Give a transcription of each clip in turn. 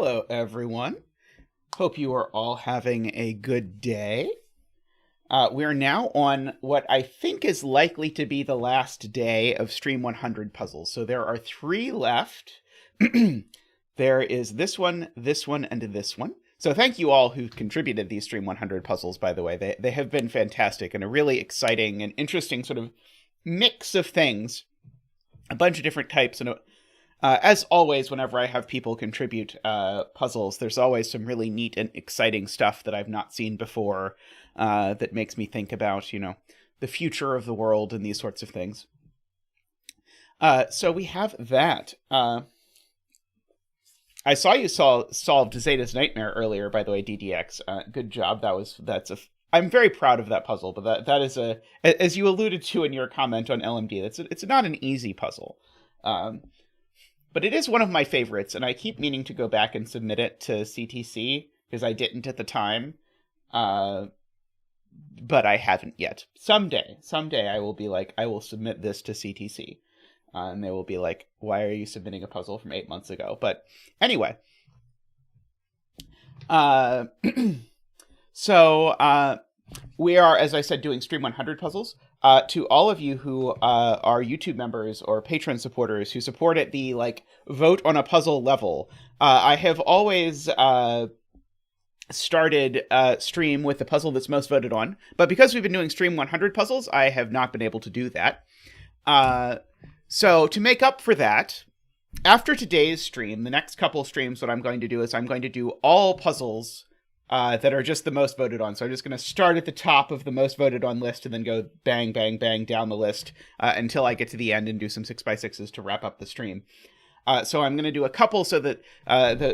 Hello, everyone. Hope you are all having a good day. We're now on what I think is likely to be the last day of Stream 100 puzzles. So there are 3 left. There is this one, and this one. So thank you all who contributed these Stream 100 puzzles, by the way. They have been fantastic and a really exciting and interesting sort of mix of things. A bunch of different types. And as always, whenever I have people contribute puzzles, there's always some really neat and exciting stuff that I've not seen before that makes me think about, the future of the world and these sorts of things. So we have that. I saw you solved Zeta's Nightmare earlier, by the way, DDX. Good job. I'm very proud of that puzzle, but that is as you alluded to in your comment on LMD, it's not an easy puzzle. But it is one of my favorites, and I keep meaning to go back and submit it to CTC, because I didn't at the time. But I haven't yet. Someday I will be like, I will submit this to CTC. And they will be like, why are you submitting a puzzle from 8 months ago? But anyway. So we are, as I said, doing Stream 100 puzzles. To all of you who are YouTube members or Patreon supporters who support at the, vote on a puzzle level, I have always started stream with the puzzle that's most voted on. But because we've been doing Stream 100 puzzles, I have not been able to do that. So to make up for that, after today's stream, the next couple streams, what I'm going to do is I'm going to do all puzzles that are just the most voted on. So I'm just going to start at the top of the most voted on list and then go bang, bang, bang down the list until I get to the end and do some 6x6s to wrap up the stream. So I'm going to do a couple so that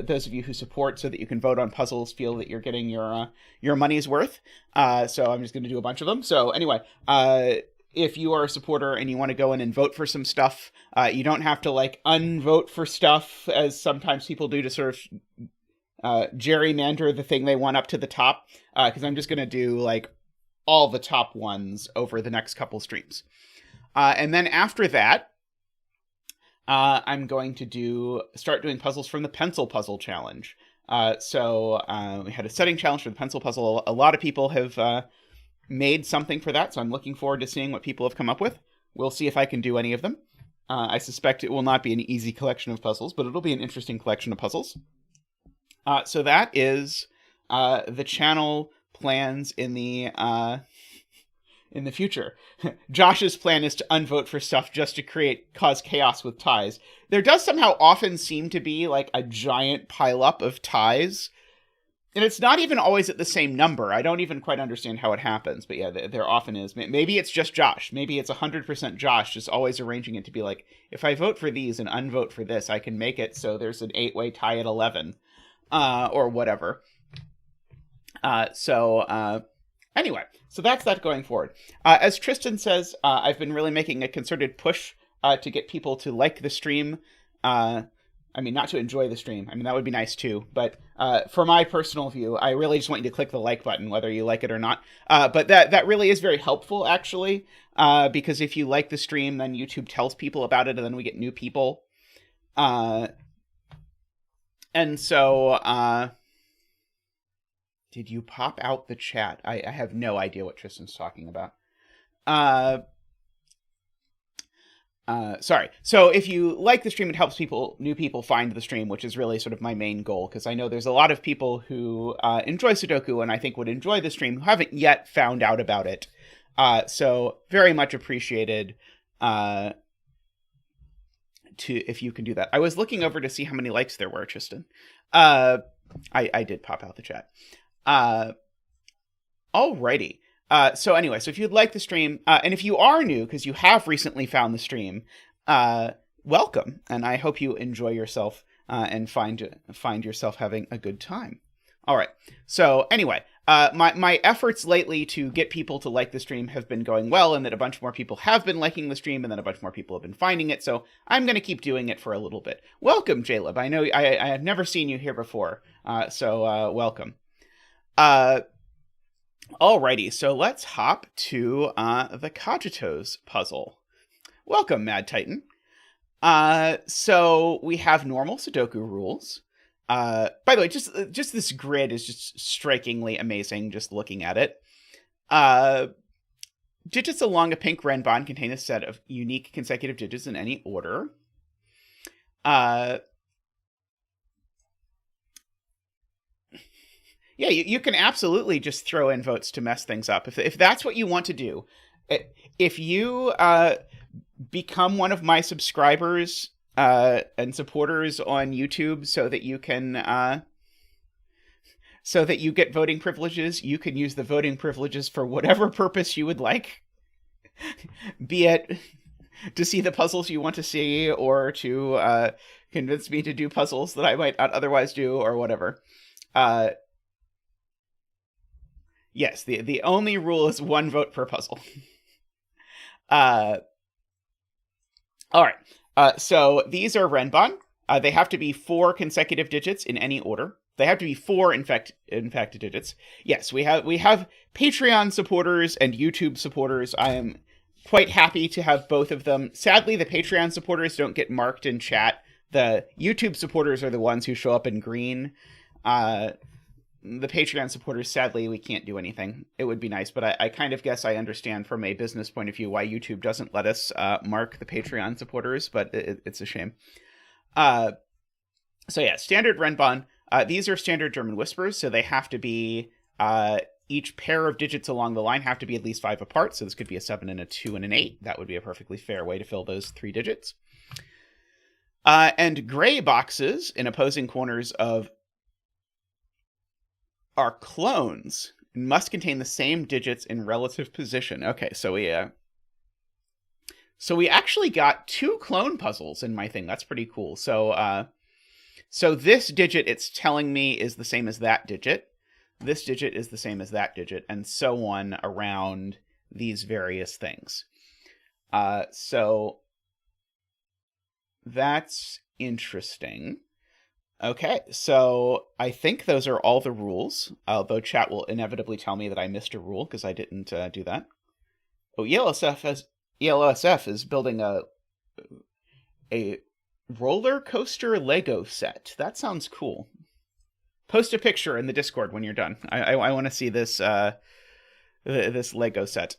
those of you who support, so that you can vote on puzzles, feel that you're getting your money's worth. So I'm just going to do a bunch of them. So anyway, if you are a supporter and you want to go in and vote for some stuff, you don't have to unvote for stuff, as sometimes people do to sort of gerrymander the thing they want up to the top, because I'm just going to do all the top ones over the next couple streams. And then after that, I'm going to start doing puzzles from the Pencil Puzzle Challenge. So we had a setting challenge for the Pencil Puzzle. A lot of people have made something for that, so I'm looking forward to seeing what people have come up with. We'll see if I can do any of them. I suspect it will not be an easy collection of puzzles, but it'll be an interesting collection of puzzles. So that is the channel plans in the future. Josh's plan is to unvote for stuff just to cause chaos with ties. There does somehow often seem to be a giant pileup of ties. And it's not even always at the same number. I don't even quite understand how it happens. But yeah, there often is. Maybe it's just Josh. Maybe it's 100% Josh just always arranging it to be if I vote for these and unvote for this, I can make it so there's an 8-way tie at 11. Or whatever. Anyway, so that's that going forward. As Tristan says, I've been really making a concerted push to get people to like the stream. Not to enjoy the stream. That would be nice too. But for my personal view, I really just want you to click the like button, whether you like it or not. But that really is very helpful, actually. Because if you like the stream, then YouTube tells people about it, and then we get new people. And so, did you pop out the chat? I have no idea what Tristan's talking about. Sorry. So if you like the stream, it helps new people find the stream, which is really sort of my main goal, because I know there's a lot of people who enjoy Sudoku and I think would enjoy the stream who haven't yet found out about it. So very much appreciated if you can do that. I was looking over to see how many likes there were, Tristan. I did pop out the chat. Alrighty. So anyway, so if you'd like the stream, and if you are new, because you have recently found the stream, welcome, and I hope you enjoy yourself and find yourself having a good time. All right. So anyway, my efforts lately to get people to like the stream have been going well, and that a bunch more people have been liking the stream, and then a bunch more people have been finding it. So I'm going to keep doing it for a little bit. Welcome, Jaleb. I know I have never seen you here before, so welcome. Alrighty, so let's hop to the Cogitos puzzle. Welcome, Mad Titan. So we have normal Sudoku rules. By the way, just this grid is just strikingly amazing just looking at it. Digits along a pink renban contain a set of unique consecutive digits in any order. Yeah, you can absolutely just throw in votes to mess things up. If that's what you want to do. If you become one of my subscribers and supporters on YouTube so that you can... so that you get voting privileges, you can use the voting privileges for whatever purpose you would like. Be it to see the puzzles you want to see, or to convince me to do puzzles that I might not otherwise do, or whatever. Yes, the only rule is 1 vote per puzzle. All right. So these are renban. They have to be 4 consecutive digits in any order. They have to be 4 in fact digits. Yes, we have Patreon supporters and YouTube supporters. I am quite happy to have both of them. Sadly, the Patreon supporters don't get marked in chat. The YouTube supporters are the ones who show up in green. The Patreon supporters, sadly, we can't do anything. It would be nice, but I kind of guess I understand from a business point of view why YouTube doesn't let us mark the Patreon supporters, but it's a shame. So yeah, standard renban. These are standard German whispers, so they have to be, each pair of digits along the line have to be at least 5 apart, so this could be a 7 and a 2 and an 8. That would be a perfectly fair way to fill those 3 digits. And gray boxes in opposing corners of our clones must contain the same digits in relative position. Okay, so we actually got 2 clone puzzles in my thing. That's pretty cool. So this digit, it's telling me, is the same as that digit. This digit is the same as that digit, and so on around these various things. So that's interesting. Okay, so I think those are all the rules, although chat will inevitably tell me that I missed a rule because I didn't do that. Oh, ELOSF is building a roller coaster Lego set. That sounds cool. Post a picture in the Discord when you're done. I want to see this this Lego set.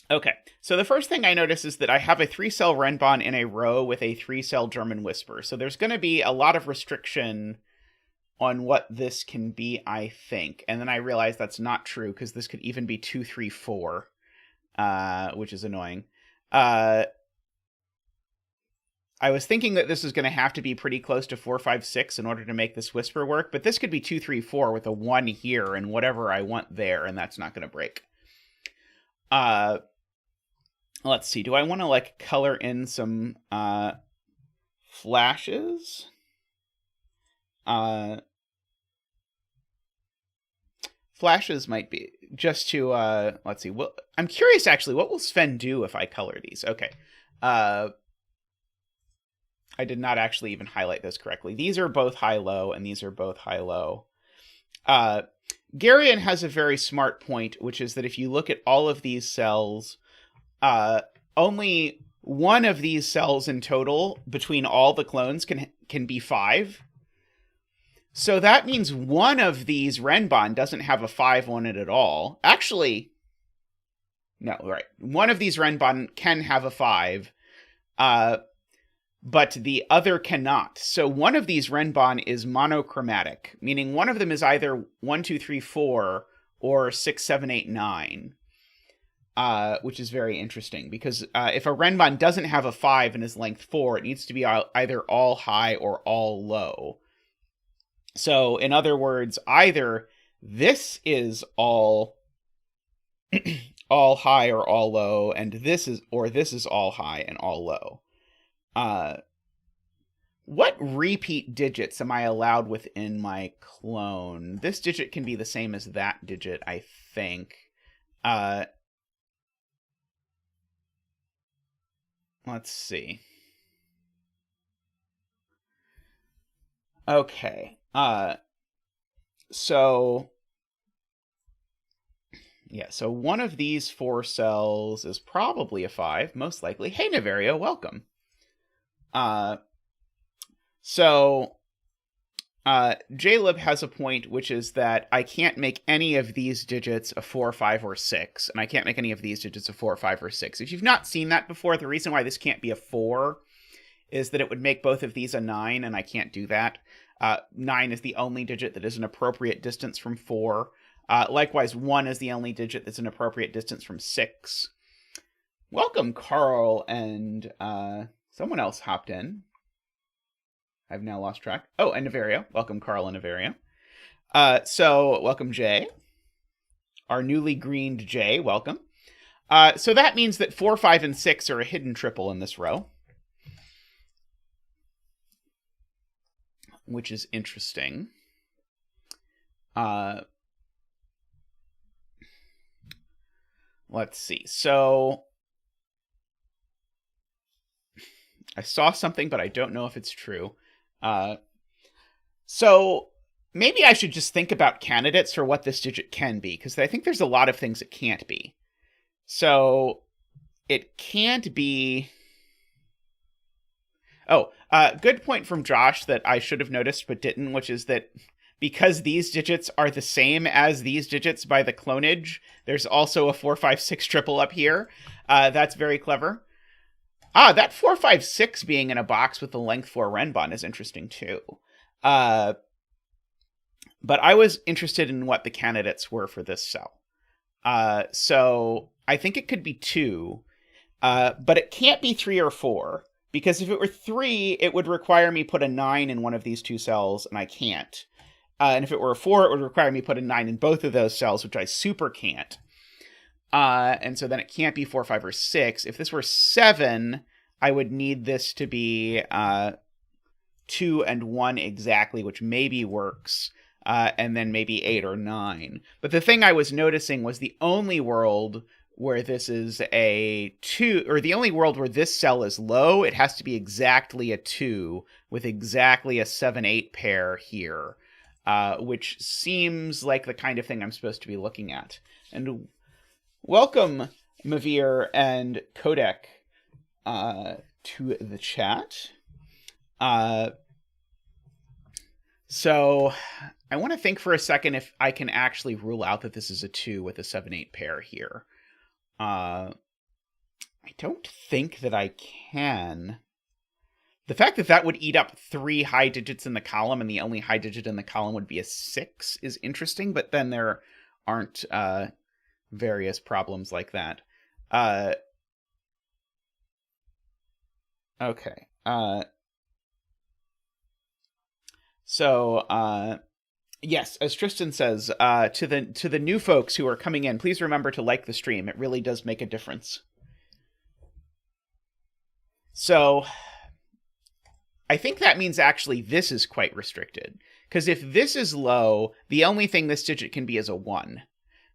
Okay, so the first thing I notice is that I have a 3-cell renban in a row with a 3-cell German whisper. So there's going to be a lot of restriction on what this can be, I think. And then I realize that's not true, because this could even be 2, 3, 4, which is annoying. I was thinking that this is going to have to be pretty close to 4, 5, 6 in order to make this whisper work, but this could be 2, 3, 4 with a 1 here and whatever I want there, and that's not going to break. Let's see. Do I want to, like, color in some flashes? Flashes might be just to, let's see. Well, I'm curious, actually, what will Sven do if I color these? Okay. I did not actually even highlight this correctly. These are both high-low, and these are both high-low. Garion has a very smart point, which is that if you look at all of these cells, only one of these cells in total between all the clones can be 5. So that means one of these renban doesn't have a 5 on it at all. Actually, no, right. One of these renban can have a 5, but the other cannot. So one of these renban is monochromatic, meaning one of them is either 1, 2, 3, 4 or 6, 7, 8, 9, which is very interesting, because if a renban doesn't have a 5 and is length 4, it needs to be either all high or all low. So in other words, either this is all all high or all low, and this is all high and all low. What repeat digits am I allowed within my clone? This digit can be the same as that digit, I think. Let's see. Okay. So yeah, so one of these 4 cells is probably a 5, most likely. Hey, Naverio, welcome. So JLib has a point, which is that I can't make any of these digits a 4, 5, or 6, and I can't make any of these digits a 4, 5, or 6. If you've not seen that before, the reason why this can't be a 4 is that it would make both of these a 9, and I can't do that. 9 is the only digit that is an appropriate distance from 4. Likewise, 1 is the only digit that's an appropriate distance from 6. Welcome, Carl, and someone else hopped in. I've now lost track. Oh, and Naverio. Welcome, Carl and Naverio. So, welcome, Jay. Our newly greened Jay, welcome. So that means that 4, 5, and 6 are a hidden triple in this row, which is interesting. Let's see. So I saw something, but I don't know if it's true. So maybe I should just think about candidates for what this digit can be, because I think there's a lot of things it can't be. So it can't be... Oh, good point from Josh that I should have noticed but didn't, which is that because these digits are the same as these digits by the clonage, there's also a 4, 5, 6 triple up here. That's very clever. That 4, 5, 6 being in a box with the length 4 renban is interesting too. But I was interested in what the candidates were for this cell. So I think it could be 2, but it can't be 3 or 4, because if it were 3, it would require me put a 9 in one of these two cells, and I can't. And if it were a 4, it would require me put a 9 in both of those cells, which I super can't. And so then it can't be 4, 5, or 6. If this were 7, I would need this to be 2 and 1 exactly, which maybe works. And then maybe 8 or 9. But the thing I was noticing was the only world where this is a 2, or the only world where this cell is low, it has to be exactly a 2 with exactly a 7, 8 pair here, which seems like the kind of thing I'm supposed to be looking at. And welcome, Mavir and Kodek, to the chat. So I want to think for a second if I can actually rule out that this is a 2 with a 7, 8 pair here. I don't think that I can. The fact that that would eat up 3 high digits in the column and the only high digit in the column would be a 6 is interesting, but then there aren't various problems like that. Okay. So, yes, as Tristan says, to the new folks who are coming in, please remember to like the stream. It really does make a difference. So, I think that means actually this is quite restricted. Because if this is low, the only thing this digit can be is a 1.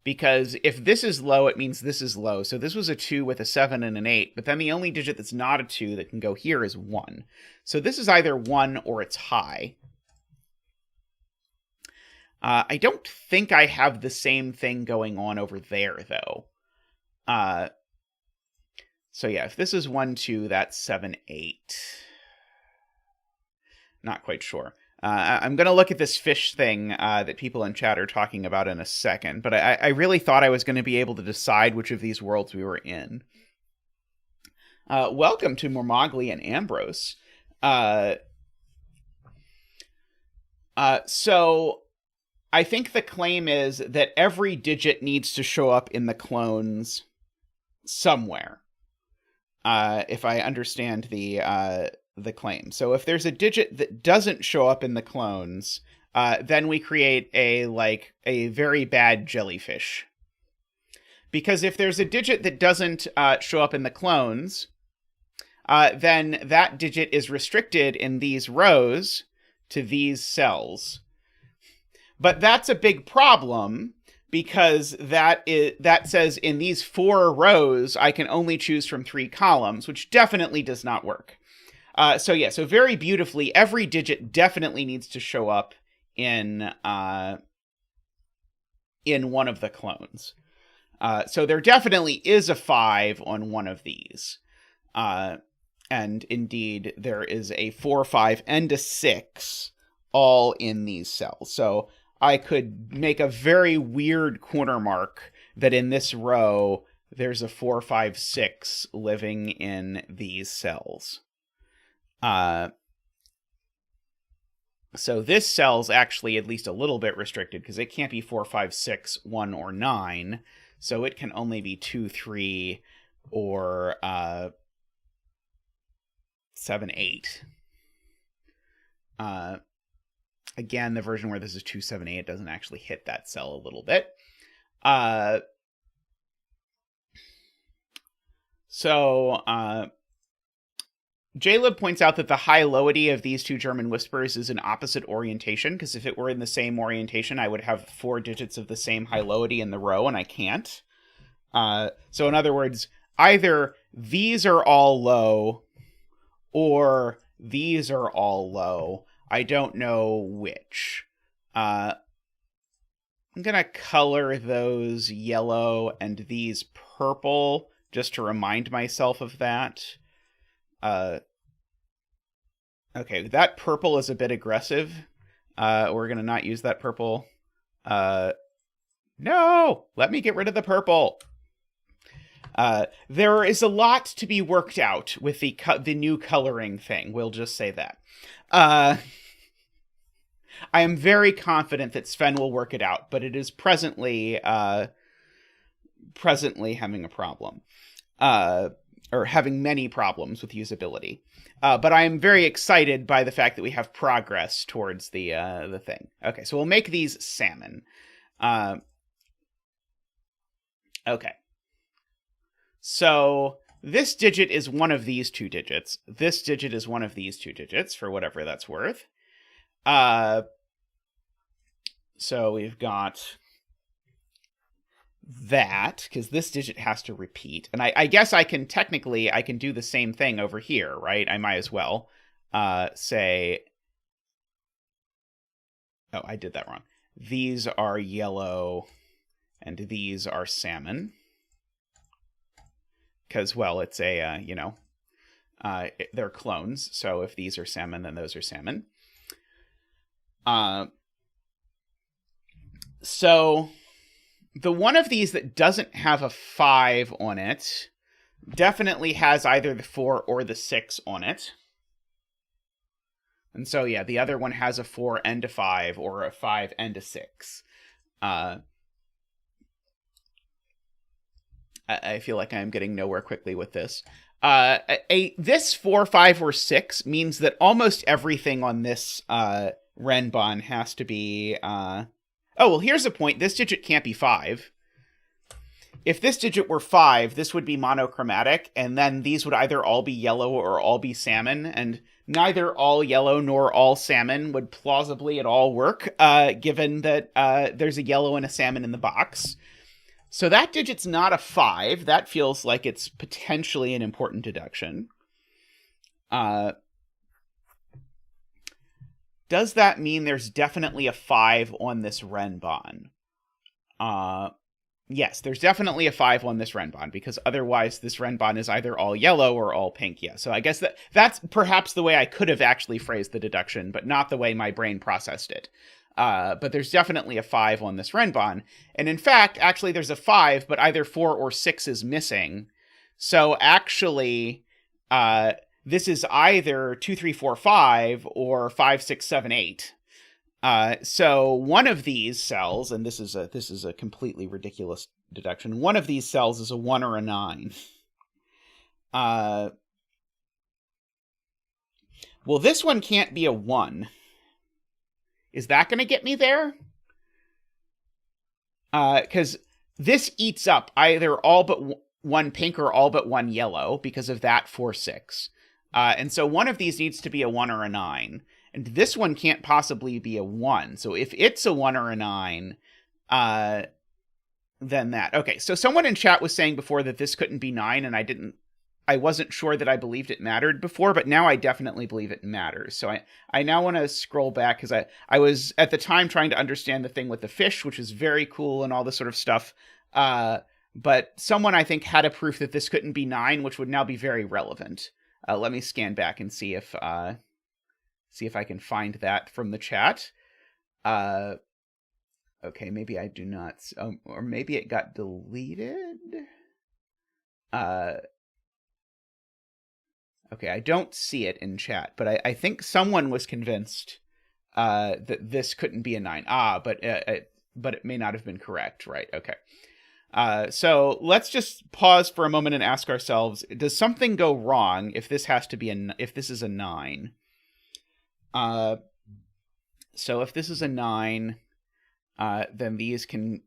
Because if this is low, it means this is low. So this was a 2 with a 7 and an 8. But then the only digit that's not a 2 that can go here is 1. So this is either 1 or it's high. I don't think I have the same thing going on over there, though. So yeah, if this is 1, 2, that's 7, 8. Not quite sure. I'm going to look at this fish thing that people in chat are talking about in a second, but I really thought I was going to be able to decide which of these worlds we were in. Welcome to Mormogli and Ambrose. So I think the claim is that every digit needs to show up in the clones somewhere, if I understand the claim. So if there's a digit that doesn't show up in the clones, then we create a very bad jellyfish. Because if there's a digit that doesn't show up in the clones, then that digit is restricted in these rows to these cells. But that's a big problem, because that says in these 4 rows, I can only choose from 3 columns, which definitely does not work. So very beautifully, every digit definitely needs to show up in one of the clones. So there definitely is a 5 on one of these. And indeed, there is a 4, 5, and a 6 all in these cells. So I could make a very weird corner mark that in this row, there's a 4, 5, 6 living in these cells. So this cell's actually at least a little bit restricted because it can't be 4, 5, 6, 1, or 9. So it can only be 2, 3, or 7, 8. Again, the version where this is 2, 7, 8 doesn't actually hit that cell a little bit. Jaleb points out that the high-lowity of these two German whispers is an opposite orientation, because if it were in the same orientation, I would have 4 digits of the same high-lowity in the row, and I can't. So in other words, either these are all low, or these are all low. I don't know which. I'm going to color those yellow and these purple, just to remind myself of that. Okay, that purple is a bit aggressive. We're going to not use that purple. No! Let me get rid of the purple. There is a lot to be worked out with the new coloring thing. We'll just say that. I am very confident that Sven will work it out, but it is presently having a problem. Or having many problems with usability. But I am very excited by the fact that we have progress towards the thing. Okay, so we'll make these salmon. Okay. So this digit is one of these 2 digits. This digit is one of these 2 digits, for whatever that's worth. So we've got that, because this digit has to repeat. And I guess I can do the same thing over here, right? I might as well say... Oh, I did that wrong. These are yellow, and these are salmon. Because, well, it's a, they're clones. So if these are salmon, then those are salmon. So the one of these that doesn't have a 5 on it definitely has either the 4 or the 6 on it. And so, yeah, the other one has a 4 and a 5, or a 5 and a 6. I feel like I'm getting nowhere quickly with this. This 4, 5, or 6 means that almost everything on this renban has to be... oh, well, here's a point. This digit can't be 5. If this digit were 5, this would be monochromatic, and then these would either all be yellow or all be salmon, and neither all yellow nor all salmon would plausibly at all work, given that there's a yellow and a salmon in the box. So that digit's not a 5. That feels like it's potentially an important deduction. Does that mean there's definitely a 5 on this renban? Yes, there's definitely a 5 on this renban, because otherwise this renban is either all yellow or all pink. Yeah, so I guess that's perhaps the way I could have actually phrased the deduction, but not the way my brain processed it. But there's definitely a 5 on this renban. And in fact, actually there's a 5, but either 4 or 6 is missing. So actually, this is either 2, 3, 4, 5 or 5, 6, 7, 8. So one of these cells, and this is a completely ridiculous deduction, one of these cells is a 1 or a 9. Well, this one can't be a 1. Is that going to get me there? Because this eats up either all but one pink or all but one yellow because of that 4, 6. And so one of these needs to be a 1 or a 9. And this one can't possibly be a 1. So if it's a 1 or a 9, then that. Okay, so someone in chat was saying before that this couldn't be 9, and I wasn't sure that I believed it mattered before, but now I definitely believe it matters. So I now want to scroll back, because I was at the time trying to understand the thing with the fish, which is very cool and all this sort of stuff. But someone, I think, had a proof that this couldn't be 9, which would now be very relevant. Let me scan back and see if see if I can find that from the chat. Okay, maybe I do not, or maybe it got deleted. Okay, I don't see it in chat, but I think someone was convinced that this couldn't be a 9. But it may not have been correct, right? Okay. So let's just pause for a moment and ask ourselves: does something go wrong if this has to be if this is a 9? So if this is a 9, then these can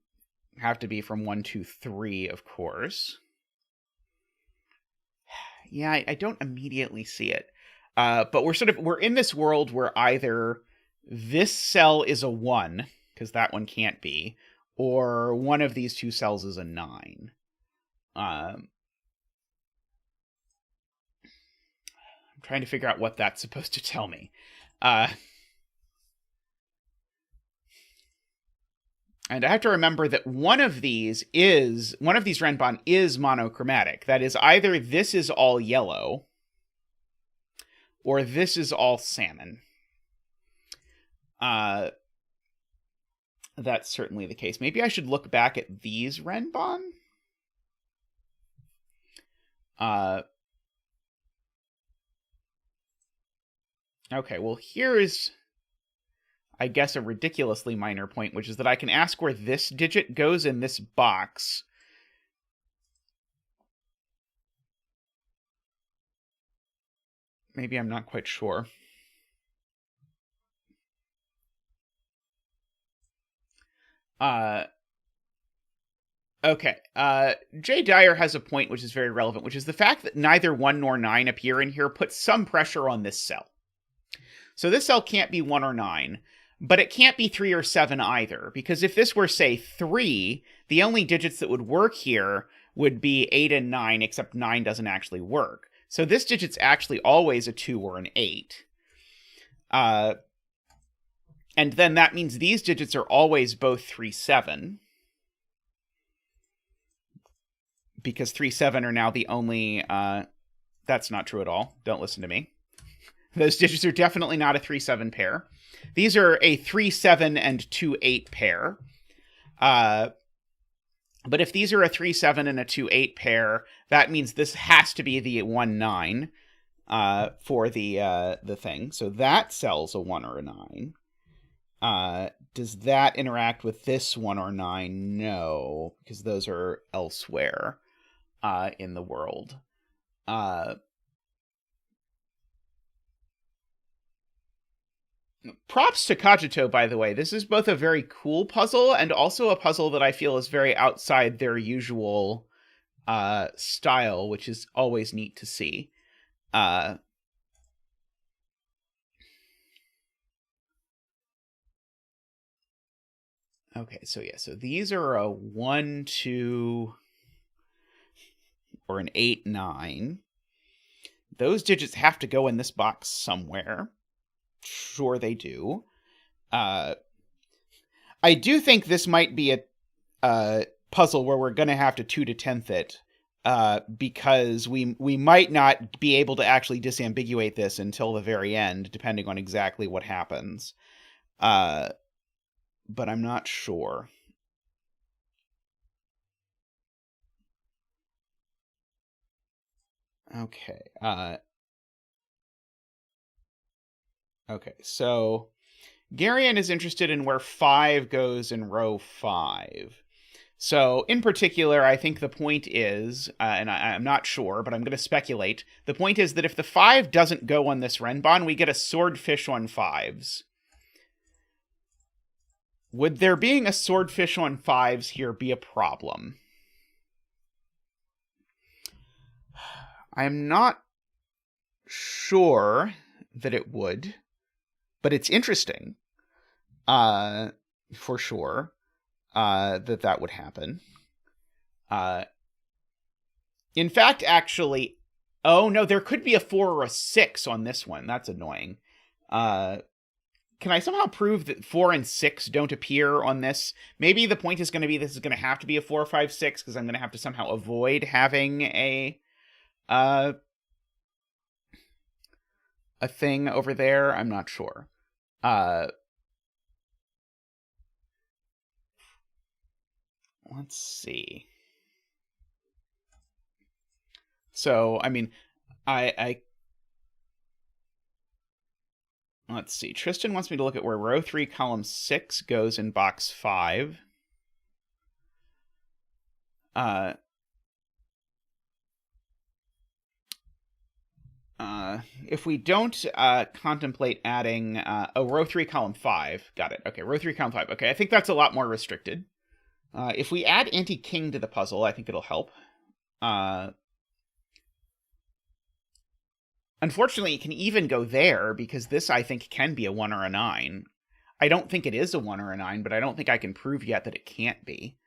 have to be from 1, 2, 3, of course. Yeah, I don't immediately see it. But we're in this world where either this cell is a 1, because that one can't be, or one of these two cells is a 9. I'm trying to figure out what that's supposed to tell me. And I have to remember that one of these renban is monochromatic. That is, either this is all yellow, or this is all salmon. That's certainly the case. Maybe I should look back at these renban. Okay, well, here is, I guess, a ridiculously minor point, which is that I can ask where this digit goes in this box. Maybe I'm not quite sure. Okay. J. Dyer has a point which is very relevant, which is the fact that neither 1 nor 9 appear in here puts some pressure on this cell. So this cell can't be 1 or 9, but it can't be 3 or 7 either, because if this were, say, 3, the only digits that would work here would be 8 and 9, except 9 doesn't actually work. So this digit's actually always a 2 or an 8. And then that means these digits are always both 3, 7. Because 3, 7 are now the only... that's not true at all. Don't listen to me. Those digits are definitely not a 3, 7 pair. These are a 3, 7 and 2, 8 pair. But if these are a 3, 7 and a 2, 8 pair, that means this has to be the 1, 9 for the thing. So that cell's a 1 or a 9. Does that interact with this 1 or 9? No, because those are elsewhere in the world. Props to Cogito, by the way. This is both a very cool puzzle and also a puzzle that I feel is very outside their usual style, which is always neat to see. Okay, so yeah, so these are a 1, 2, or an 8, 9. Those digits have to go in this box somewhere. Sure they do. I do think this might be a puzzle where we're going to have to 2-10th it, because we might not be able to actually disambiguate this until the very end, depending on exactly what happens. But I'm not sure. Okay. Okay, so Garion is interested in where 5 goes in row 5. So, in particular, I think the point is, and I'm not sure, but I'm going to speculate, the point is that if the 5 doesn't go on this renban, we get a swordfish on 5s. Would there being a swordfish on 5s here be a problem? I'm not sure that it would, but it's interesting, for sure, that would happen. In fact, actually, oh no, there could be a 4 or a 6 on this one. That's annoying. Can I somehow prove that 4 and 6 don't appear on this? Maybe the point is going to be this is going to have to be a 4, 5, 6, because I'm going to have to somehow avoid having a a thing over there. I'm not sure. Let's see. So, I mean, I let's see. Tristan wants me to look at where row 3, column 6 goes in box 5. If we don't contemplate adding row 3, column 5. Got it. Okay, row 3, column 5. Okay, I think that's a lot more restricted. If we add anti-king to the puzzle, I think it'll help. Unfortunately, it can even go there, because this, I think, can be a 1 or a 9. I don't think it is a 1 or a 9, but I don't think I can prove yet that it can't be.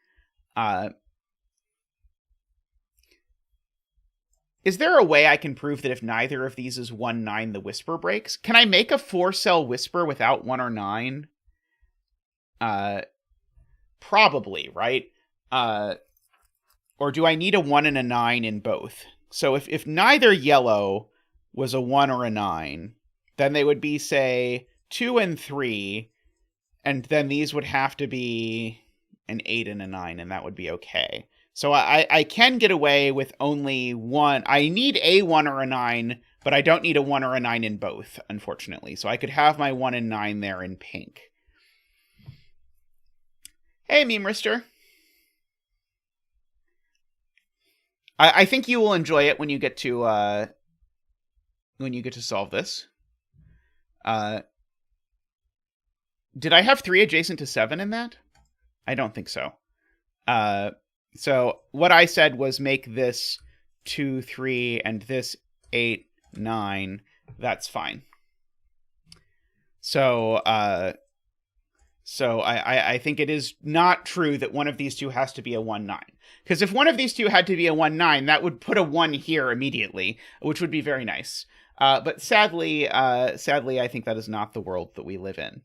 Is there a way I can prove that if neither of these is 1, 9, the whisper breaks? Can I make a 4-cell whisper without 1 or 9? Probably, right? Or do I need a 1 and a 9 in both? So if neither yellow was a 1 or a 9, then they would be, say, 2 and 3, and then these would have to be an 8 and a 9, and that would be okay. So I can get away with only one. I need a 1 or a 9, but I don't need a 1 or a 9 in both, unfortunately. So I could have my 1 and 9 there in pink. Hey, Meme Rister. I think you will enjoy it when you get to solve this. Did I have 3 adjacent to 7 in that? I don't think so. So what I said was make this 2, 3, and this 8, 9. That's fine. So I think it is not true that one of these two has to be a 1, 9. Because if one of these two had to be a 1, 9, that would put a 1 here immediately, which would be very nice. But sadly, I think that is not the world that we live in.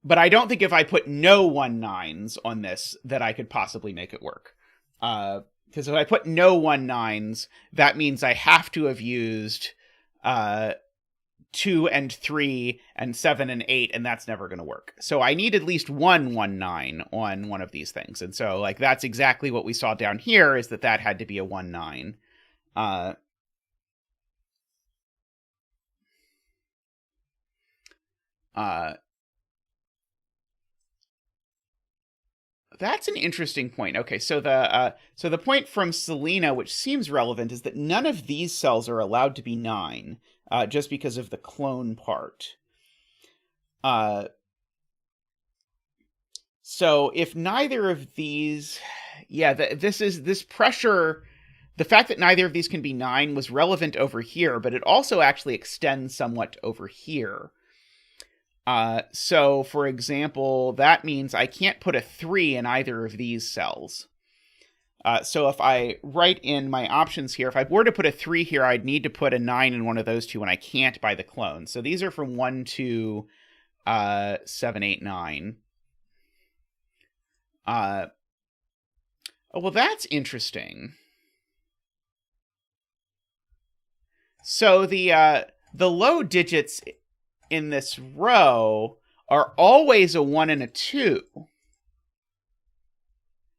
But I don't think if I put no 1, 9s on this that I could possibly make it work. Because if I put no 1, 9s, that means I have to have used 2 and 3 and 7 and 8, and that's never going to work. So I need at least 1, 1, 9 on one of these things. And so like that's exactly what we saw down here, is that had to be a 1, 9. That's an interesting point. Okay, so the point from Selena, which seems relevant, is that none of these cells are allowed to be 9, just because of the clone part. So if neither of these, this pressure, the fact that neither of these can be 9 was relevant over here, but it also actually extends somewhat over here. So, for example, that means I can't put a 3 in either of these cells. So if I write in my options here, if I were to put a 3 here, I'd need to put a 9 in one of those two, and I can't by the clone. So these are from 1 to 7, 8, 9. Oh, well, that's interesting. So the low digits in this row are always a 1 and a 2.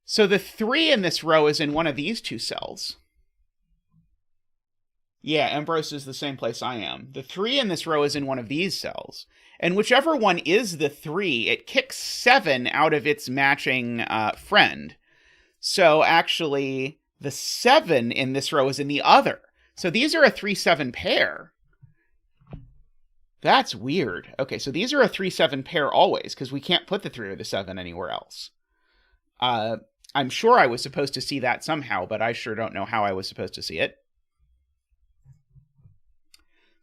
So the 3 in this row is in one of these two cells. Yeah, Ambrose is the same place I am. The 3 in this row is in one of these cells. And whichever one is the 3, it kicks 7 out of its matching friend. So actually, the 7 in this row is in the other. So these are a 3-7 pair. That's weird. Okay, so these are a 3-7 pair always, because we can't put the 3 or the 7 anywhere else. I'm sure I was supposed to see that somehow, but I sure don't know how I was supposed to see it.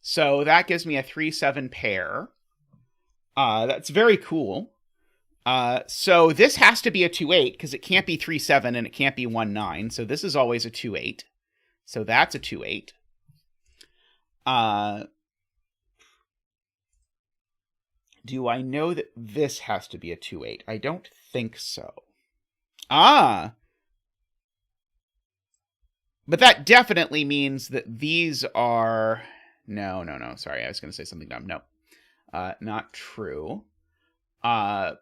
So that gives me a 3-7 pair. That's very cool. So this has to be a 2-8, because it can't be 3-7 and it can't be 1-9. So this is always a 2-8. So that's a 2-8. Do I know that this has to be a 2-8? I don't think so. But that definitely means that these are... No. Sorry, I was going to say something dumb. No. Not true. So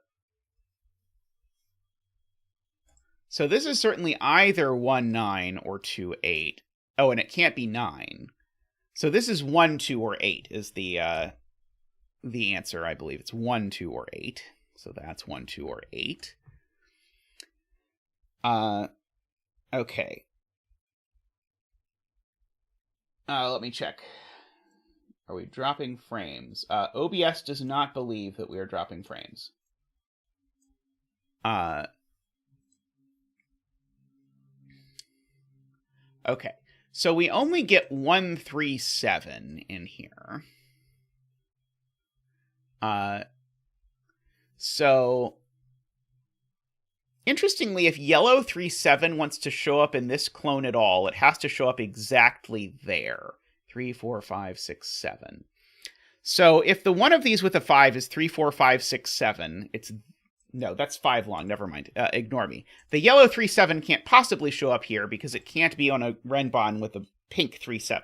this is certainly either 1, 9 or 2, 8. Oh, and it can't be 9. So this is 1, 2, or 8 is the answer, I believe. It's 1, 2, or 8. So that's 1, 2, or 8. Okay. Let me check. Are we dropping frames? OBS does not believe that we are dropping frames. Okay. So we only get 137 in here. So interestingly, if yellow 37 wants to show up in this clone at all, it has to show up exactly there. 3, 4, 5, 6, 7. So if the one of these with a 5 is 3, 4, 5, 6, 7, it's... No, that's 5 long. Never mind. Ignore me. The yellow 3-7 can't possibly show up here because it can't be on a renban with a pink 3-7.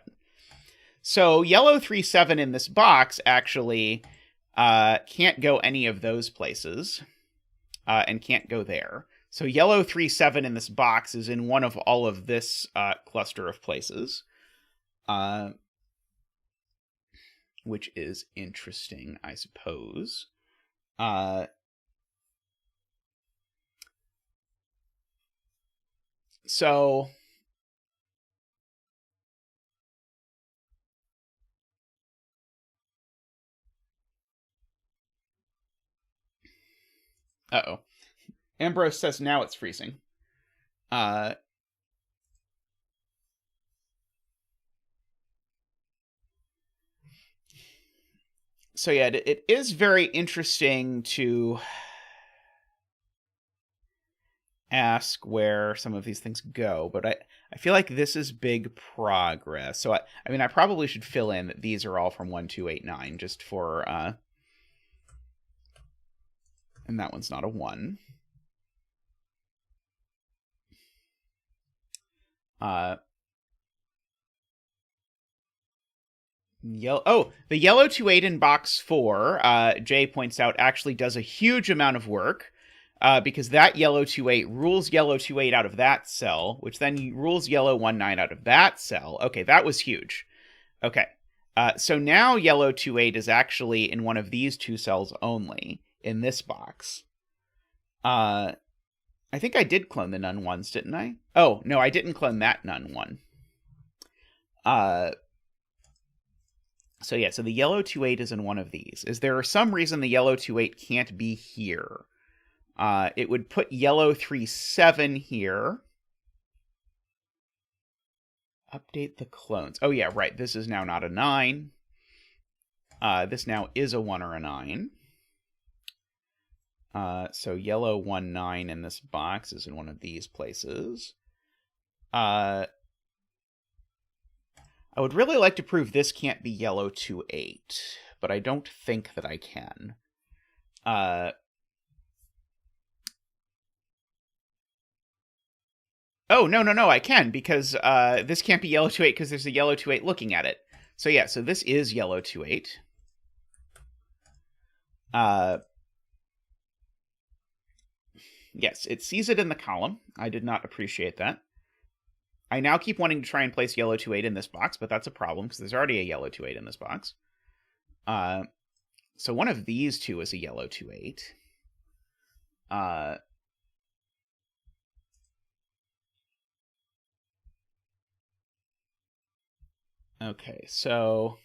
So yellow 3-7 in this box actually can't go any of those places and can't go there. So yellow 3-7 in this box is in one of all of this cluster of places, which is interesting, I suppose. So uh-oh. Ambrose says now it's freezing. So yeah, it is very interesting to ask where some of these things go, but I feel like this is big progress. So I mean, I probably should fill in that these are all from 1, 2, 8, 9, just for and that one's not a 1. The yellow 2-8 in box 4, Jay points out, actually does a huge amount of work. Because that yellow 2-8 rules yellow 2-8 out of that cell, which then rules yellow 1-9 out of that cell. Okay, that was huge. Okay, so now yellow 2-8 is actually in one of these two cells only, in this box. I think I did clone the none ones, didn't I? Oh, no, I didn't clone that none one. So yeah, so the yellow 2-8 is in one of these. Is there some reason the yellow 2-8 can't be here? It would put yellow 3-7 here. Update the clones. Oh, yeah, right. This is now not a 9. This now is a 1 or a 9. So yellow 1-9 in this box is in one of these places. I would really like to prove this can't be yellow 2-8, but I don't think that I can. Oh, no, I can, because this can't be yellow 2-8 because there's a yellow 2-8 looking at it. So yeah, so this is yellow 2-8. Yes, it sees it in the column. I did not appreciate that. I now keep wanting to try and place yellow 2-8 in this box, but that's a problem because there's already a yellow 2-8 in this box. So one of these two is a yellow 2-8. Okay, so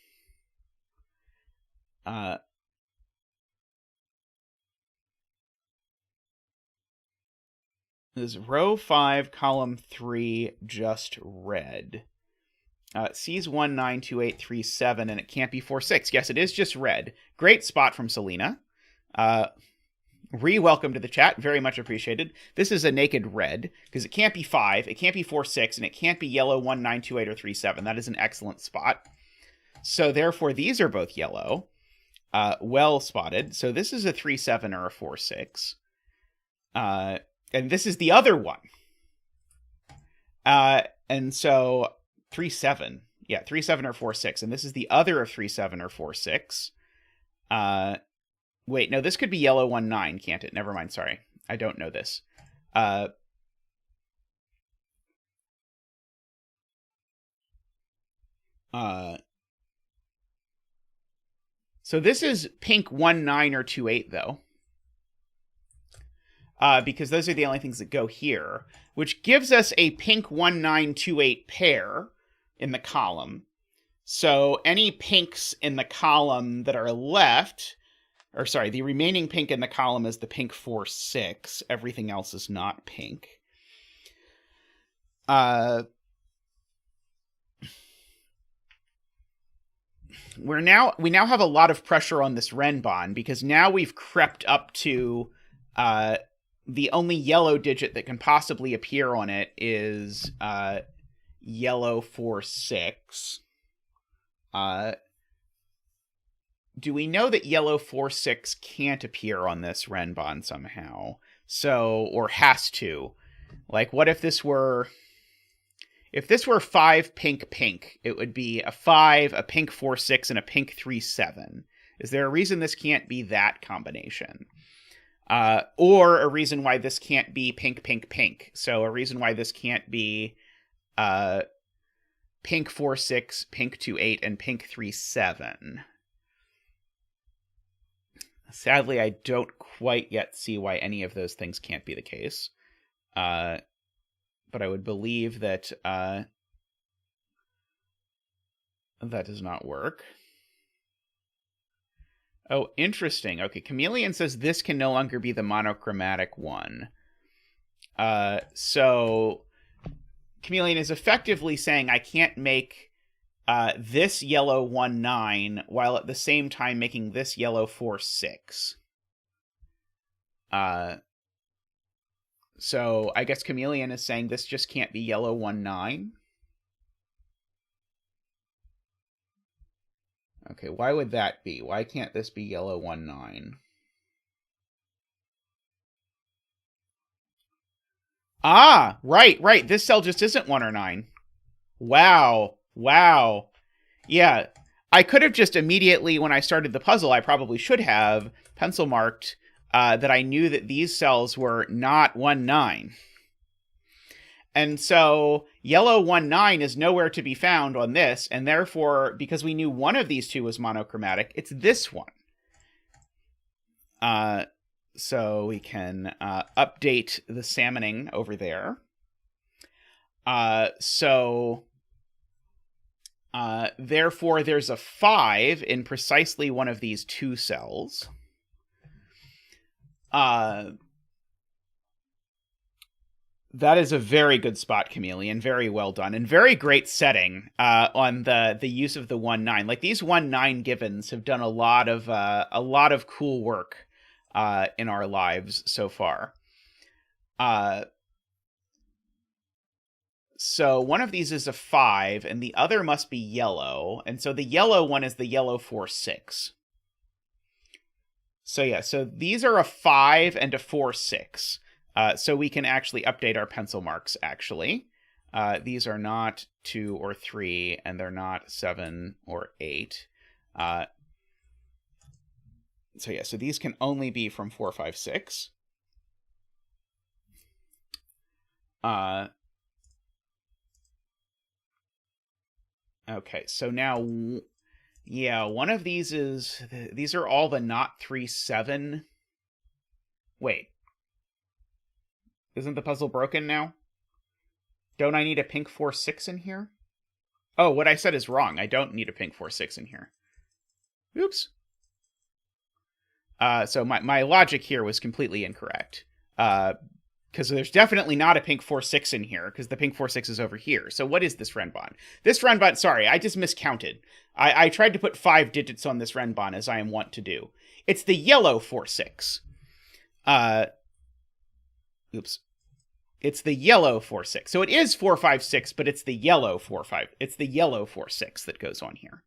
is row 5, column 3 just red? It sees 1, 9, 2, 8, 3, 7, and it can't be 4, 6. Yes, it is just red. Great spot from Selena. Welcome to the chat. Very much appreciated. This is a naked red, because it can't be 5, it can't be 4, 6, and it can't be yellow 1, 9, 2, 8, or 3, 7. That is an excellent spot. So therefore, these are both yellow. Well spotted. So this is a 3, 7, or a 4, 6. And this is the other one. And so 3-7. Yeah, 3-7 or 4-6. And this is the other of 3-7 or 4-6. Wait, no, this could be yellow 1-9, can't it? Never mind, sorry. I don't know this. So this is pink 1-9 or 2-8, though. Because those are the only things that go here, which gives us a pink 1-9, 2-8 pair in the column. So any pinks in the column that are left, or sorry, the remaining pink in the column is the pink 4-6. Everything else is not pink. We now have a lot of pressure on this renban because now we've crept up to the only yellow digit that can possibly appear on it is yellow 4-6. Do we know that yellow 4-6 can't appear on this renban somehow? So, or has to. Like, what if this were... If this were 5 pink pink, it would be a 5, a pink 4-6, and a pink 3-7. Is there a reason this can't be that combination? Or a reason why this can't be pink pink pink? So a reason why this can't be pink 4-6, pink 2-8, and pink 3-7. Sadly, I don't quite yet see why any of those things can't be the case. But I would believe that that does not work. Oh, interesting. Okay, Chameleon says this can no longer be the monochromatic one. So Chameleon is effectively saying I can't make this yellow 1-9 while at the same time making this yellow 4-6. So I guess Chameleon is saying this just can't be yellow 1-9. Okay, why would that be? Why can't this be yellow 1-9? Ah, right. This cell just isn't 1 or 9. Wow. Yeah, I could have just immediately, when I started the puzzle, I probably should have pencil marked that I knew that these cells were not 1-9. And so yellow 1-9 is nowhere to be found on this, and therefore, because we knew one of these two was monochromatic, it's this one. So we can update the salmoning over there. Therefore, there's a 5 in precisely one of these two cells. That is a very good spot, Chameleon. Very well done. And very great setting on the use of the 1-9. Like, these 1-9 givens have done a lot of cool work in our lives so far. So one of these is a 5, and the other must be yellow. And so the yellow one is the yellow 4-6. So yeah, so these are a 5 and a 4-6. So we can actually update our pencil marks, actually. These are not 2 or 3, and they're not 7 or 8. So yeah, so these can only be from 4, 5, 6. Okay, so now... Yeah, one of these is... These are all the not 3, 7... Wait. Isn't the puzzle broken now? Don't I need a pink 4-6 in here? Oh, what I said is wrong. I don't need a pink 4-6 in here. Oops. So my logic here was completely incorrect. Because there's definitely not a pink 4-6 in here, because the pink 4-6 is over here. So what is this renban? This renban, sorry, I just miscounted. I tried to put 5 digits on this renban, as I am wont to do. It's the yellow 4-6. Oops. It's the yellow 4-6. So it is 4, 5, 6, but it's the yellow 4, 5. It's the yellow 4-6 that goes on here.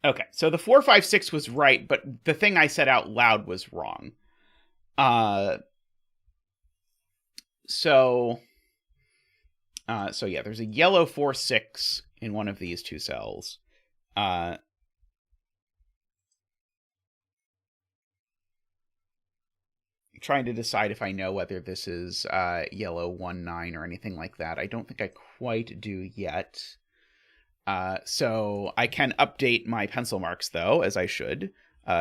Okay, so the 4, 5, 6 was right, but the thing I said out loud was wrong. So yeah, there's a yellow 4-6 in one of these two cells. Trying to decide if I know whether this is yellow 1-9 or anything like that. I don't think I quite do yet. So I can update my pencil marks, though, as I should.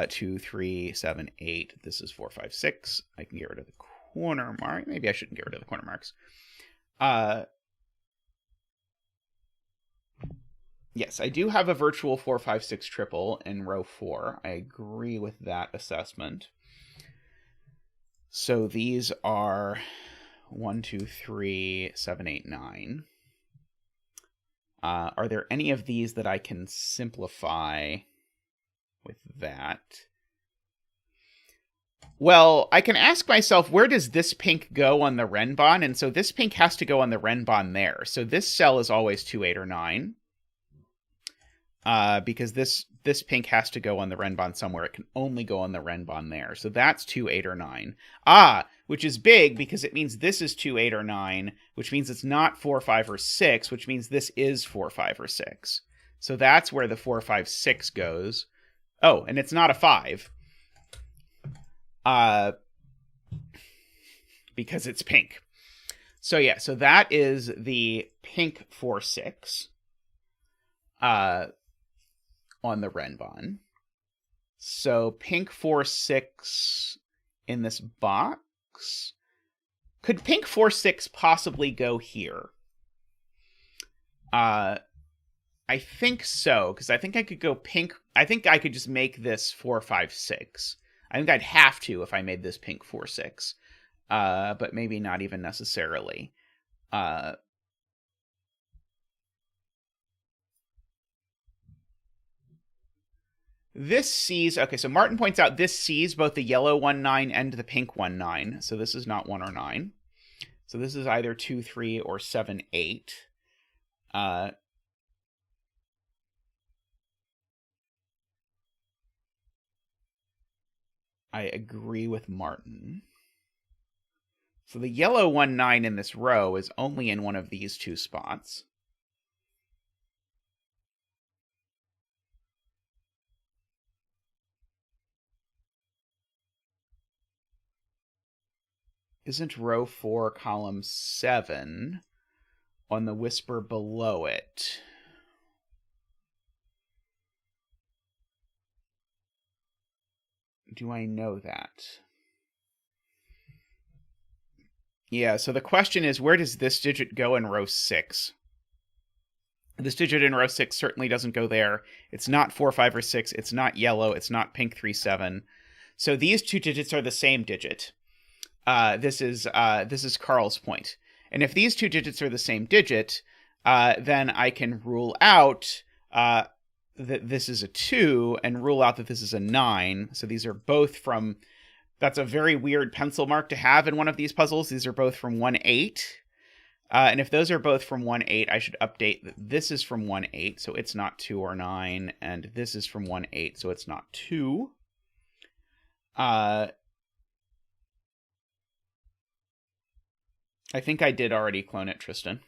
2, 3, 7, 8. This is 4, 5, 6. I can get rid of the corner mark. Maybe I shouldn't get rid of the corner marks. Yes, I do have a virtual 4, 5, 6 triple in row 4. I agree with that assessment. So these are 1, 2, 3, 7, 8, 9. Are there any of these that I can simplify with that? Well, I can ask myself, where does this pink go on the renban? And so this pink has to go on the renban there. So this cell is always 2, 8, or 9. Because this pink has to go on the renban somewhere. It can only go on the renban there. So that's 2, 8, or 9. Which is big because it means this is 2, 8, or 9, which means it's not 4, 5, or 6, which means this is 4, 5, or 6. So that's where the 4, 5, 6 goes. Oh, and it's not a 5. Because it's pink. So yeah, so that is the pink 4, 6. On the renban. So pink 4, 6 in this box. Could pink 4, 6 possibly go here? I think so, because I think I could go pink. I think I could just make this 4, 5, 6. I think I'd have to if I made this pink 4, 6. But maybe not even necessarily. This sees, okay, so Martin points out this sees both the yellow 1-9 and the pink 1-9. So this is not 1 or 9. So this is either 2, 3, or 7, 8. I agree with Martin. So the yellow 1-9 in this row is only in one of these two spots. Isn't row 4 column 7 on the whisper below it? Do I know that? Yeah, so the question is, where does this digit go in row 6? This digit in row 6 certainly doesn't go there. It's not 4, 5, or 6. It's not yellow. It's not pink 3, 7. So these two digits are the same digit. This is Carl's point. And if these two digits are the same digit, then I can rule out that this is a 2 and rule out that this is a 9. So these are both from... That's a very weird pencil mark to have in one of these puzzles. These are both from 1-8. And if those are both from 1-8, I should update that this is from 1-8, so it's not 2 or 9. And this is from 1-8, so it's not 2. I think I did already clone it, Tristan.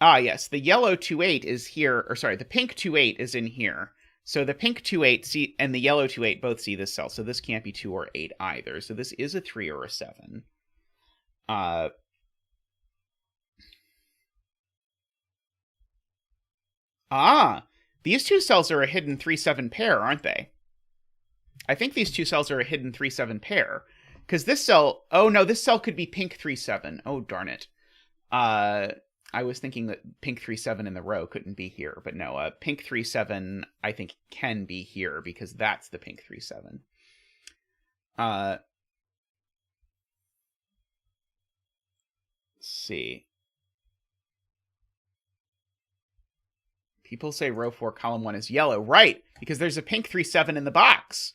Yes, the yellow 2-8 is here, or sorry, the pink 2-8 is in here. So the pink 2-8 and the yellow 2-8 both see this cell, so this can't be 2 or 8 either. So this is a 3 or a 7. These two cells are a hidden 3-7 pair, aren't they? I think these two cells are a hidden 3-7 pair. Because this cell... Oh, no, this cell could be pink 3-7. Oh, darn it. I was thinking that pink 3-7 in the row couldn't be here. But no, pink 3-7, I think, can be here because that's the pink 3-7. Let's see. People say row 4, column 1 is yellow. Right, because there's a pink 3-7 in the box.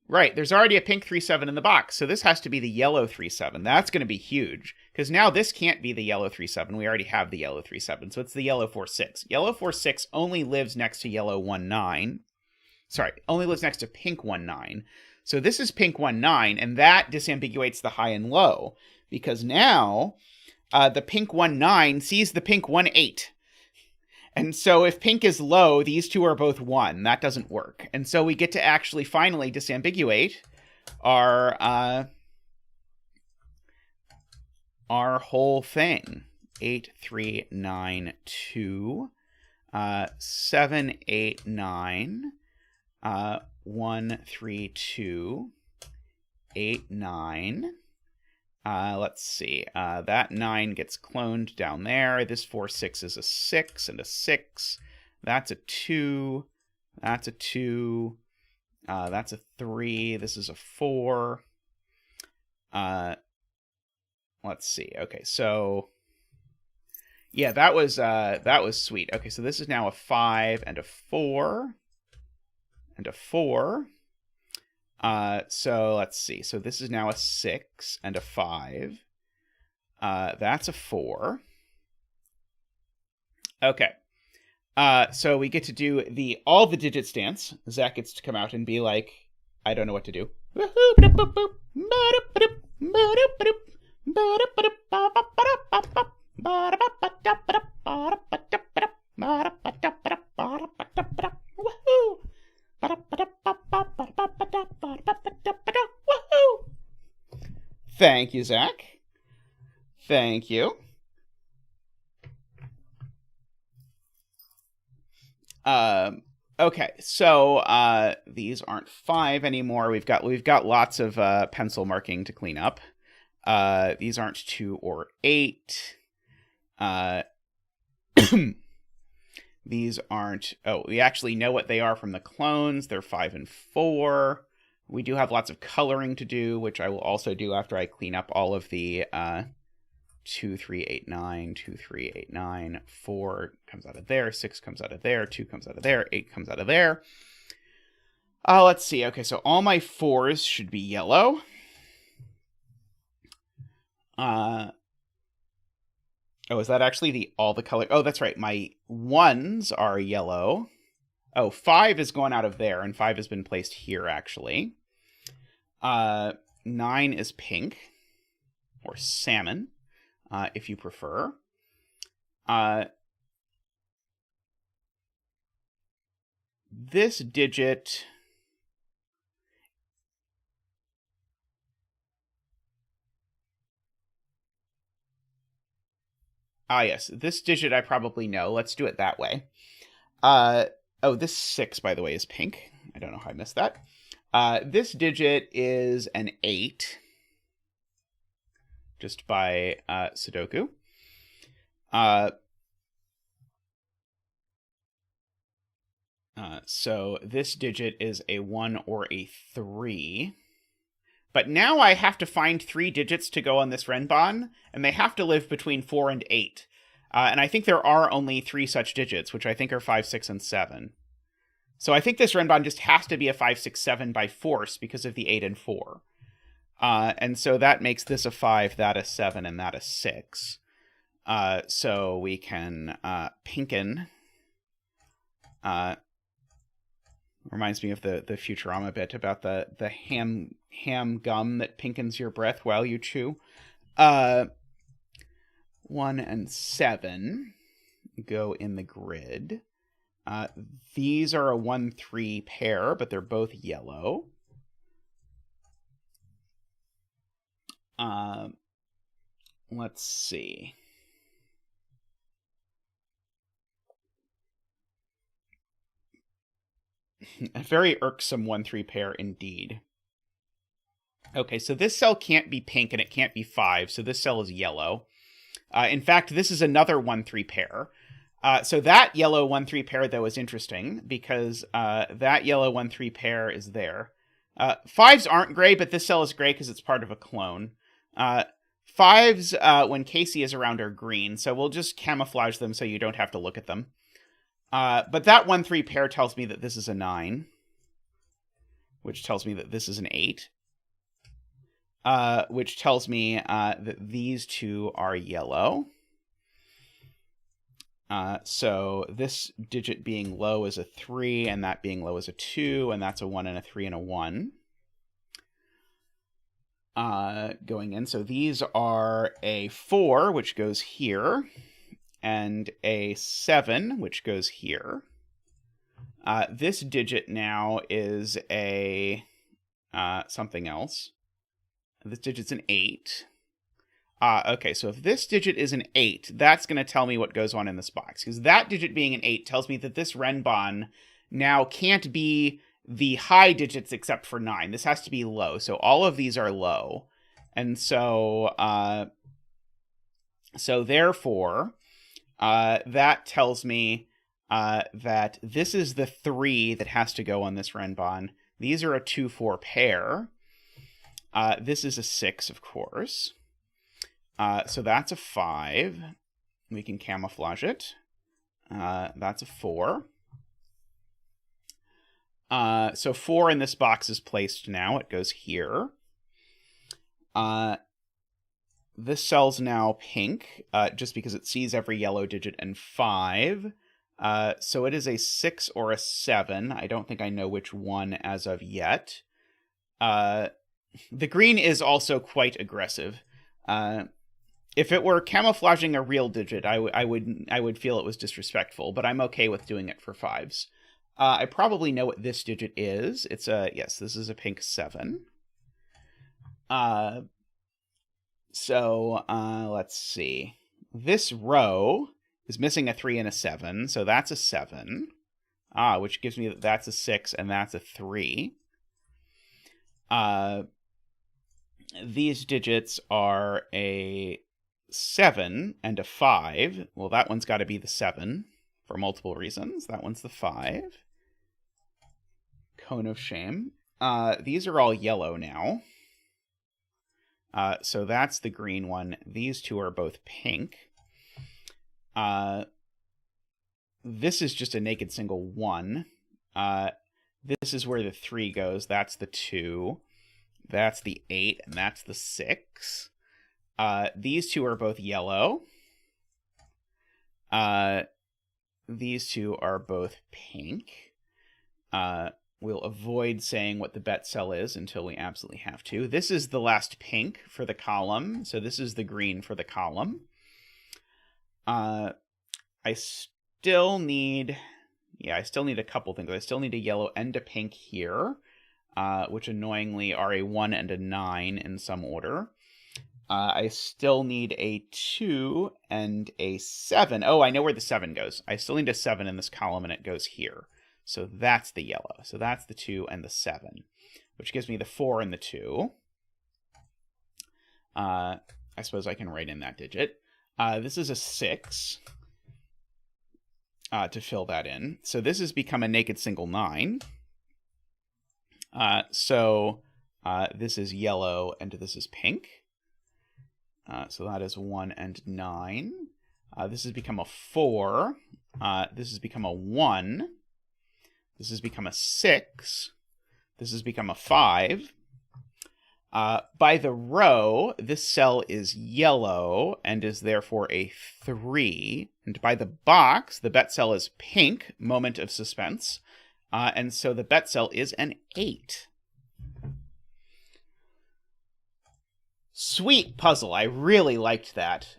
Right, there's already a pink 3-7 in the box, so this has to be the yellow 3-7. That's going to be huge, because now this can't be the yellow 3-7. We already have the yellow 3-7, so it's the yellow 4-6. Yellow 4-6 only lives next to yellow 1-9. Sorry, only lives next to pink 1-9. So this is pink 1, 9, and that disambiguates the high and low, because now the pink 1, 9 sees the pink 1, 8. And so if pink is low, these two are both 1. That doesn't work. And so we get to actually finally disambiguate our whole thing. 8, 3, 9, 2, 7, 8, 9, 1, 3, 2, 8, 9. Let's see. That 9 gets cloned down there. This 4, 6 is a 6 and a 6. That's a 2. That's a 2. That's a 3. This is a 4. Let's see. Okay, so yeah, that was sweet. Okay, so this is now a 5 and a 4 and a 4. So let's see. So this is now a 6 and a 5. That's a 4. Okay. So we get to do all the digits dance. Zach gets to come out and be like, I don't know what to do. Thank you, Zach. Thank you. Okay, so these aren't 5 anymore. We've got lots of pencil marking to clean up. These aren't 2 or 8. These aren't... Oh, we actually know what they are from the clones. They're 5 and 4. We do have lots of coloring to do, which I will also do after I clean up all of the 2, 3, 8, 9, 2, 3, 8, 9, 4 comes out of there, 6 comes out of there, 2 comes out of there, 8 comes out of there. Let's see. Okay, so all my 4s should be yellow. Oh, is that actually all the color? Oh, that's right. My 1s are yellow. Oh, 5 is going out of there, and 5 has been placed here, actually. 9 is pink, or salmon, if you prefer. This digit... yes, this digit I probably know. Let's do it that way. Oh, this 6, by the way, is pink. I don't know how I missed that. This digit is an 8, just by sudoku. So this digit is a 1 or a 3. But now I have to find 3 digits to go on this renban, and they have to live between 4 and 8. And I think there are only 3 such digits, which I think are 5, 6, and 7. So I think this renban just has to be a 5, 6, 7 by force because of the 8 and 4. And so that makes this a 5, that a 7, and that a 6. So we can pinken. Reminds me of the Futurama bit about the ham gum that pinkens your breath while you chew. 1 and 7 go in the grid. These are a 1-3 pair, but they're both yellow. Let's see. A very irksome 1-3 pair indeed. Okay, so this cell can't be pink and it can't be 5, so this cell is yellow. In fact, this is another 1-3 pair. So that yellow 1-3 pair, though, is interesting because that yellow 1-3 pair is there. 5s aren't gray, but this cell is gray because it's part of a clone. 5s, when Casey is around, are green, so we'll just camouflage them so you don't have to look at them. But that 1-3 pair tells me that this is a 9, which tells me that this is an 8, which tells me that these two are yellow. So this digit being low is a 3, and that being low is a 2, and that's a 1 and a 3 and a 1. going in. So these are a 4, which goes here, and a 7, which goes here. This digit now is a something else. This digit's an 8. Okay, so if this digit is an 8, that's going to tell me what goes on in this box. Because that digit being an 8 tells me that this renban now can't be the high digits except for 9. This has to be low. So all of these are low. And so, therefore, that tells me that this is the 3 that has to go on this renban. These are a 2-4 pair. This is a 6, of course. So that's a 5. We can camouflage it. That's a 4. So 4 in this box is placed now. It goes here. This cell's now pink, just because it sees every yellow digit, and 5. So it is a 6 or a 7. I don't think I know which one as of yet. The green is also quite aggressive. If it were camouflaging a real digit, I would feel it was disrespectful, but I'm okay with doing it for 5s. I probably know what this digit is. It's yes, this is a pink 7. So let's see. This row is missing a 3 and a 7, so that's a 7. Which gives me that's a 6 and that's a 3. These digits are a 7 and a 5. Well, that one's got to be the 7 for multiple reasons. That one's the 5. Cone of shame. These are all yellow now. So that's the green one. These two are both pink. This is just a naked single 1. This is where the 3 goes. That's the 2. That's the 8, and that's the 6. These two are both yellow. These two are both pink. We'll avoid saying what the bet cell is until we absolutely have to. This is the last pink for the column, so this is the green for the column. I still need a couple things. I still need a yellow and a pink here, which annoyingly are a 1 and a 9 in some order. I still need a 2 and a 7. Oh, I know where the 7 goes. I still need a 7 in this column, and it goes here. So that's the yellow. So that's the 2 and the 7, which gives me the 4 and the 2. I suppose I can write in that digit. This is a 6 to fill that in. So this has become a naked single 9. This is yellow, and this is pink. So that is 1 and 9. This has become a 4. This has become a 1. This has become a 6. This has become a 5. By the row, this cell is yellow and is therefore a 3. And by the box, the bet cell is pink, moment of suspense. And so the bet cell is an 8. Sweet puzzle. I really liked that.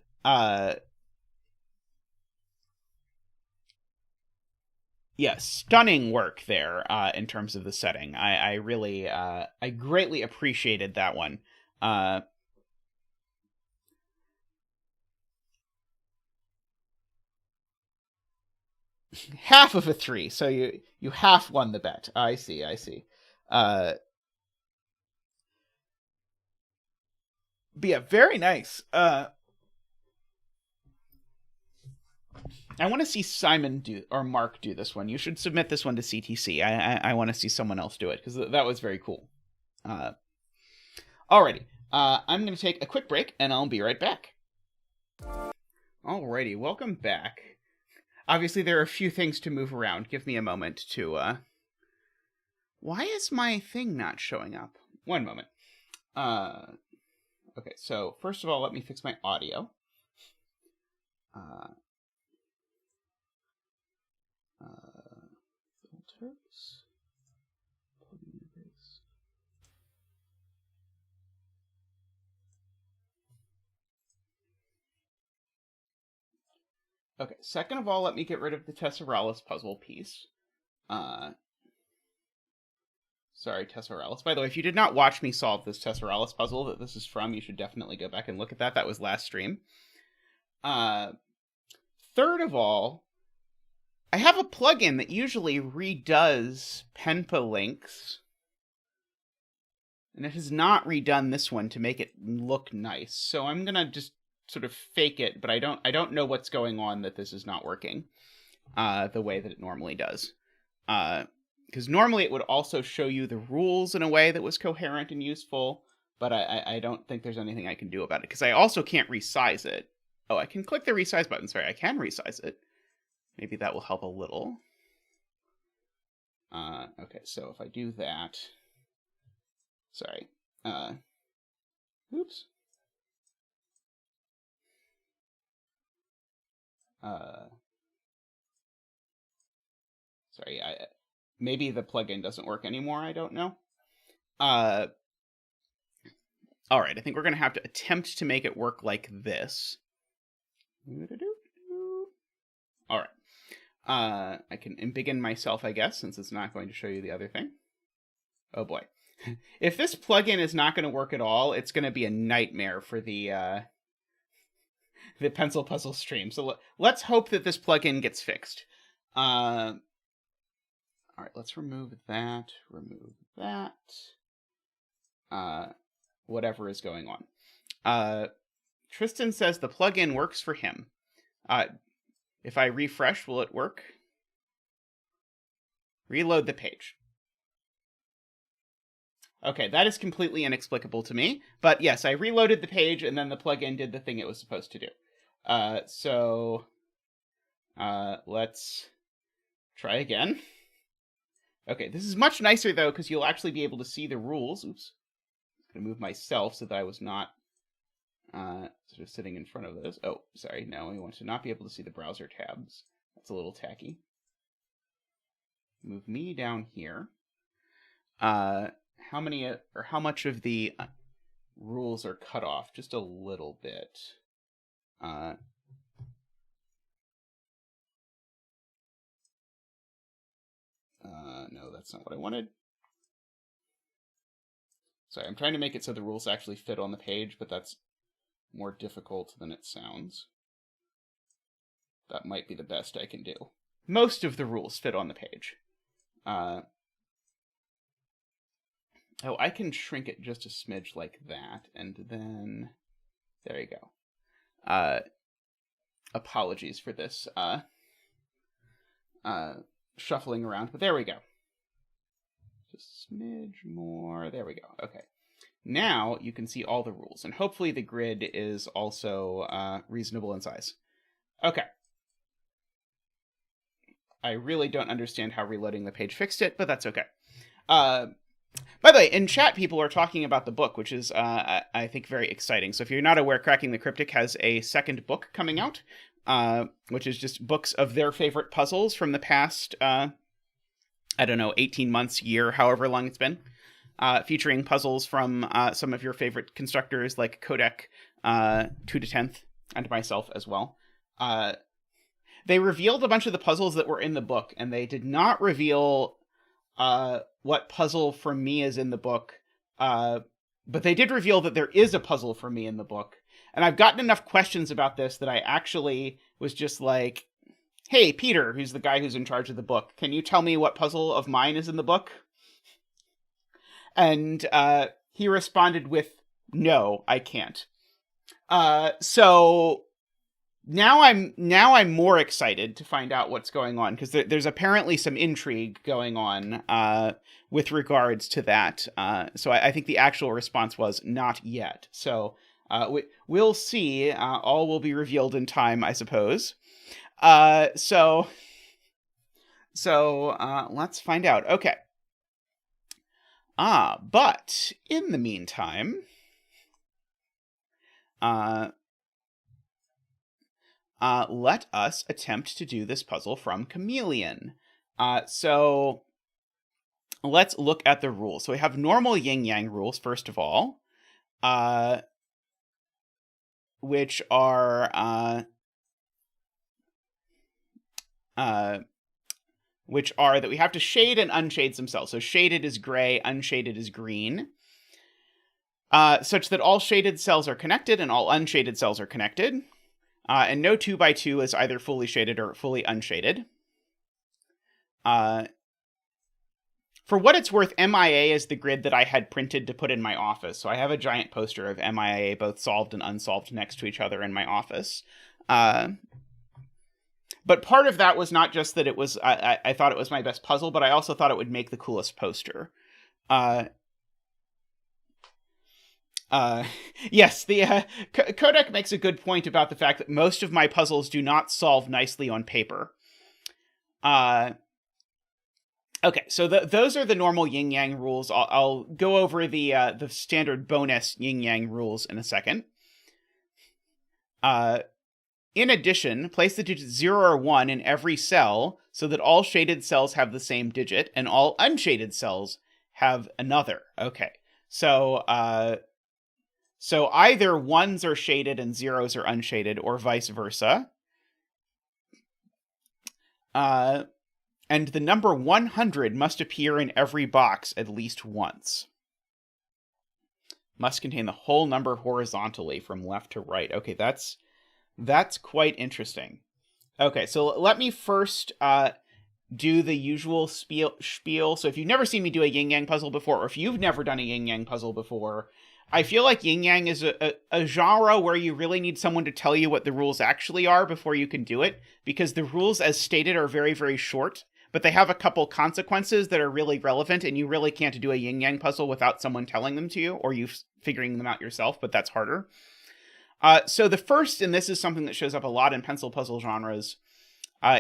Yeah, stunning work there in terms of the setting. I really, I greatly appreciated that one. Half of a 3, so you half won the bet. I see. But yeah, very nice. I want to see Simon or Mark do this one. You should submit this one to CTC. I want to see someone else do it, because that was very cool. Alrighty. I'm going to take a quick break, and I'll be right back. Alrighty, welcome back. Obviously, there are a few things to move around. Give me a moment to... Why is my thing not showing up? One moment. Okay, so first of all, let me fix my audio. Filters. Okay, second of all, let me get rid of the Tesseralis puzzle piece. Sorry, Tesseralis. By the way, if you did not watch me solve this Tesseralis puzzle that this is from, you should definitely go back and look at that. That was last stream. Third of all, I have a plugin that usually redoes Penpa links, and it has not redone this one to make it look nice. So I'm gonna just sort of fake it, but I don't know what's going on that this is not working the way that it normally does. Because normally it would also show you the rules in a way that was coherent and useful, but I don't think there's anything I can do about it, because I also can't resize it. Oh, I can click the resize button. Sorry, I can resize it. Maybe that will help a little. Okay, so if I do that... Sorry. Oops. Sorry, maybe the plugin doesn't work anymore, I don't know. Alright, I think we're going to have to attempt to make it work like this. Alright. I can embiggen myself, I guess, since it's not going to show you the other thing. Oh boy. If this plugin is not going to work at all, it's going to be a nightmare for the pencil puzzle stream. So let's hope that this plugin gets fixed. All right, let's remove that. Whatever is going on. Tristan says the plugin works for him. If I refresh, will it work? Reload the page. Okay, that is completely inexplicable to me. But yes, I reloaded the page, and then the plugin did the thing it was supposed to do. Let's try again. Okay, this is much nicer, though, because you'll actually be able to see the rules. Oops. I'm going to move myself so that I was not sort of sitting in front of those. Oh, sorry, no, I want to not be able to see the browser tabs. That's a little tacky. Move me down here. How much of the rules are cut off? Just a little bit. No, that's not what I wanted. Sorry, I'm trying to make it so the rules actually fit on the page, but that's more difficult than it sounds. That might be the best I can do. Most of the rules fit on the page. Oh, I can shrink it just a smidge like that, and then... There you go. Apologies for this shuffling around, but there we go. Just a smidge more. There we go. Okay. Now you can see all the rules, and hopefully the grid is also reasonable in size. Okay. I really don't understand how reloading the page fixed it, but that's okay. By the way, in chat, people are talking about the book, which is, I think, very exciting. So if you're not aware, Cracking the Cryptic has a second book coming out, which is just books of their favorite puzzles from the past, I don't know, 18 months, year, however long it's been, featuring puzzles from some of your favorite constructors like Kodak, Twototenth, and myself as well. They revealed a bunch of the puzzles that were in the book, and they did not reveal what puzzle from me is in the book, but they did reveal that there is a puzzle from me in the book. And I've gotten enough questions about this that I actually was just like, hey, Peter, who's the guy who's in charge of the book, can you tell me what puzzle of mine is in the book? And he responded with, no, I can't. So now I'm more excited to find out what's going on, because there's apparently some intrigue going on with regards to that. So I think the actual response was not yet. So we'll see. All will be revealed in time, I suppose. So let's find out. Okay. But in the meantime, let us attempt to do this puzzle from Chameleon. So let's look at the rules. So we have normal Yin Yang rules, first of all, which are which are that we have to shade and unshade some cells. So shaded is gray, unshaded is green, such that all shaded cells are connected and all unshaded cells are connected. And no 2x2 is either fully shaded or fully unshaded. For what it's worth, MIA is the grid that I had printed to put in my office. So I have a giant poster of MIA, both solved and unsolved, next to each other in my office. But part of that was not just that it was, I thought it was my best puzzle, but I also thought it would make the coolest poster. Yes, the Kodak makes a good point about the fact that most of my puzzles do not solve nicely on paper. Okay, so those are the normal Yin Yang rules. I'll go over the standard bonus Yin Yang rules in a second. In addition, place the digits 0 or 1 in every cell so that all shaded cells have the same digit and all unshaded cells have another. Okay, so either 1s are shaded and 0s are unshaded, or vice versa. And the number 100 must appear in every box at least once. Must contain the whole number horizontally from left to right. Okay, that's quite interesting. Okay, so let me first do the usual spiel. So if you've never seen me do a Yin Yang puzzle before, or if you've never done a Yin Yang puzzle before, I feel like Yin Yang is a genre where you really need someone to tell you what the rules actually are before you can do it, because the rules as stated are very, very short, but they have a couple consequences that are really relevant, and you really can't do a Yin Yang puzzle without someone telling them to you, or you figuring them out yourself, but that's harder. So the first, and this is something that shows up a lot in pencil puzzle genres,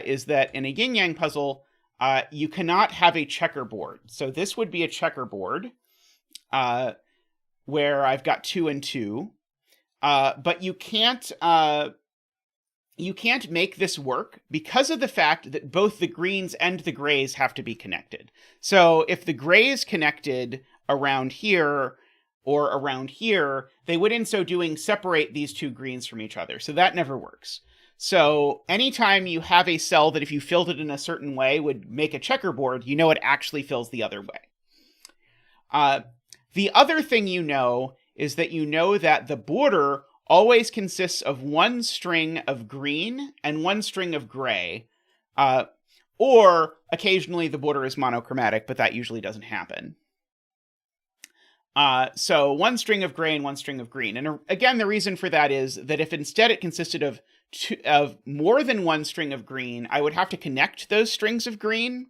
is that in a Yin Yang puzzle, you cannot have a checkerboard. So this would be a checkerboard, where I've got 2 and 2, but you can't make this work because of the fact that both the greens and the grays have to be connected. So if the grays connected around here or around here, they would in so doing separate these two greens from each other. So that never works. So anytime you have a cell that if you filled it in a certain way would make a checkerboard, you know it actually fills the other way. The other thing you know is that you know that the border always consists of one string of green and one string of gray, or occasionally the border is monochromatic, but that usually doesn't happen. So one string of gray and one string of green. And again, the reason for that is that if instead it consisted of more than one string of green, I would have to connect those strings of green.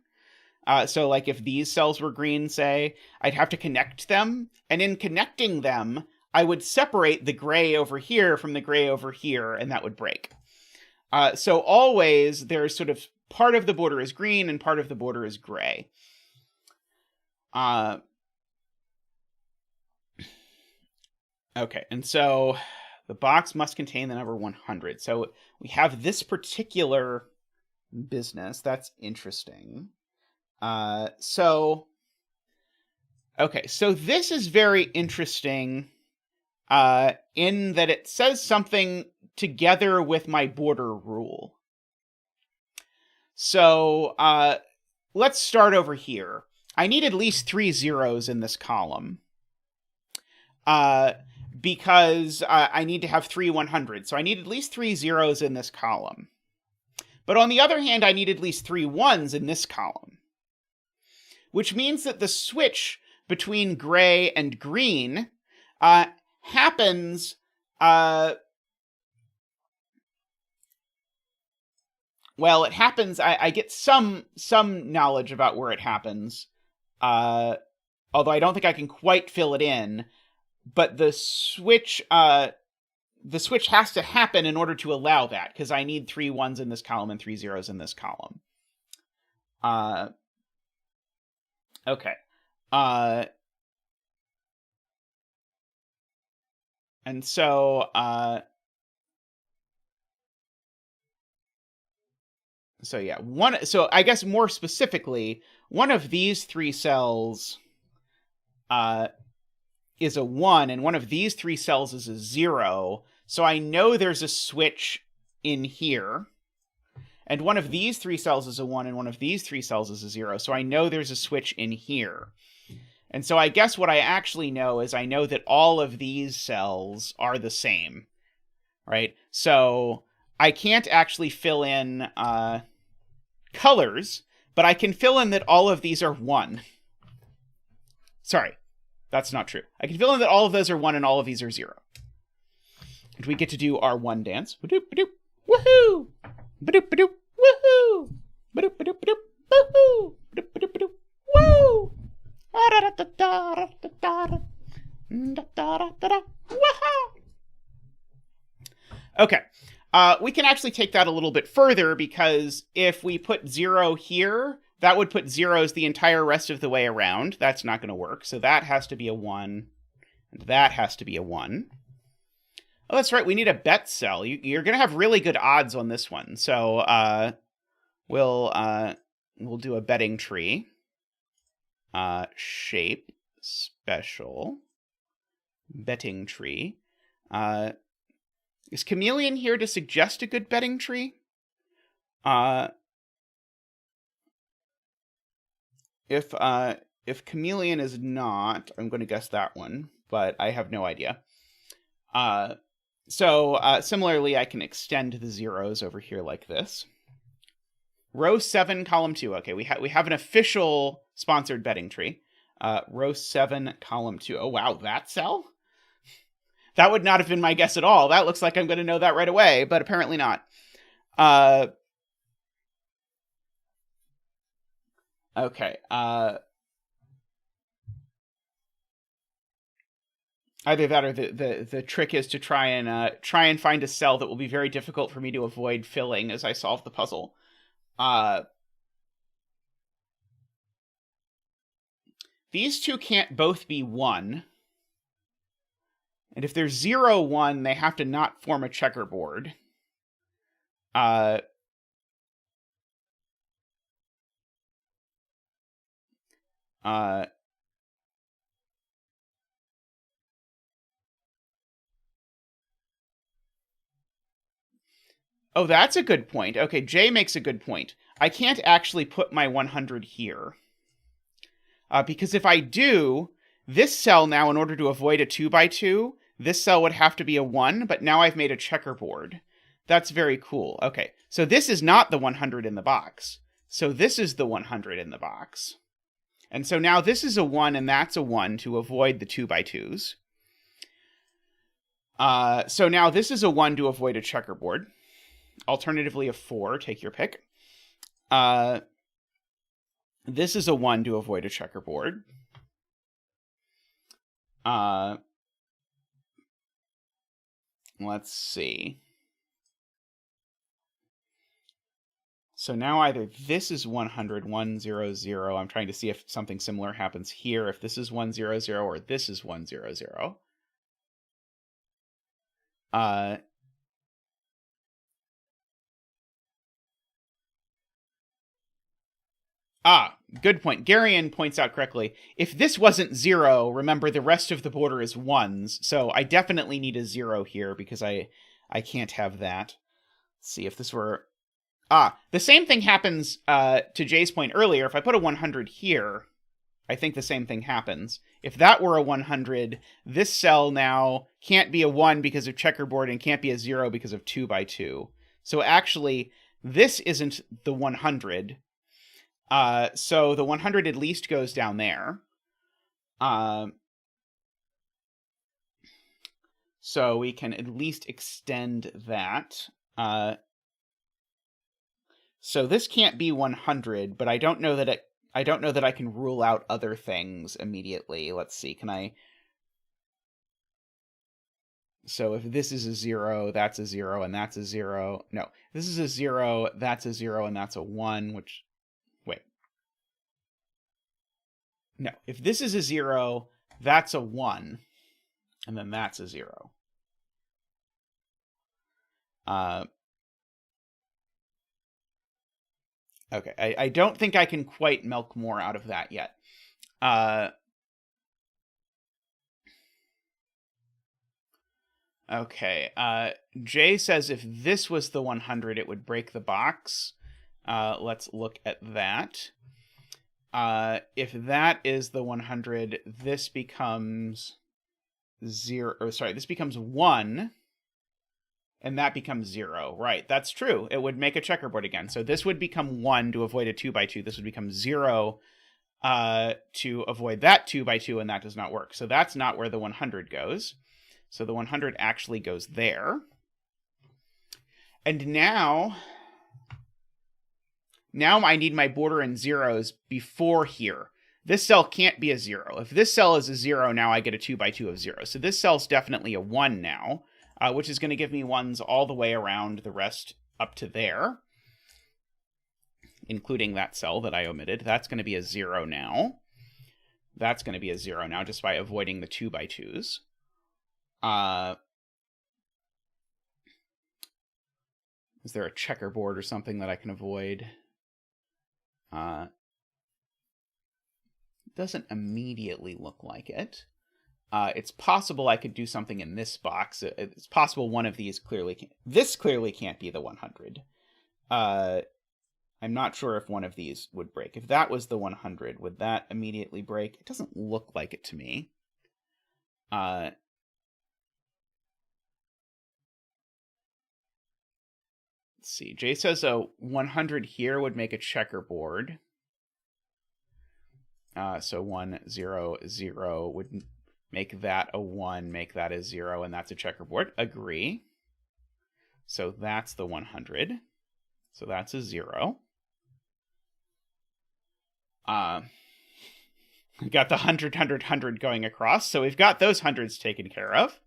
So like if these cells were green, say, I'd have to connect them. And in connecting them, I would separate the gray over here from the gray over here, and that would break. So always there's sort of part of the border is green and part of the border is gray. Okay, and so the box must contain the number 100. So we have this particular business. That's interesting. Okay, so this is very interesting in that it says something together with my border rule. So let's start over here. I need at least 3 zeros in this column because I need to have 3 100s. So I need at least 3 zeros in this column. But on the other hand, I need at least 3 1s in this column, which means that the switch between gray and green happens, well, it happens, I get some knowledge about where it happens, although I don't think I can quite fill it in, but the switch has to happen in order to allow that, because I need 3 1s in this column and 3 zeros in this column. Okay. And so, yeah, so I guess more specifically, one of these 3 cells, is a 1, and one of these 3 cells is a 0. So I know there's a switch in here. And one of these 3 cells is a 1, and one of these 3 cells is a 0. So I know there's a switch in here. And so I guess what I actually know is I know that all of these cells are the same, right? So I can't actually fill in colors, but I can fill in that all of these are 1. Sorry, that's not true. I can fill in that all of those are 1 and all of these are 0. And we get to do our 1 dance. Ba-doop, ba-doop, woohoo! Ba-doop, ba-doop, woohoo! Ba-doop, ba-doop, ba-doop, woohoo! Ba-doop, ba-doop, ba-doop, woo! Okay, we can actually take that a little bit further, because if we put 0 here, that would put zeros the entire rest of the way around. That's not going to work. So that has to be a 1, and that has to be a 1. Oh, that's right. We need a bet cell. You're going to have really good odds on this one. So we'll do a betting tree. Shape, special, betting tree. Is Chameleon here to suggest a good betting tree? If Chameleon is not, I'm going to guess that one, but I have no idea. So similarly, I can extend the zeros over here like this. Row 7, column 2. Okay, we have an official sponsored betting tree. Row 7, column 2. Oh, wow, that cell? That would not have been my guess at all. That looks like I'm going to know that right away, but apparently not. Okay. Either that, or the trick is to try and find a cell that will be very difficult for me to avoid filling as I solve the puzzle. These two can't both be 1. And if they're 0, 1, they have to not form a checkerboard. Oh, that's a good point. Okay, Jay makes a good point. I can't actually put my 100 here. Because if I do, this cell now, in order to avoid a 2x2, this cell would have to be a 1, but now I've made a checkerboard. That's very cool. Okay, so this is not the 100 in the box. So this is the 100 in the box. And so now this is a 1 and that's a 1 to avoid the 2x2s. So now this is a 1 to avoid a checkerboard. Alternatively, a 4, take your pick. This is a 1 to avoid a checkerboard. Let's see. So now either this is 100, 100. I'm trying to see if something similar happens here. If this is 100 or this is 100. Good point. Garion points out correctly. If this wasn't 0, remember the rest of the border is 1s. So I definitely need a 0 here because I can't have that. Let's see if this were... the same thing happens to Jay's point earlier. If I put a 100 here, I think the same thing happens. If that were a 100, this cell now can't be a 1 because of checkerboard and can't be a 0 because of 2x2. So actually, this isn't the 100. So the 100 at least goes down there. So we can at least extend that. So this can't be 100, but I don't know that I can rule out other things immediately. Let's see. Can I? So if this is a 0, that's a 0, and that's a 0. No, this is a 0, that's a 0, and that's a 1, which... Wait. No, if this is a 0, that's a 1, and then that's a 0. Okay, I don't think I can quite milk more out of that yet. Okay. Jay says if this was the 100, it would break the box. Let's look at that. If that is the 100, this becomes 0. Or sorry, this becomes 1. And that becomes 0. Right, that's true. It would make a checkerboard again. So this would become 1 to avoid a 2x2. This would become 0 to avoid that 2x2, and that does not work. So that's not where the 100 goes. So the 100 actually goes there. And now I need my border in zeros before here. This cell can't be a 0. If this cell is a 0, now I get a 2x2 of 0. So this cell's definitely a 1 now, which is going to give me 1s all the way around the rest up to there, including that cell that I omitted. That's going to be a 0 now. That's going to be a 0 now, just by avoiding the 2x2s. Is there a checkerboard or something that I can avoid? Doesn't immediately look like it. It's possible I could do something in this box. It's possible one of these clearly can't. This clearly can't be the 100. I'm not sure if one of these would break. If that was the 100, would that immediately break? It doesn't look like it to me. Let's see. Jay says a 100 here would make a checkerboard. So 1, 0, 0 would make that a 1, make that a 0, and that's a checkerboard. Agree. So that's the 100. So that's a 0. We got the 100, 100, 100 going across. So we've got those hundreds taken care of.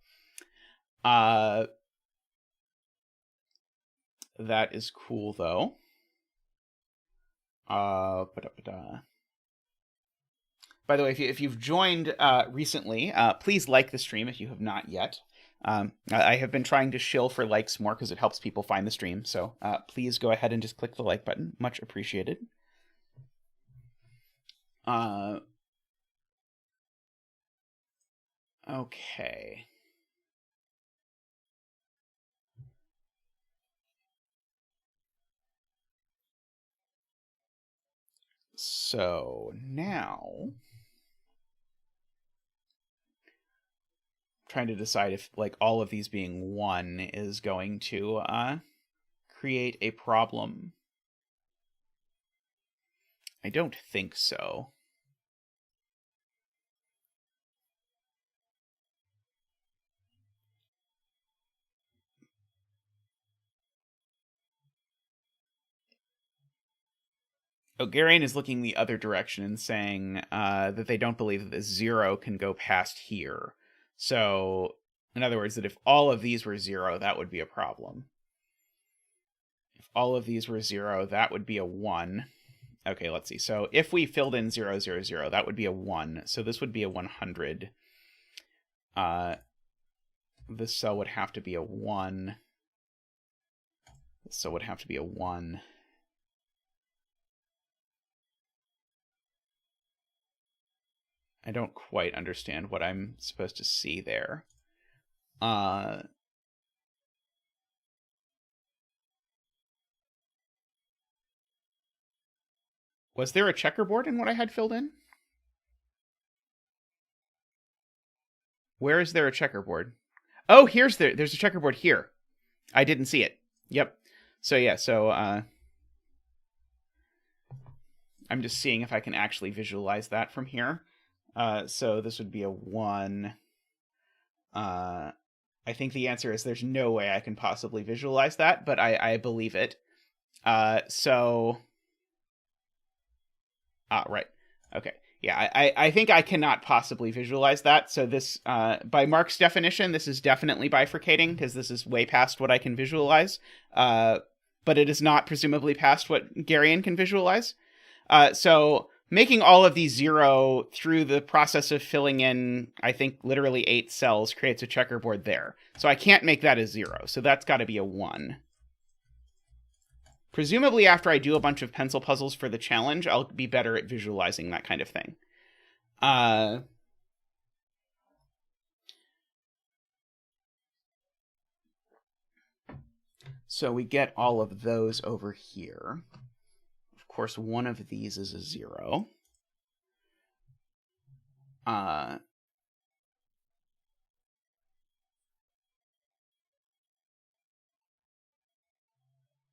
That is cool, though. By the way, if you've joined recently, please like the stream if you have not yet. I have been trying to shill for likes more because it helps people find the stream. So please go ahead and just click the like button. Much appreciated. Okay. So now, trying to decide if like all of these being 1 is going to create a problem. I don't think so. Oh, Garian is looking the other direction and saying that they don't believe that the 0 can go past here. So, in other words, that if all of these were 0, that would be a problem. If all of these were 0, that would be a 1. Okay, let's see. So if we filled in 0, 0, 0, that would be a 1. So this would be a 100. This cell would have to be a 1. This cell would have to be a 1. I don't quite understand what I'm supposed to see there. Was there a checkerboard in what I had filled in? Where is there a checkerboard? Oh, there's a checkerboard here. I didn't see it. Yep. So yeah, so I'm just seeing if I can actually visualize that from here. So this would be a 1. I think the answer is there's no way I can possibly visualize that, but I believe it. Right. Okay. Yeah, I think I cannot possibly visualize that. So this, by Mark's definition, this is definitely bifurcating because this is way past what I can visualize. But it is not presumably past what Garian can visualize. So making all of these 0 through the process of filling in, I think, literally 8 cells creates a checkerboard there. So I can't make that a 0. So that's got to be a 1. Presumably after I do a bunch of pencil puzzles for the challenge, I'll be better at visualizing that kind of thing. So we get all of those over here. Of course, one of these is a 0.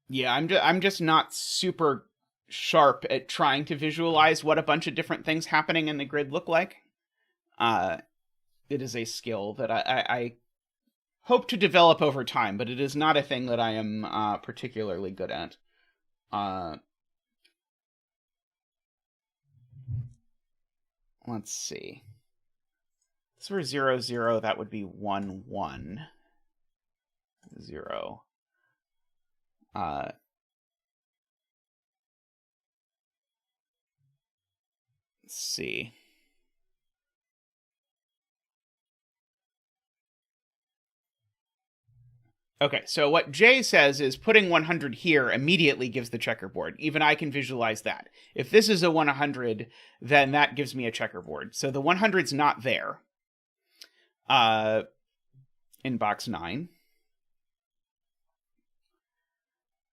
Yeah, I'm just not super sharp at trying to visualize what a bunch of different things happening in the grid look like. It is a skill that I hope to develop over time, but it is not a thing that I am particularly good at. Let's see. If this were 0, 0, that would be 1, 1, 0. Let's see. Okay, so what Jay says is putting 100 here immediately gives the checkerboard. Even I can visualize that. If this is a 100, then that gives me a checkerboard. So the 100's not there. In box 9.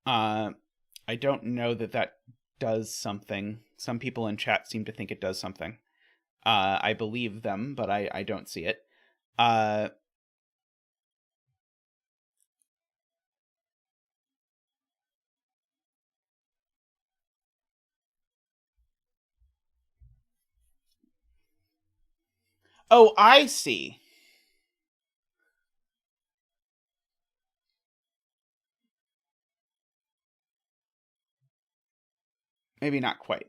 I don't know that does something. Some people in chat seem to think it does something. I believe them, but I don't see it. Oh, I see. Maybe not quite.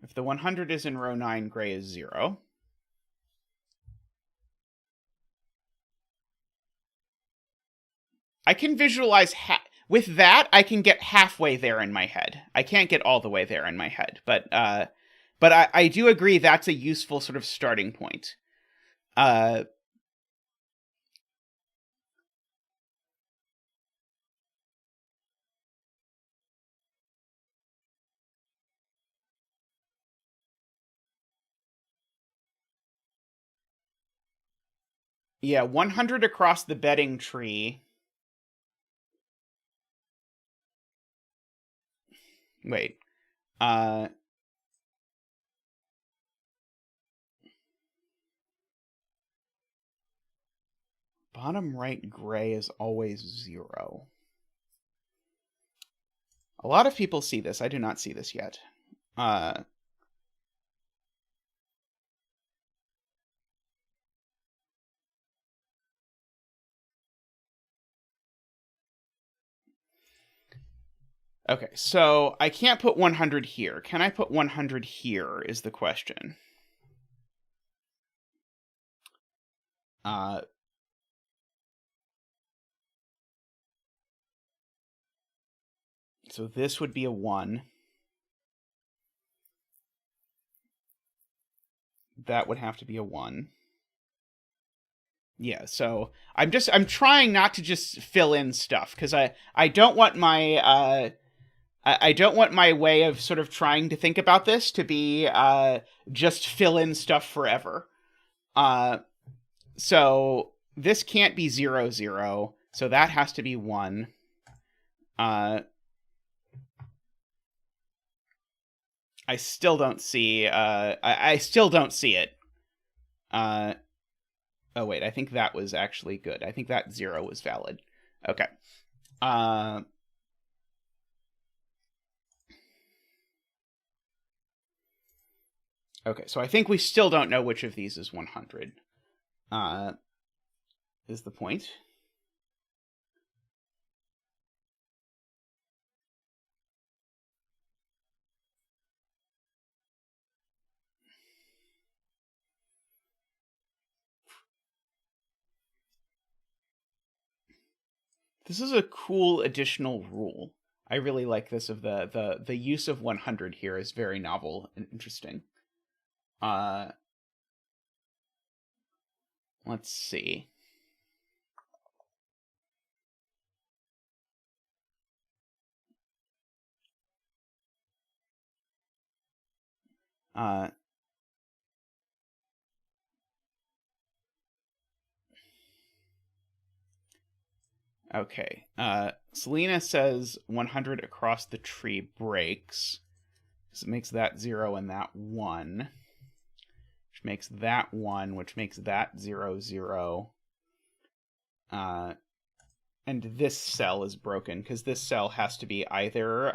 If the 100 is in row 9, gray is 0. I can visualize with that. I can get halfway there in my head. I can't get all the way there in my head, but I do agree that's a useful sort of starting point. Yeah, 100 across the betting tree. Wait. Bottom right gray is always 0. A lot of people see this. I do not see this yet. Okay, so I can't put 100 here. Can I put 100 here is the question. So this would be a 1. That would have to be a 1. Yeah, so I'm trying not to just fill in stuff because I don't want my I don't want my way of sort of trying to think about this to be just fill in stuff forever. So this can't be 0, 0. So that has to be 1. I still don't see. I still don't see it. Oh wait, I think that was actually good. I think that 0 was valid. Okay. Okay, so I think we still don't know which of these is 100. Is the point. This is a cool additional rule. I really like this of the use of 100 here is very novel and interesting. Let's see. Okay. Selena says 100 across the tree breaks. So it makes that 0 and that 1. Which makes that 1, which makes that 0, 0. And this cell is broken, because this cell has to be either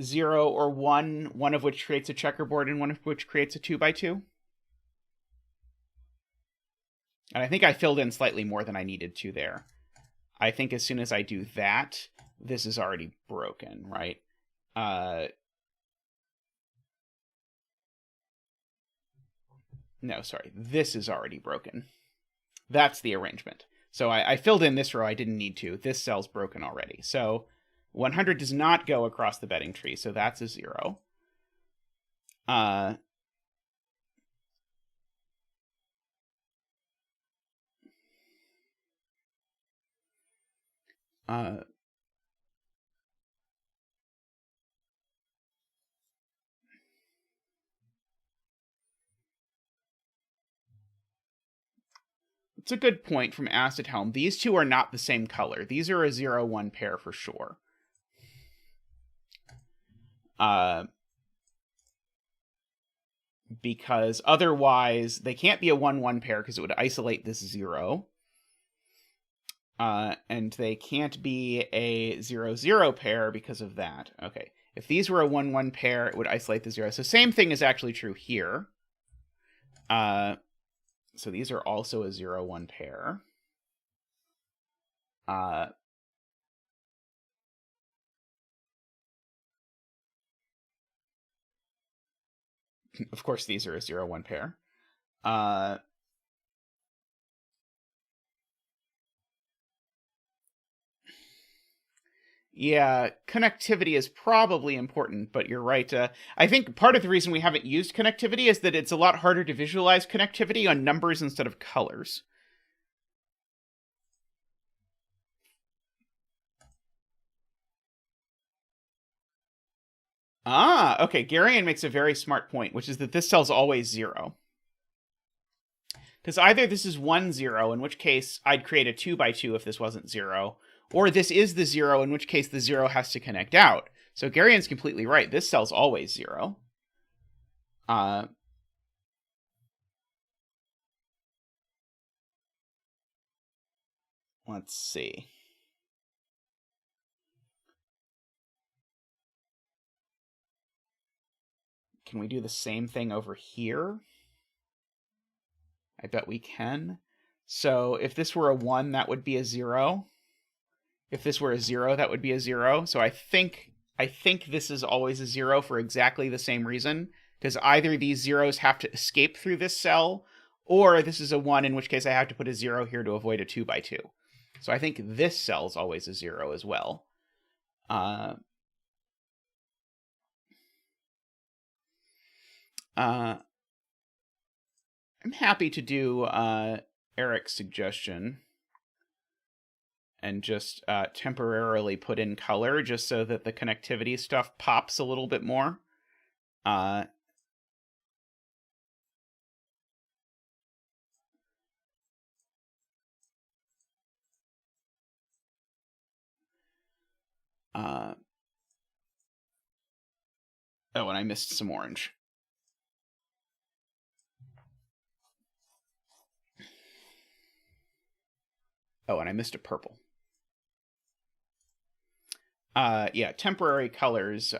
0 or 1, one of which creates a checkerboard and one of which creates a 2x2. And I think I filled in slightly more than I needed to there. I think as soon as I do that, this is already broken, right? No, sorry. This is already broken. That's the arrangement. So I filled in this row. I didn't need to. This cell's broken already. So 100 does not go across the betting tree, so that's a 0. It's a good point from Acid Helm. These two are not the same color. These are a 0-1 pair for sure. Because otherwise, they can't be a 1-1 pair because it would isolate this 0. And they can't be a 0-0 pair because of that. Okay, if these were a 1-1 pair, it would isolate the 0. So same thing is actually true here. So these are also a 0-1 pair. Of course, these are a 0-1 pair. Yeah, connectivity is probably important, but you're right. I think part of the reason we haven't used connectivity is that it's a lot harder to visualize connectivity on numbers instead of colors. Ah, okay. Garion makes a very smart point, which is that this cell's always 0. Because either this is 1, 0, in which case I'd create a 2x2 if this wasn't 0, or this is the 0, in which case the 0 has to connect out. So Garion's completely right. This cell's always 0. Let's see. Can we do the same thing over here? I bet we can. So if this were a 1, that would be a 0. If this were a 0, that would be a 0. So I think this is always a 0 for exactly the same reason, because either these zeros have to escape through this cell, or this is a 1, in which case I have to put a 0 here to avoid a 2x2. So I think this cell is always a 0 as well. I'm happy to do Eric's suggestion and just temporarily put in color just so that the connectivity stuff pops a little bit more. Oh, and I missed some orange. Oh, and I missed a purple. Yeah, temporary colors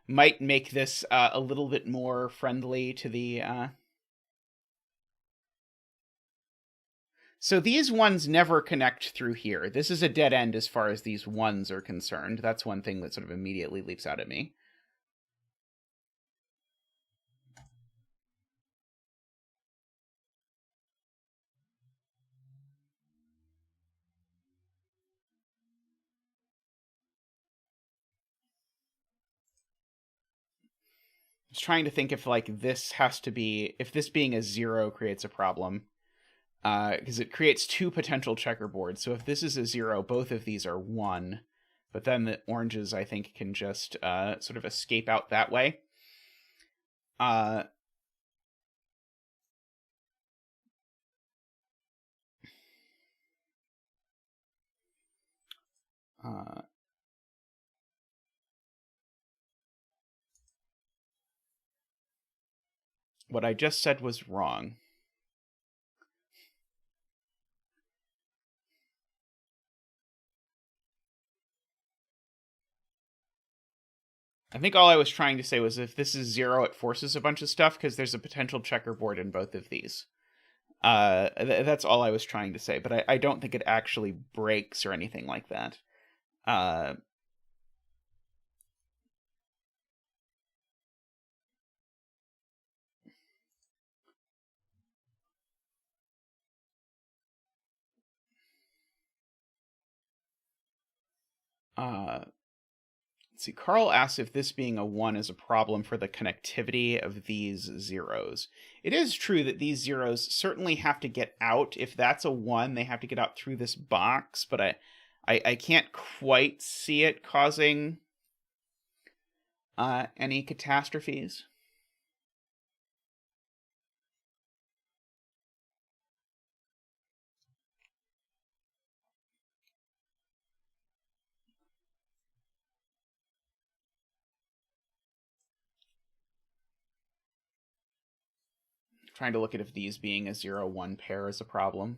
might make this a little bit more friendly to the... So these ones never connect through here. This is a dead end as far as these ones are concerned. That's one thing that sort of immediately leaps out at me. I was trying to think if like this has to be... If this being a 0 creates a problem. Because it creates 2 potential checkerboards. So if this is a 0, both of these are 1. But then the oranges, I think, can just sort of escape out that way. What I just said was wrong. I think all I was trying to say was if this is 0, it forces a bunch of stuff because there's a potential checkerboard in both of these. That's all I was trying to say, but I don't think it actually breaks or anything like that. Let's see, Carl asks if this being a 1 is a problem for the connectivity of these zeros. It is true that these zeros certainly have to get out. If that's a 1, they have to get out through this box, but I can't quite see it causing any catastrophes. Trying to look at if these being a 0-1 pair is a problem.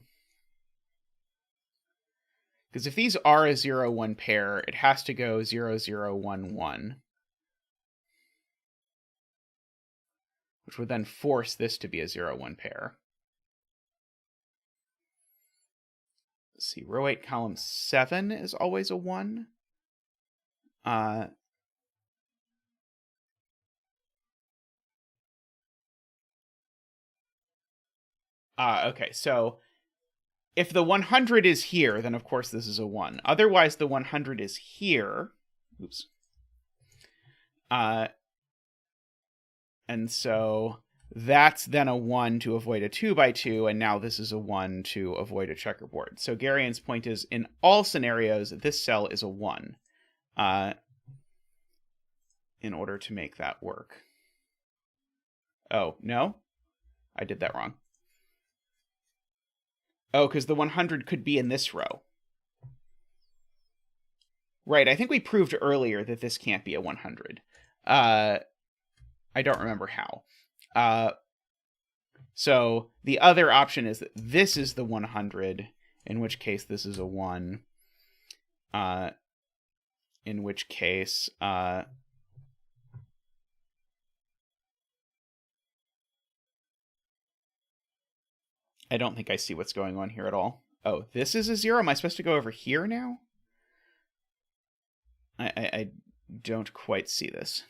Because if these are a 0-1 pair, it has to go 0-0-1-1. Which would then force this to be a 0-1 pair. Let's see, row 8, column 7 is always a 1. Okay, so if the 100 is here, then of course this is a 1. Otherwise, the 100 is here. Oops. And so that's then a 1 to avoid a 2x2, and now this is a 1 to avoid a checkerboard. So Garian's point is, in all scenarios, this cell is a 1 in order to make that work. Oh, no? I did that wrong. Oh, because the 100 could be in this row. Right, I think we proved earlier that this can't be a 100. I don't remember how. So the other option is that this is the 100, in which case this is a 1. In which case... I don't think I see what's going on here at all. Oh, this is a 0? Am I supposed to go over here now? I don't quite see this.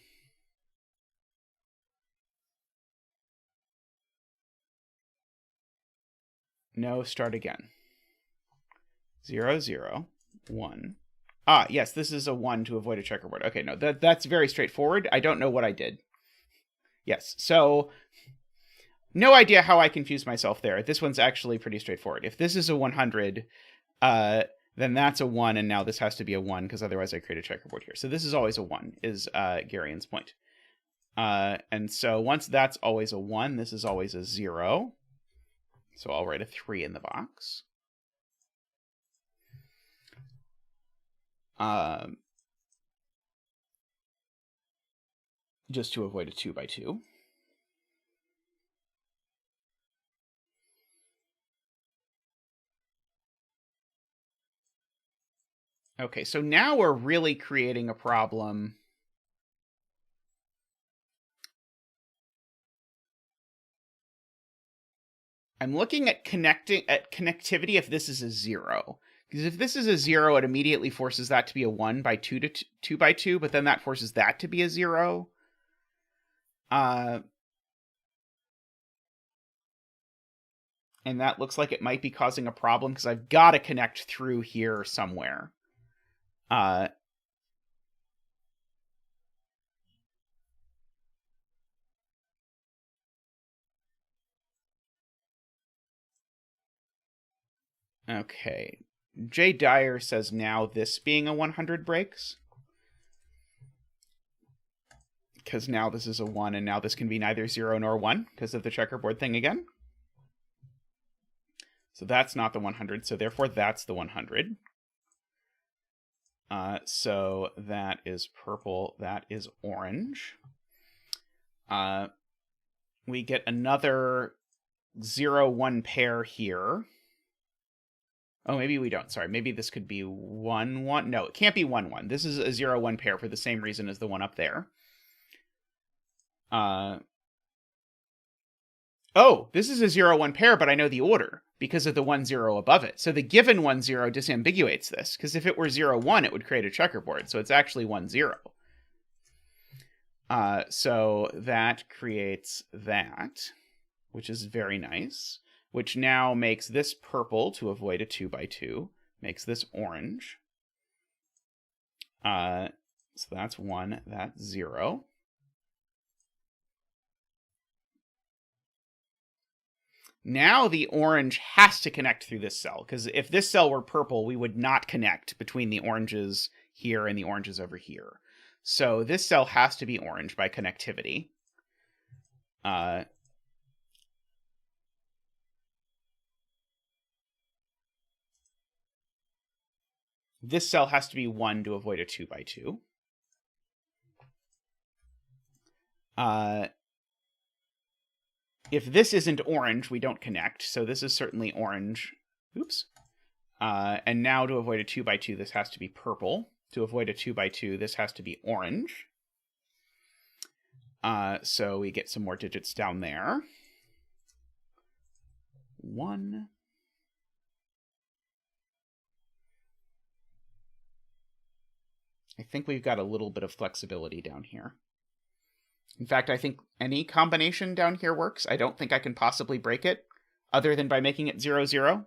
No, start again. 0, 0, 1. Ah, yes, this is a 1 to avoid a checkerboard. Okay, no, that's very straightforward. I don't know what I did. Yes, so... no idea how I confused myself there. This one's actually pretty straightforward. If this is a 100, then that's a 1, and now this has to be a 1, because otherwise I create a checkerboard here. So this is always a 1, is Garian's point. And so once that's always a 1, this is always a 0. So I'll write a 3 in the box. Just to avoid a 2x2. Okay, so now we're really creating a problem. I'm looking at connectivity if this is a 0. Because if this is a 0, it immediately forces that to be a 1 by 2 to 2 by 2, but then that forces that to be a 0. And that looks like it might be causing a problem because I've got to connect through here somewhere. Okay. J. Dyer says now this being a 100 breaks. Because now this is a 1, and now this can be neither 0 nor 1 because of the checkerboard thing again. So that's not the 100, so therefore that's the 100. So that is purple, that is orange. We get another 0, 1 pair here. Oh, maybe we don't. Sorry, maybe this could be 1, 1. No, it can't be 1, 1. This is a 0, 1 pair for the same reason as the one up there. Oh, this is a 0, 1 pair, but I know the order because of the 1, 0 above it. So the given 1, 0 disambiguates this, because if it were 0, 1, it would create a checkerboard. So it's actually 1, 0. So that creates that, which is very nice, which now makes this purple to avoid a 2x2, makes this orange. So that's 1, that's 0. Now the orange has to connect through this cell, because if this cell were purple, we would not connect between the oranges here and the oranges over here. So this cell has to be orange by connectivity. This cell has to be 1 to avoid a 2x2. If this isn't orange, we don't connect, so this is certainly orange. Oops. And now to avoid a 2x2, this has to be purple. To avoid a 2x2, this has to be orange. So we get some more digits down there. 1. I think we've got a little bit of flexibility down here. In fact, I think any combination down here works. I don't think I can possibly break it, other than by making it 0, 0.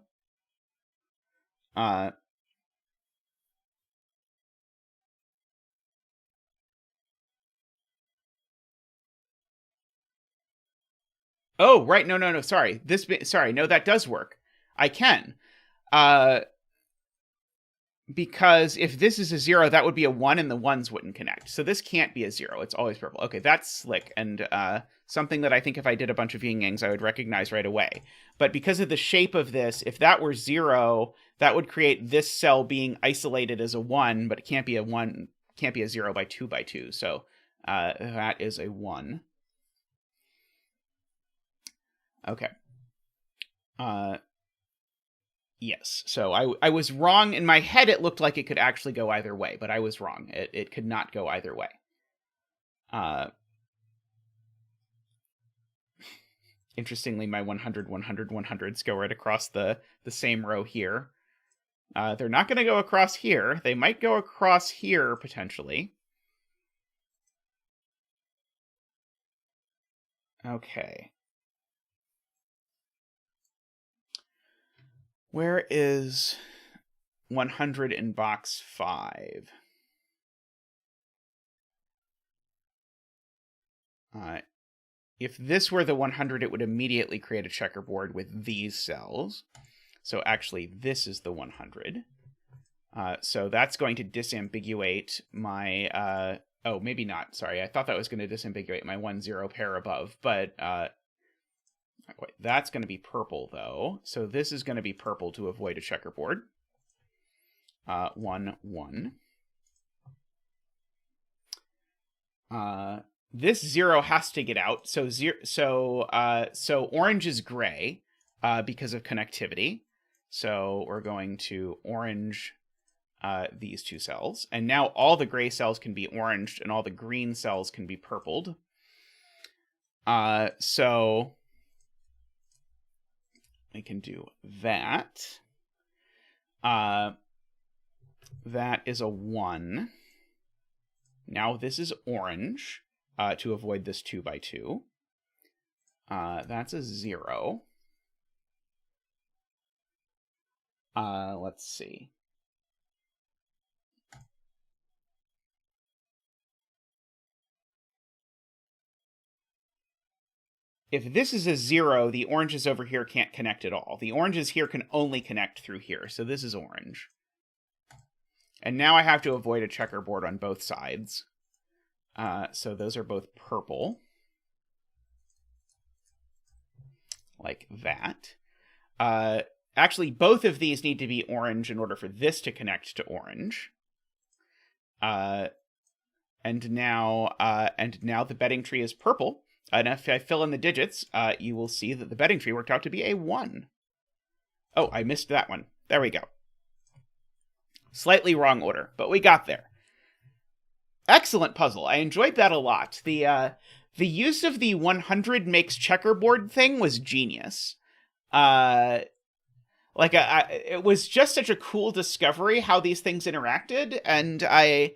Oh, right. No. Sorry. Sorry. No, that does work. I can. Because if this is a 0, that would be a 1 and the 1s wouldn't connect. So this can't be a 0. It's always purple. Okay, that's slick. And something that I think if I did a bunch of yin yangs, I would recognize right away. But because of the shape of this, if that were 0, that would create this cell being isolated as a 1, but it can't be a 1, can't be a 0 by 2 by 2. So that is a 1. Okay. Yes, so I was wrong. In my head, it looked like it could actually go either way, but I was wrong. It could not go either way. Interestingly, my 100, 100, 100s go right across the same row here. They're not going to go across here. They might go across here, potentially. Okay. Where is 100 in box 5? If this were the 100, it would immediately create a checkerboard with these cells. So actually, this is the 100. So that's going to disambiguate my... oh, maybe not. Sorry, I thought that was going to disambiguate my 1, 0 pair above. But wait, that's going to be purple, though. So this is going to be purple to avoid a checkerboard. 1, 1. This 0 has to get out. So orange is gray because of connectivity. So we're going to orange these two cells. And now all the gray cells can be oranged and all the green cells can be purpled. So we can do that. That is a 1. Now this is orange to avoid this 2 by 2. That's a 0. Let's see. If this is a 0, the oranges over here can't connect at all. The oranges here can only connect through here, so this is orange. And now I have to avoid a checkerboard on both sides. So those are both purple. Like that. Actually, both of these need to be orange in order for this to connect to orange. And now the betting tree is purple. And if I fill in the digits, you will see that the betting tree worked out to be a 1. Oh, I missed that one. There we go. Slightly wrong order, but we got there. Excellent puzzle. I enjoyed that a lot. The use of the 100 makes checkerboard thing was genius. It was just such a cool discovery how these things interacted, and I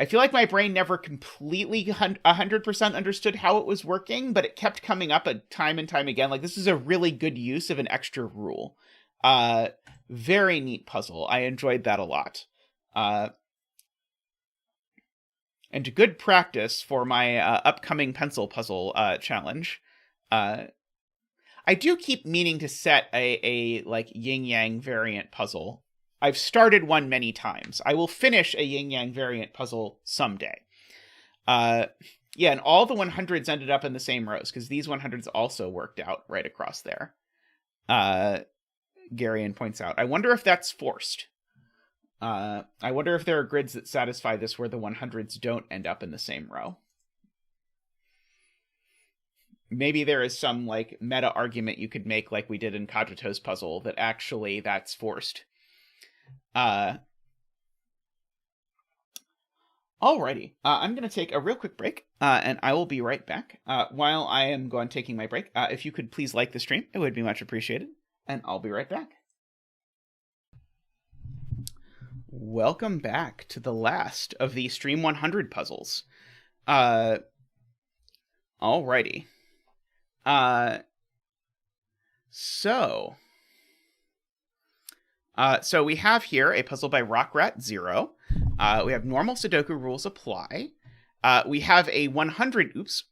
feel like my brain never completely 100% understood how it was working, but it kept coming up time and time again. Like, this is a really good use of an extra rule. Very neat puzzle. I enjoyed that a lot. And good practice for my upcoming pencil puzzle challenge. I do keep meaning to set a like Yin Yang variant puzzle. I've started one many times. I will finish a Yin Yang variant puzzle someday. Yeah, and all the 100s ended up in the same rows, because these 100s also worked out right across there. Garion points out. I wonder if that's forced. I wonder if there are grids that satisfy this where the 100s don't end up in the same row. Maybe there is some like meta argument you could make, like we did in Kajito's puzzle, that actually that's forced. Alrighty. I'm going to take a real quick break, and I will be right back. While I am taking my break, if you could please like the stream, it would be much appreciated, and I'll be right back. Welcome back to the last of the Stream 100 puzzles. Alrighty. So we have here a puzzle by rockratzero. We have normal Sudoku rules apply. We have a 100, oops.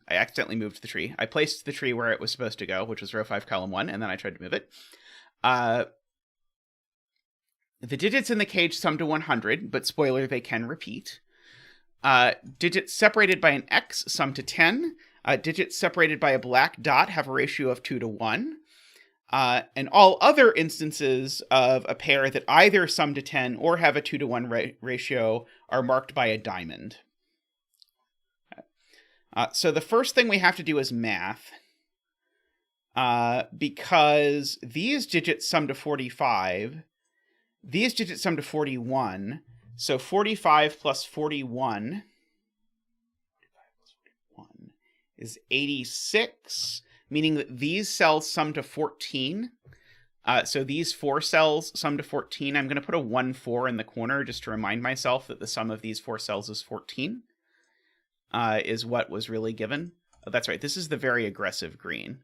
I accidentally moved the tree. I placed the tree where it was supposed to go, which was row 5, column 1, and then I tried to move it. The digits in the cage sum to 100, but spoiler, they can repeat. Digits separated by an X sum to 10. Digits separated by a black dot have a ratio of 2 to 1. And all other instances of a pair that either sum to 10 or have a 2 to 1 ratio are marked by a diamond. So the first thing we have to do is math. Because these digits sum to 45... These digits sum to 41, so 45 plus 41 is 86, meaning that these cells sum to 14. So these 4 cells sum to 14. I'm going to put a 1, 4 in the corner just to remind myself that the sum of these 4 cells is 14, is what was really given. Oh, that's right. This is the very aggressive green.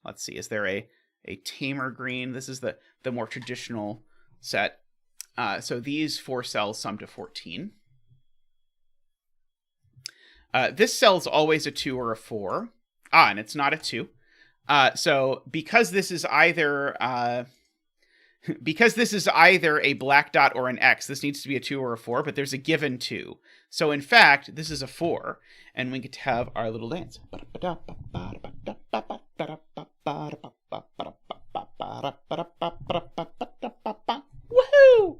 Let's see. Is there a tamer green? This is the more traditional set. So these 4 cells sum to 14. This cell's always a 2 or a 4. And it's not a 2. So because this is either a black dot or an X, this needs to be a 2 or a 4, but there's a given 2. So in fact, this is a 4, and we get to have our little dance. Woohoo!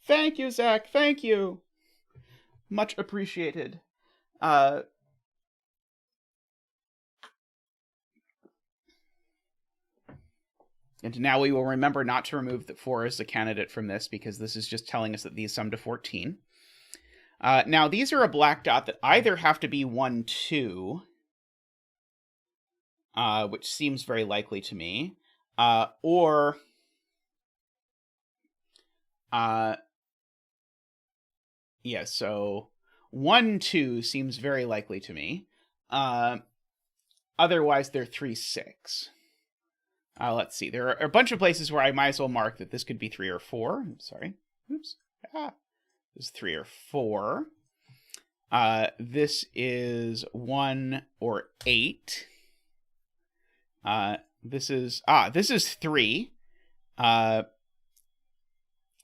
Thank you, Zach. Thank you. Much appreciated. And now we will remember not to remove the 4 as a candidate from this, because this is just telling us that these sum to 14. Now, these are a black dot that either have to be 1, 2, which seems very likely to me, or... yeah, so 1, 2 seems very likely to me. Otherwise, they're 3, 6. Let's see. There are a bunch of places where I might as well mark that this could be 3 or 4. I'm sorry. Oops. This is 3 or 4. This is 1 or 8. This is 3.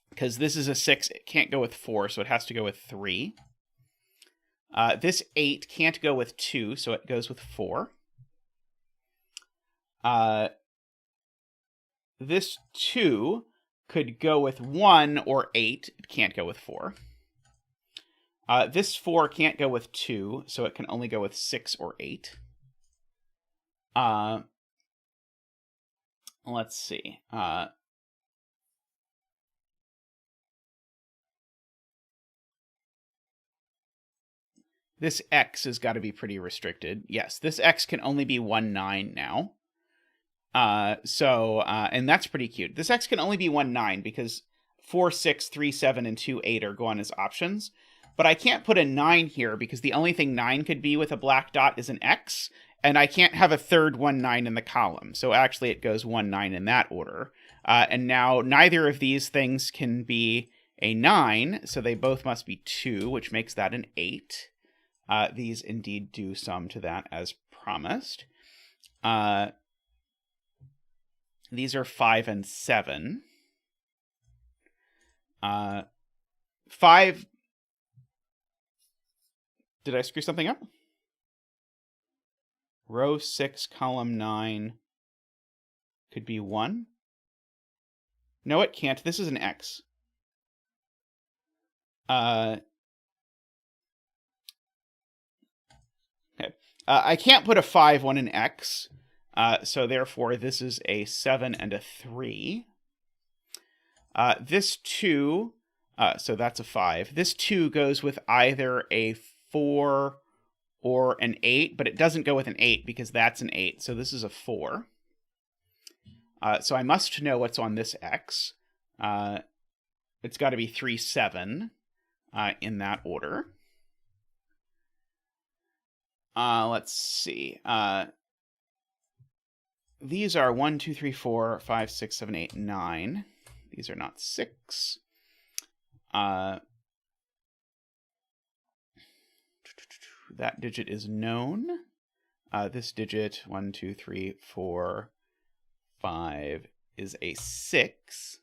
Because this is a 6, it can't go with 4, so it has to go with 3. This 8 can't go with 2, so it goes with 4. This 2 could go with 1 or 8. It can't go with 4. This 4 can't go with 2, so it can only go with 6 or 8. Let's see. This X has got to be pretty restricted. Yes, this X can only be 1, 9 now. And that's pretty cute. This X can only be 1, 9 because 4, 6, 3, 7, and 2, 8 are gone as options. But I can't put a 9 here because the only thing 9 could be with a black dot is an X, and I can't have a third 1, 9 in the column. So actually it goes 1, 9 in that order. And now neither of these things can be a 9, so they both must be 2, which makes that an 8. These indeed do sum to that as promised. These are 5 and 7. 5... Did I screw something up? Row 6, column 9 could be 1. No, it can't. This is an X. Okay. I can't put a 5 on an X, so therefore this is a 7 and a 3. This 2, so that's a 5. This 2 goes with either a 4 or an 8, but it doesn't go with an 8 because that's an 8, so this is a 4. So I must know what's on this X. It's got to be 3, 7 in that order. Let's see. These are 1, 2, 3, 4, 5, 6, 7, 8, 9. These are not 6. That digit is known. This digit, 1, 2, 3, 4, 5, is a 6.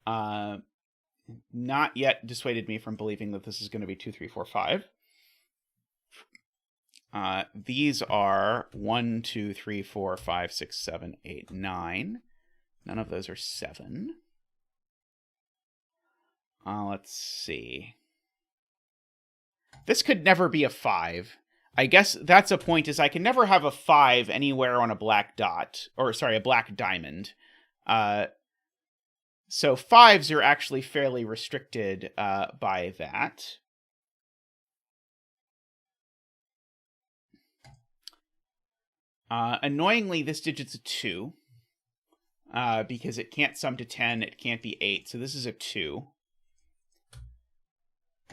Not yet dissuaded me from believing that this is going to be 2, 3, 4, 5. These are 1, 2, 3, 4, 5, 6, 7, 8, 9. None of those are 7. Let's see. This could never be a 5. I guess that's a point, is I can never have a 5 anywhere on a black dot. Or, sorry, a black diamond. So 5s are actually fairly restricted by that. Annoyingly, this digit's a 2. Because it can't sum to 10, it can't be 8, so this is a 2.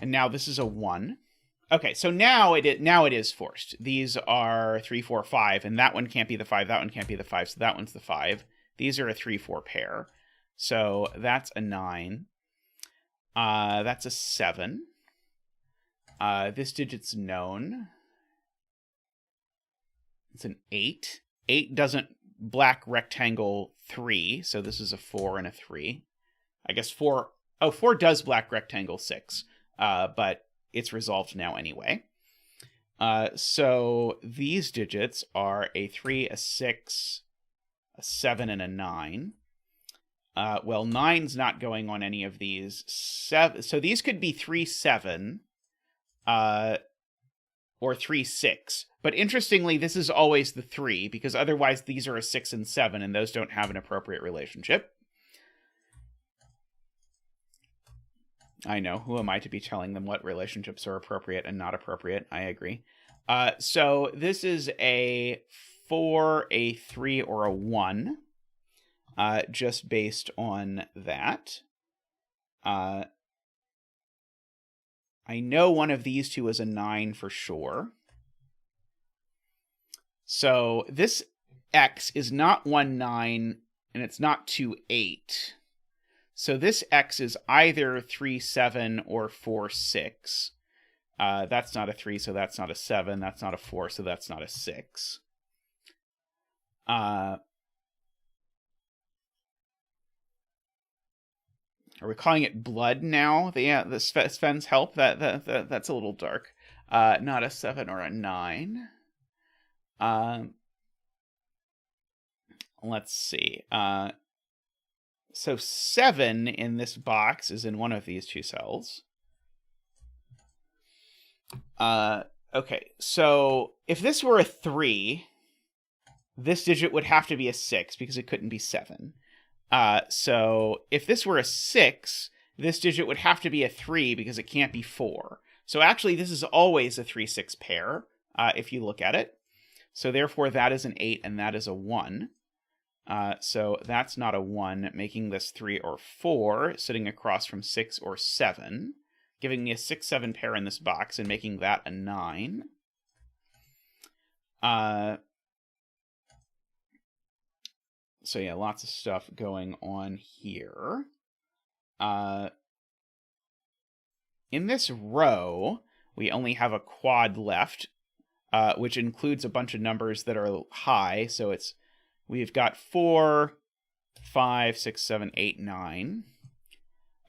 And now this is a 1. Okay, so now it is forced. These are 3, 4, 5, and that one can't be the 5, that one can't be the 5, so that one's the 5. These are a 3, 4 pair. So that's a 9. That's a 7. This digit's known. It's an 8. 8 doesn't black rectangle 3, so this is a 4 and a 3. I guess 4... Oh, 4 does black rectangle 6, but it's resolved now anyway. So these digits are a 3, a 6, a 7, and a 9. Well, 9's not going on any of these. So these could be 3, 7, or 3, 6. But interestingly, this is always the 3, because otherwise these are a 6 and 7, and those don't have an appropriate relationship. I know, who am I to be telling them what relationships are appropriate and not appropriate? I agree. So this is a 4, a 3, or a 1, just based on that. I know one of these two is a 9 for sure. So this X is not 1, 9, and it's not 2, 8. So this X is either 3, 7, or 4, 6. That's not a 3, so that's not a 7. That's not a 4, so that's not a 6. Are we calling it blood now? Yeah, the Sven's help. That's a little dark. Not a 7 or a 9. Let's see. So 7 in this box is in one of these two cells. Okay, so if this were a 3, this digit would have to be a 6 because it couldn't be 7. So if this were a 6, this digit would have to be a 3 because it can't be 4. So actually, this is always a 3-6 pair, if you look at it. So therefore, that is an 8 and that is a 1. So that's not a 1, making this 3 or 4, sitting across from 6 or 7, giving me a 6-7 pair in this box and making that a 9. So yeah, lots of stuff going on here. In this row, we only have a quad left, which includes a bunch of numbers that are high. So we've got 4, 5, 6, 7, 8, 9.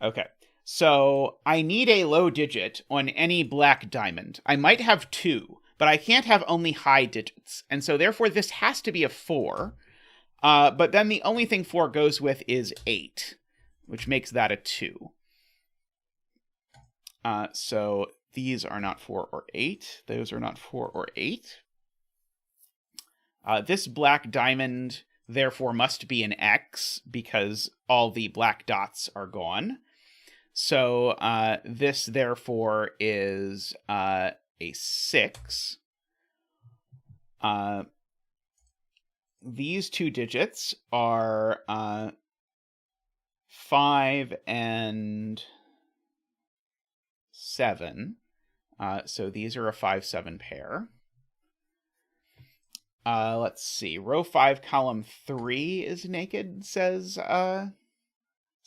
Okay, so I need a low digit on any black diamond. I might have 2, but I can't have only high digits. And so therefore this has to be a 4. But then the only thing 4 goes with is 8, which makes that a 2. So these are not 4 or 8. Those are not 4 or 8. This black diamond, therefore, must be an X because all the black dots are gone. So this, therefore, is a 6. These two digits are 5 and 7. So these are a 5-7 pair. Let's see. Row 5, column 3 is naked, says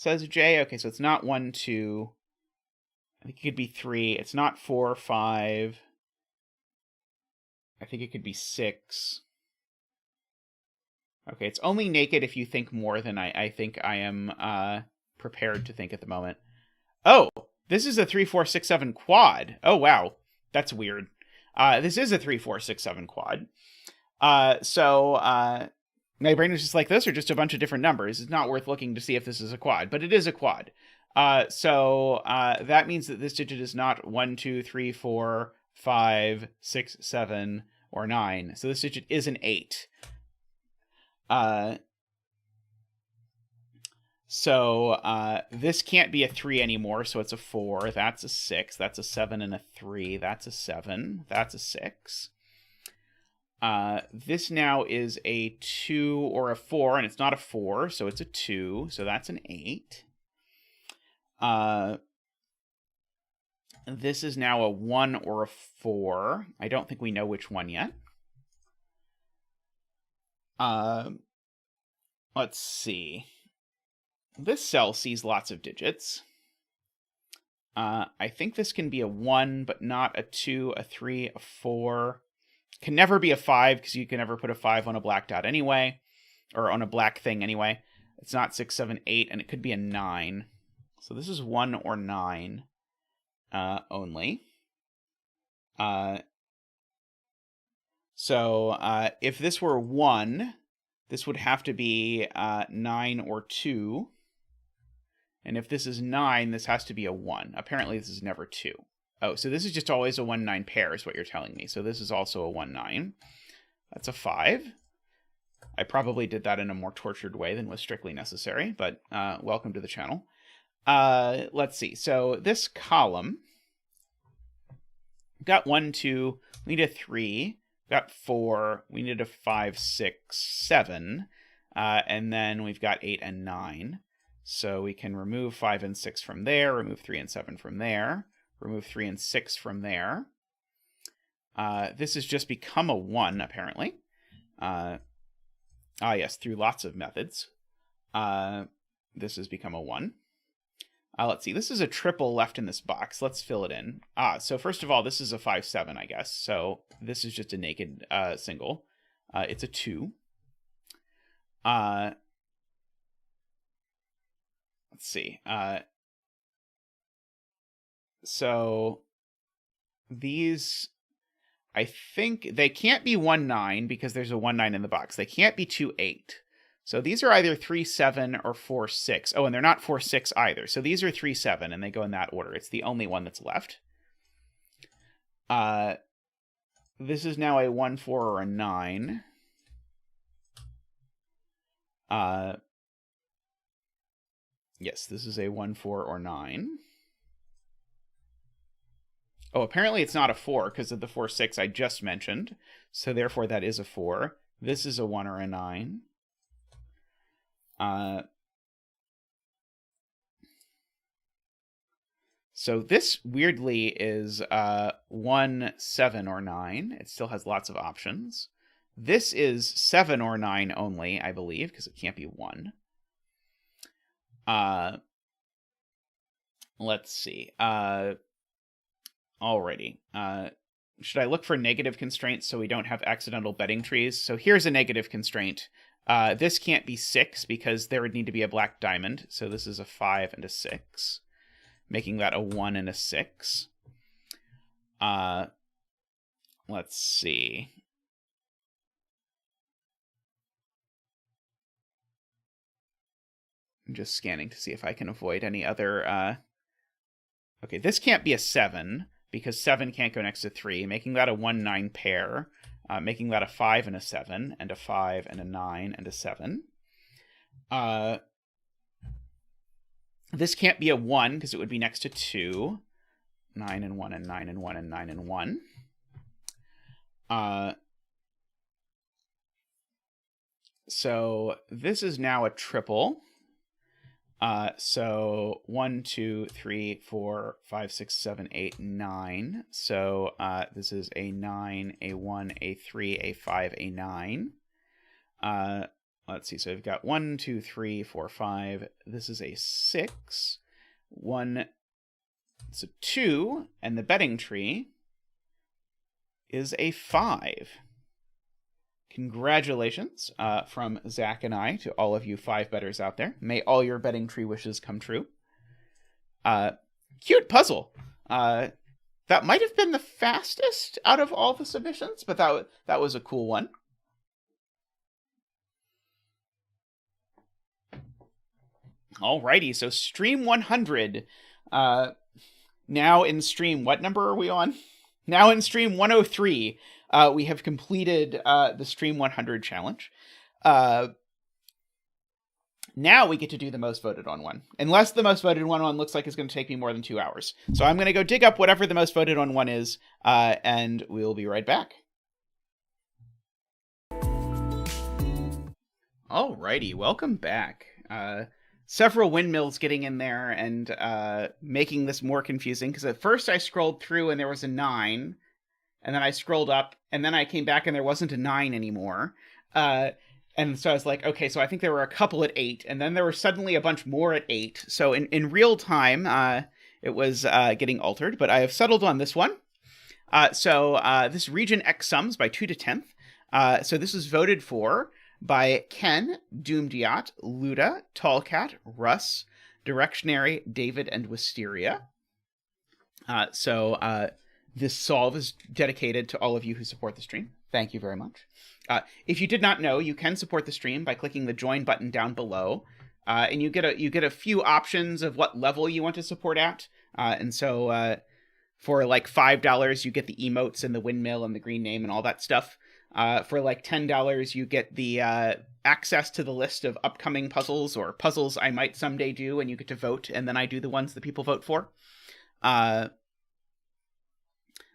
Jay. Okay, so it's not 1, 2. I think it could be 3. It's not 4, 5. I think it could be 6. Okay, it's only naked if you think more than I think I am prepared to think at the moment. Oh, this is a 3, 4, 6, 7 quad. Oh, wow. That's weird. This is a 3, 4, 6, 7 quad. So my brain was just like, those are just a bunch of different numbers. It's not worth looking to see if this is a quad, but it is a quad. So that means that this digit is not 1, 2, 3, 4, 5, 6, 7, or 9. So this digit is an 8. So this can't be a 3 anymore, so it's a 4. That's a 6. That's a 7 and a 3. That's a 7. That's a 6. This now is a 2 or a 4, and it's not a 4, so it's a 2. So that's an 8. This is now a 1 or a 4. I don't think we know which one yet. Let's see. This cell sees lots of digits. I think this can be a 1, but not a 2, a 3, a 4. Can never be a 5, because you can never put a 5 on a black dot anyway. Or on a black thing anyway. It's not 6, 7, 8, and it could be a 9. So this is 1 or 9 only. So if this were 1, this would have to be 9 or 2. And if this is 9, this has to be a 1. Apparently this is never 2. Oh, so this is just always a 1-9 pair is what you're telling me. So this is also a 1-9. That's a 5. I probably did that in a more tortured way than was strictly necessary, but welcome to the channel. Let's see. So this column, got 1, 2, we need a 3, got 4, we need a 5, 6, 7, and then we've got 8 and 9. So we can remove 5 and 6 from there, remove 3 and 7 from there, remove 3 and 6 from there. This has just become a 1, apparently. Yes, through lots of methods. This has become a 1. Let's see, this is a triple left in this box. Let's fill it in. So first of all, this is a 5, 7, I guess. So this is just a naked single. It's a 2. Let's see. So these, I think they can't be 1, 9 because there's a 1, 9 in the box. They can't be 2, 8. So these are either 3, 7 or 4, 6. Oh, and they're not 4, 6 either. So these are 3, 7, and they go in that order. It's the only one that's left. This is now a 1, 4, or a 9. Yes, this is a 1, 4, or 9. Oh, apparently it's not a 4 because of the 4, 6 I just mentioned. So therefore that is a 4. This is a 1 or a 9. So this, weirdly, is 1, 7, or 9. It still has lots of options. This is 7 or 9 only, I believe, because it can't be 1. Let's see. Alrighty. Should I look for negative constraints so we don't have accidental betting trees? So here's a negative constraint. This can't be 6 because there would need to be a black diamond. So this is a 5 and a 6, making that a 1 and a 6. Let's see. I'm just scanning to see if I can avoid any other... Okay, this can't be a 7 because 7 can't go next to 3, making that a 1, 9 pair, making that a 5 and a 7, and a 5 and a 9 and a 7. This can't be a 1 because it would be next to 2. 9 and 1 and 9 and 1 and 9 and 1. So this is now a triple. So 1, 2, 3, 4, 5, 6, 7, 8, 9. So this is a 9, a 1, a 3, a 5, a 9. Let's see. So we've got 1, 2, 3, 4, 5. This is a 6. 1. It's a 2, and the betting tree is a 5. Congratulations from Zach and I to all of you 5 bettors out there. May all your betting tree wishes come true. Cute puzzle. That might have been the fastest out of all the submissions, but that was a cool one. Alrighty, so stream 100. Now in stream, what number are we on? Now in stream 103. We have completed the Stream 100 challenge. Now we get to do the most voted on one. Unless the most voted one looks like it's going to take me more than 2 hours. So I'm going to go dig up whatever the most voted on one is, and we'll be right back. Alrighty, welcome back. Several windmills getting in there and making this more confusing, because at first I scrolled through and there was a 9. And then I scrolled up, and then I came back, and there wasn't a 9 anymore. And so I was like, okay, so I think there were a couple at 8, and then there were suddenly a bunch more at 8. So in real time, it was getting altered, but I have settled on this one. So this Region X Sums by Twototenth. So this was voted for by Ken, Doomediot, Luda, Tallcat, Russ, Directionary, David, and Wisteria. This solve is dedicated to all of you who support the stream. Thank you very much. If you did not know, you can support the stream by clicking the join button down below, and you get a few options of what level you want to support at. And so for like $5, you get the emotes and the windmill and the green name and all that stuff. For like $10, you get the access to the list of upcoming puzzles or puzzles I might someday do, and you get to vote, and then I do the ones that people vote for.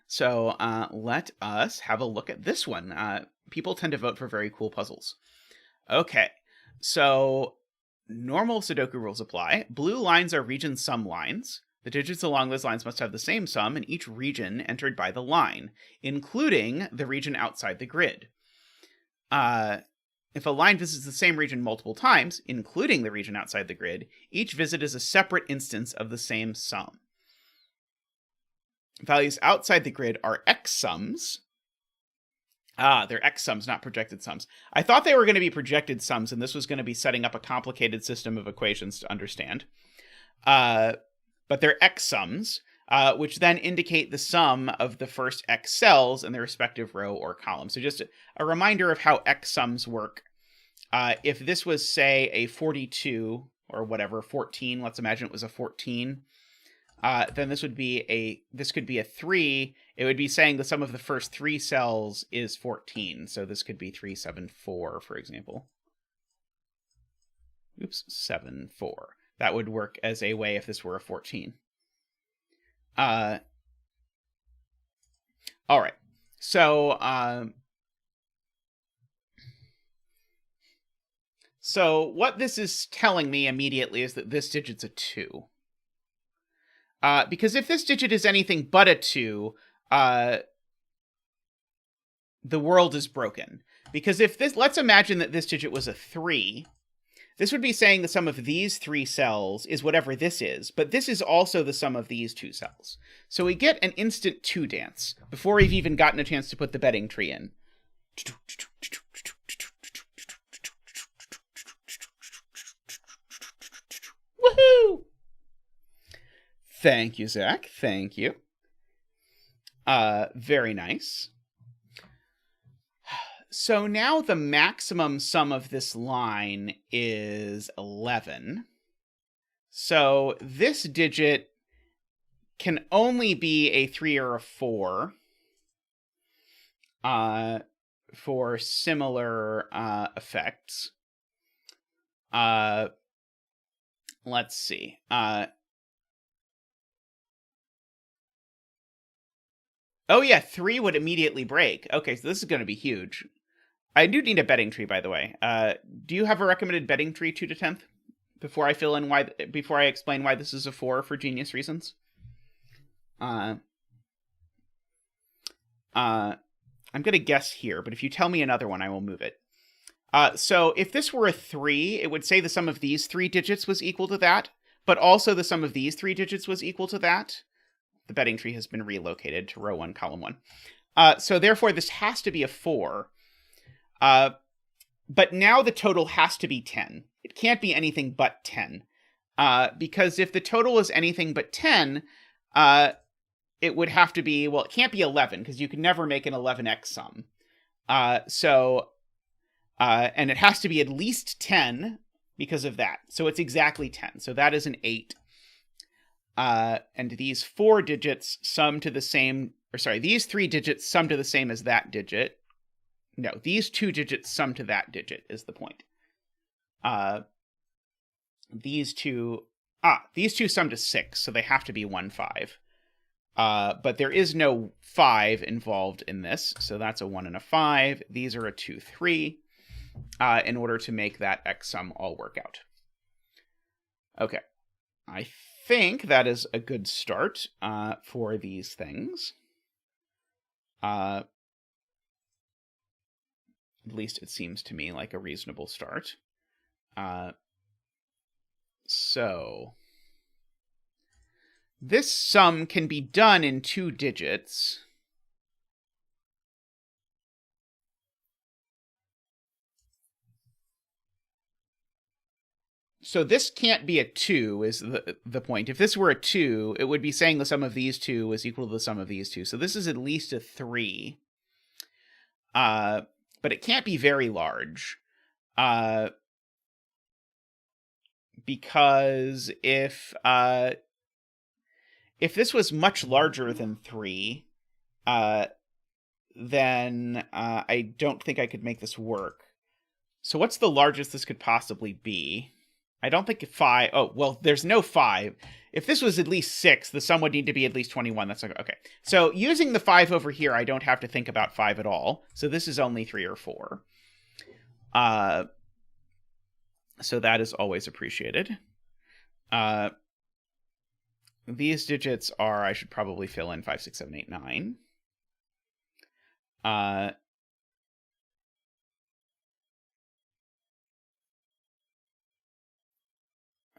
So let us have a look at this one. People tend to vote for very cool puzzles. Okay, so normal Sudoku rules apply. Blue lines are region sum lines. The digits along those lines must have the same sum in each region entered by the line, including the region outside the grid. If a line visits the same region multiple times, including the region outside the grid, each visit is a separate instance of the same sum. Values outside the grid are X sums. They're X sums, not projected sums. I thought they were going to be projected sums, and this was going to be setting up a complicated system of equations to understand. But they're X sums, which then indicate the sum of the first X cells in the respective row or column. So just a reminder of how X sums work. if this was, say, a 42 or whatever, 14, let's imagine it was a 14, then this could be a 3. It would be saying the sum of the first 3 cells is 14. So this could be 374, for example. Oops, 7, 4. That would work as a way if this were a 14. All right. So, so what this is telling me immediately is that this digit's a 2. Because if this digit is anything but a 2, the world is broken. Because if this, let's imagine that this digit was a 3, this would be saying the sum of these 3 cells is whatever this is, but this is also the sum of these 2 cells. So we get an instant 2 dance before we've even gotten a chance to put the betting tree in. Woohoo! Thank you, Zach. Thank you. Very nice. So now the maximum sum of this line is 11. So this digit can only be a 3 or a 4 for similar effects. Let's see. Oh yeah, 3 would immediately break. Okay, so this is going to be huge. I do need a betting tree, by the way. Do you have a recommended betting tree, 2-10th? Before I fill in before I explain why this is a 4 for genius reasons. I'm gonna guess here, but if you tell me another one, I will move it. So if this were a 3, it would say the sum of these 3 digits was equal to that, but also the sum of these 3 digits was equal to that. The betting tree has been relocated to row 1, column 1. So therefore, this has to be a 4. But now the total has to be 10. It can't be anything but 10. Because if the total is anything but 10, it would have to be, well, it can't be 11, because you can never make an 11x sum. And it has to be at least 10 because of that. So it's exactly 10. So that is an 8. And these 4 digits sum to the same, or sorry, these 3 digits sum to the same as that digit. No, these 2 digits sum to that digit is the point. These two sum to 6, so they have to be 1, 5. But there is no 5 involved in this, so that's a 1 and a 5. These are a 2, 3, in order to make that x sum all work out. Okay, I think that is a good start for these things. At least it seems to me like a reasonable start. So this sum can be done in 2 digits. So this can't be a 2 is the point. If this were a 2, it would be saying the sum of these 2 is equal to the sum of these 2. So this is at least a 3. But it can't be very large. Because if this was much larger than 3, then I don't think I could make this work. So what's the largest this could possibly be? I don't think 5. Oh, well, there's no 5. If this was at least 6, the sum would need to be at least 21. That's okay. So using the 5 over here, I don't have to think about 5 at all. So this is only 3 or 4. So that is always appreciated. These digits are, I should probably fill in 5, 6, 7, 8, 9.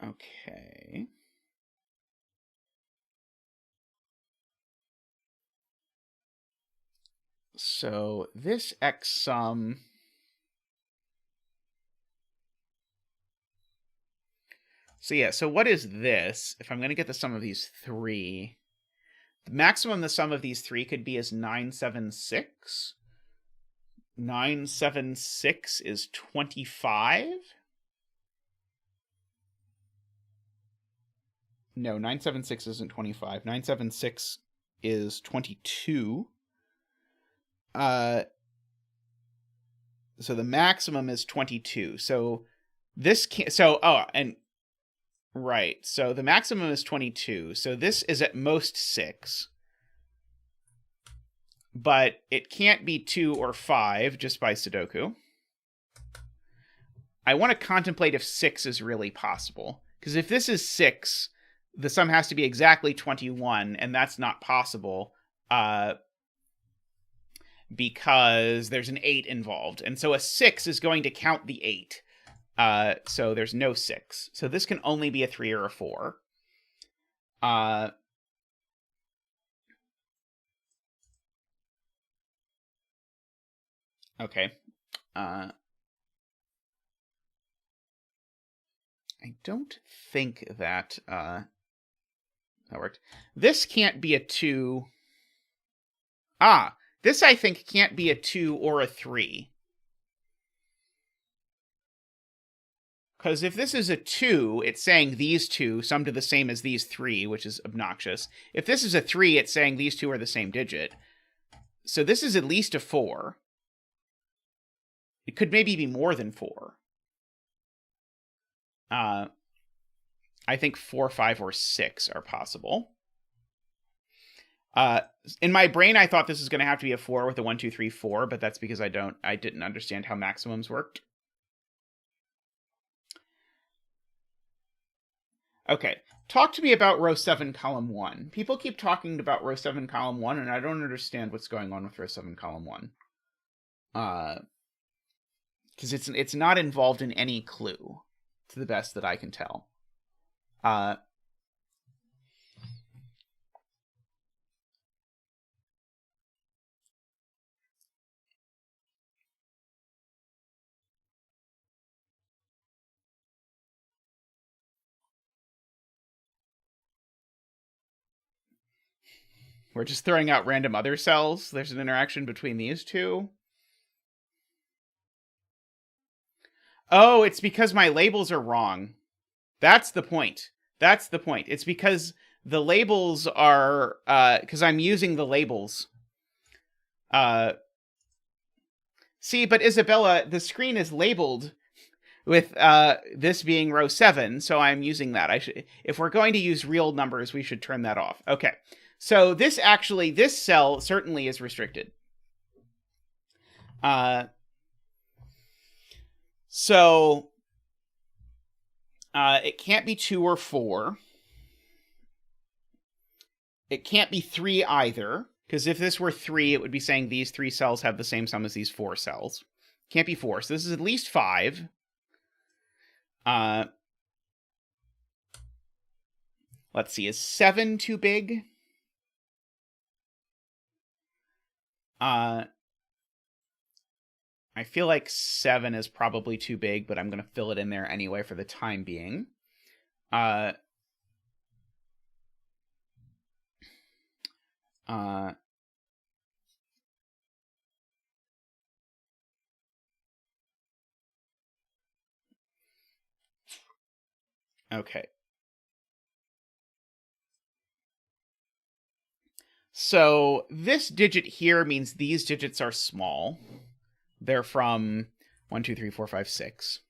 Okay. So this x sum... So yeah, so what is this? If I'm going to get the sum of these 3, the maximum the sum of these 3 could be is 976. 976 is 25? No, 976 isn't 25. 976 is 22. So the maximum is 22. So this can't... So, right. So the maximum is 22. So this is at most 6. But it can't be 2 or 5 just by Sudoku. I want to contemplate if 6 is really possible. Because if this is 6, the sum has to be exactly 21, and that's not possible because there's an 8 involved. And so a 6 is going to count the 8. So there's no 6. So this can only be a 3 or a 4. Okay. I don't think that that worked. This can't be a 2. This I think can't be a 2 or a 3. Because if this is a 2, it's saying these two sum to the same as these 3, which is obnoxious. If this is a 3, it's saying these two are the same digit. So this is at least a 4. It could maybe be more than 4. I think 4, 5, or 6 are possible. In my brain, I thought this was going to have to be a 4 with a 1, 2, 3, 4, but that's because I didn't understand how maximums worked. Okay, talk to me about row 7, column 1. People keep talking about row 7, column 1, and I don't understand what's going on with row 7, column 1. Because it's not involved in any clue, to the best that I can tell. We're just throwing out random other cells. There's an interaction between these two. Oh, it's because my labels are wrong. That's the point. That's the point. It's because the labels are... because I'm using the labels. See, but Isabella, the screen is labeled with this being row 7, so I'm using that. If we're going to use real numbers, we should turn that off. Okay. So this cell certainly is restricted. So it can't be 2 or 4. It can't be 3 either, because if this were 3, it would be saying these 3 cells have the same sum as these 4 cells. Can't be 4, so this is at least 5. Let's see, is 7 too big? I feel like 7 is probably too big, but I'm going to fill it in there anyway for the time being. Okay. So this digit here means these digits are small. They're from 1, 2, 3, 4, 5, 6.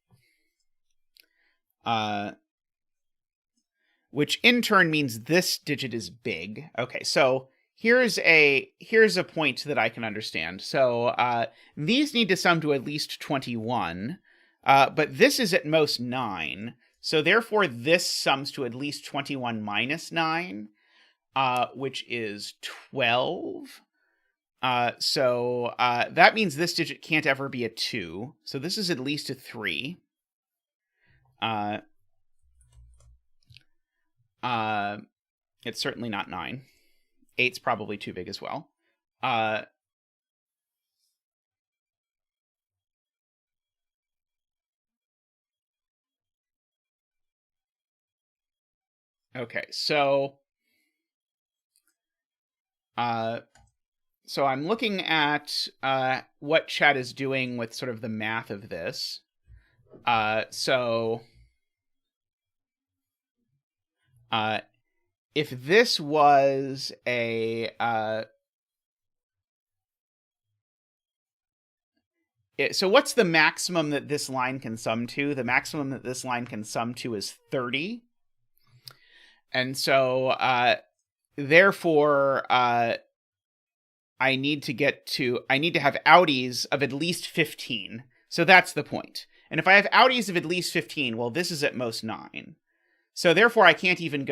Which in turn means this digit is big. Okay, so here's a point that I can understand. So these need to sum to at least 21, but this is at most 9. So therefore this sums to at least 21 minus 9, which is 12. So that means this digit can't ever be a 2. So this is at least a 3. It's certainly not 9. 8's probably too big as well. Okay, so So I'm looking at what chat is doing with sort of the math of this. So if this was a so what's the maximum that this line can sum to? The maximum that this line can sum to is 30. And so therefore I need to have outies of at least 15. So that's the point. And if I have outies of at least 15, well, this is at most 9. So therefore I can't even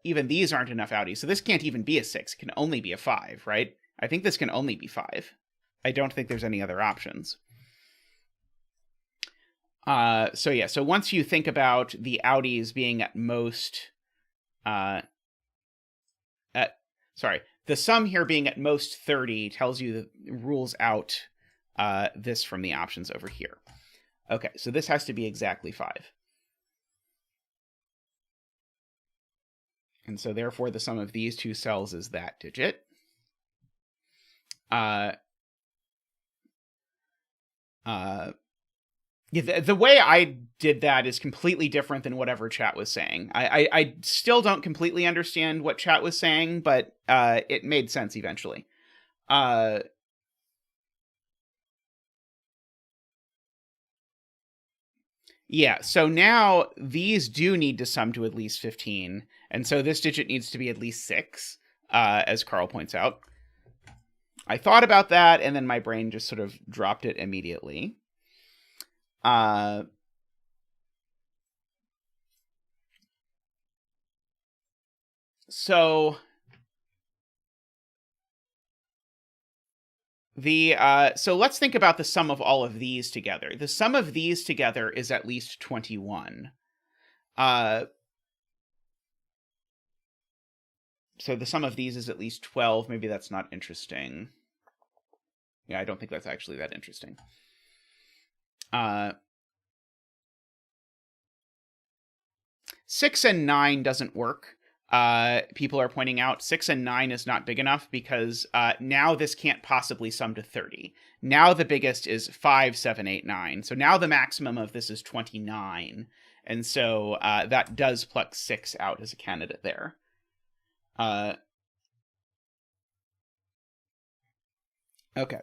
these aren't enough outies. So this can't even be a 6. It can only be a 5, right? I think this can only be 5. I don't think there's any other options. So yeah, so once you think about the outies being at most, the sum here being at most 30 tells you that it rules out this from the options over here. Okay, so this has to be exactly 5. And so therefore the sum of these two cells is that digit. The way I did that is completely different than whatever chat was saying. I still don't completely understand what chat was saying, but it made sense eventually. Yeah, so now these do need to sum to at least 15, and so this digit needs to be at least 6, as Carl points out. I thought about that, and then my brain just sort of dropped it immediately. So let's think about the sum of all of these together. The sum of these together is at least 21. So the sum of these is at least 12. Maybe that's not interesting. Yeah, I don't think that's actually that interesting. 6 and 9 doesn't work. People are pointing out 6 and 9 is not big enough because now this can't possibly sum to 30. Now the biggest is 5, 7, 8, 9. So now the maximum of this is 29. And so that does pluck 6 out as a candidate there. Okay.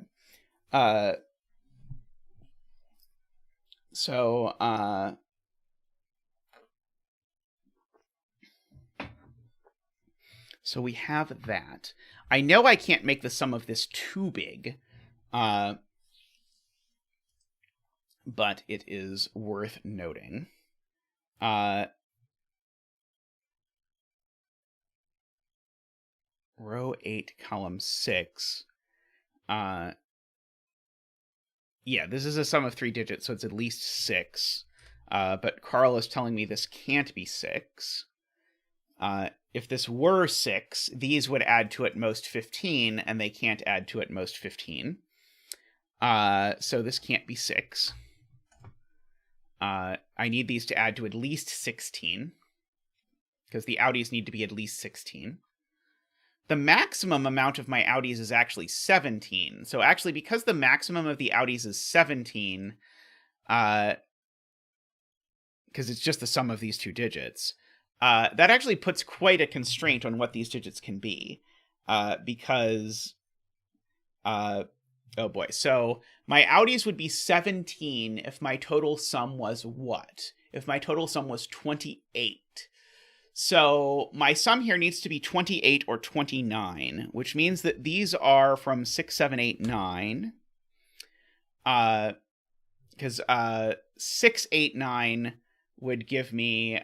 So we have that. I know I can't make the sum of this too big, but it is worth noting. Row 8, column 6. Yeah, this is a sum of 3 digits, so it's at least 6. But Carl is telling me this can't be 6. If this were 6, these would add to at most 15, and they can't add to at most 15. So this can't be 6. I need these to add to at least 16, because the outies need to be at least 16. The maximum amount of my outies is actually 17. So actually, because the maximum of the outies is 17, because it's just the sum of these two digits, that actually puts quite a constraint on what these digits can be. Because, oh boy, so my outies would be 17 if my total sum was what? If my total sum was 28. So my sum here needs to be 28 or 29, which means that these are from 6, 7, 8, 9. Because 6, 8, 9 would give me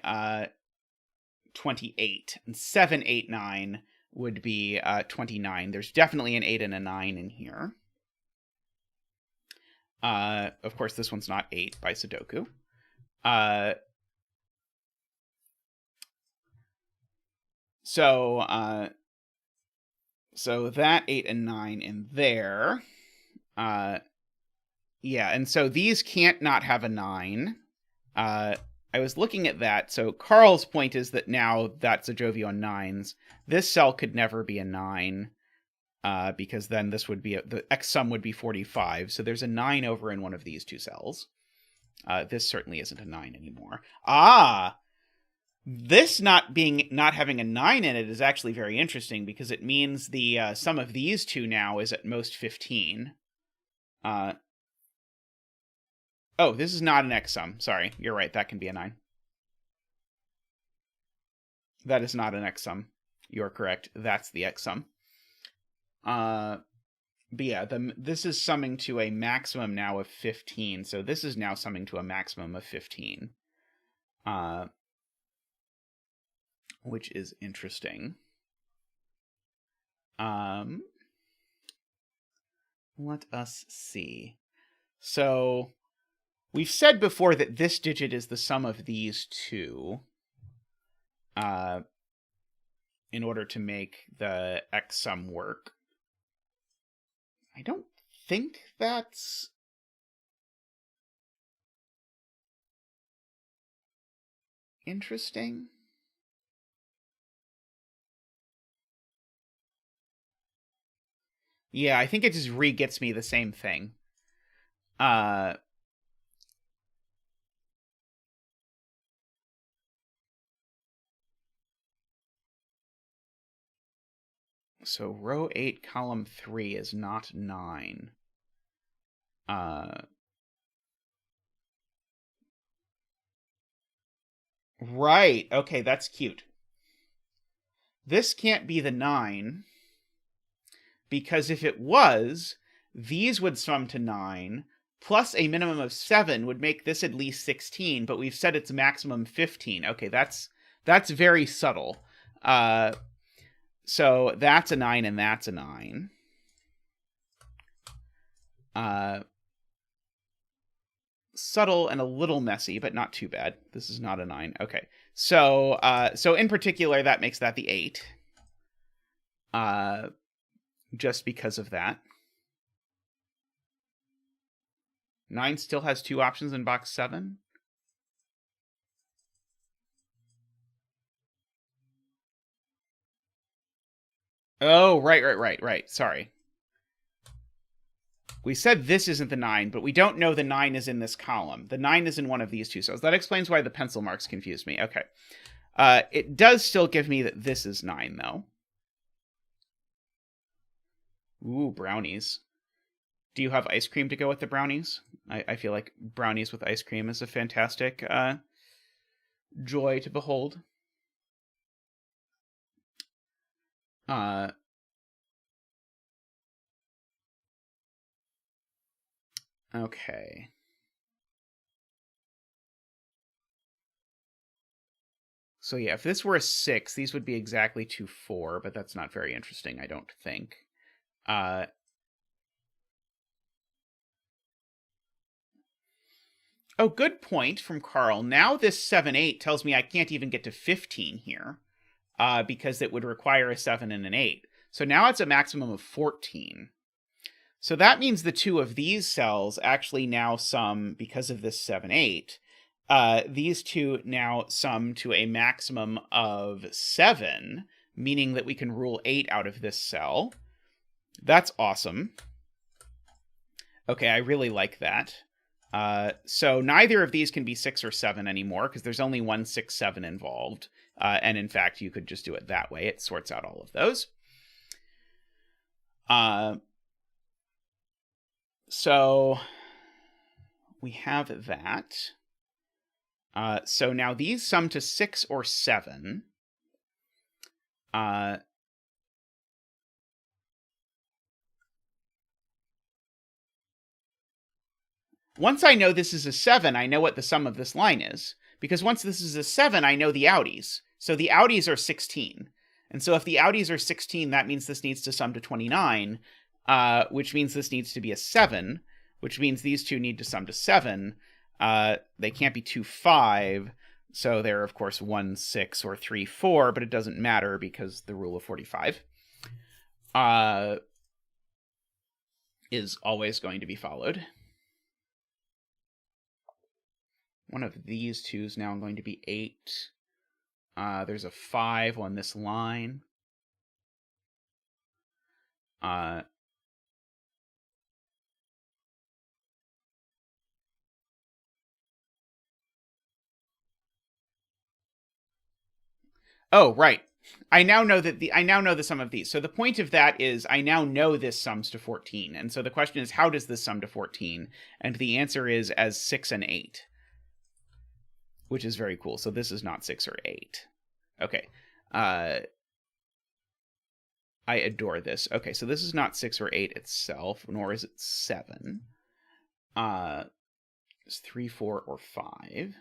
28, and 7, 8, 9 would be 29. There's definitely an 8 and a 9 in here. Of course, this one's not 8 by Sudoku. So that 8 and 9 in there. Yeah, and so these can't not have a 9. I was looking at that. So Carl's point is that now that's a Jovi on 9s. This cell could never be a 9. because then this would be, the x sum would be 45. So there's a 9 over in one of these two cells. This certainly isn't a 9 anymore. This not having a 9 in it is actually very interesting, because it means the sum of these two now is at most 15. Oh, this is not an x sum. Sorry, you're right. That can be a 9. That is not an x sum. You're correct. That's the x sum. But yeah, this is summing to a maximum now of 15. So this is now summing to a maximum of 15. Which is interesting. Let us see. So we've said before that this digit is the sum of these two, in order to make the x sum work. I don't think that's interesting. Yeah, I think it just re-gets me the same thing. So row 8, column 3 is not 9. Right. Okay, that's cute. This can't be the 9, because if it was, these would sum to 9, plus a minimum of 7 would make this at least 16, but we've said it's maximum 15. Okay, that's very subtle. So that's a 9 and that's a 9. Subtle and a little messy, but not too bad. This is not a 9. Okay. So in particular, that makes that the 8. Just because of that. 9 still has 2 options in box 7. Oh, right. Sorry. We said this isn't the 9, but we don't know the 9 is in this column. The 9 is in one of these two cells. That explains why the pencil marks confused me. Okay. It does still give me that this is 9, though. Ooh, brownies. Do you have ice cream to go with the brownies? I feel like brownies with ice cream is a fantastic joy to behold. Okay. So yeah, if this were a 6, these would be exactly 2, 4, but that's not very interesting, I don't think. Oh, good point from Carl. Now this 7, 8 tells me I can't even get to 15 here, because it would require a 7 and an 8. So now it's a maximum of 14. So that means the two of these cells actually now sum, because of this 7, 8, these two now sum to a maximum of 7, meaning that we can rule 8 out of this cell. That's awesome. Okay, I really like that. So neither of these can be 6 or 7 anymore, because there's only 1, 6, 7 involved. And in fact, you could just do it that way. It sorts out all of those. So we have that. So now these sum to 6 or 7. Once I know this is a 7, I know what the sum of this line is. Because once this is a 7, I know the outies. So the outies are 16. And so if the outies are 16, that means this needs to sum to 29, which means this needs to be a 7, which means these two need to sum to 7. They can't be 2, 5, so they're, of course, 1, 6, or 3, 4, but it doesn't matter because the rule of 45 is always going to be followed. One of these two is now going to be 8. There's a 5 on this line. Oh, right. I now know the sum of these. So the point of that is I now know this sums to 14. And so the question is, how does this sum to 14? And the answer is as 6 and 8, which is very cool. So this is not 6 or 8. Okay. I adore this. Okay, so this is not 6 or 8 itself, nor is it 7. It's 3, 4, or 5.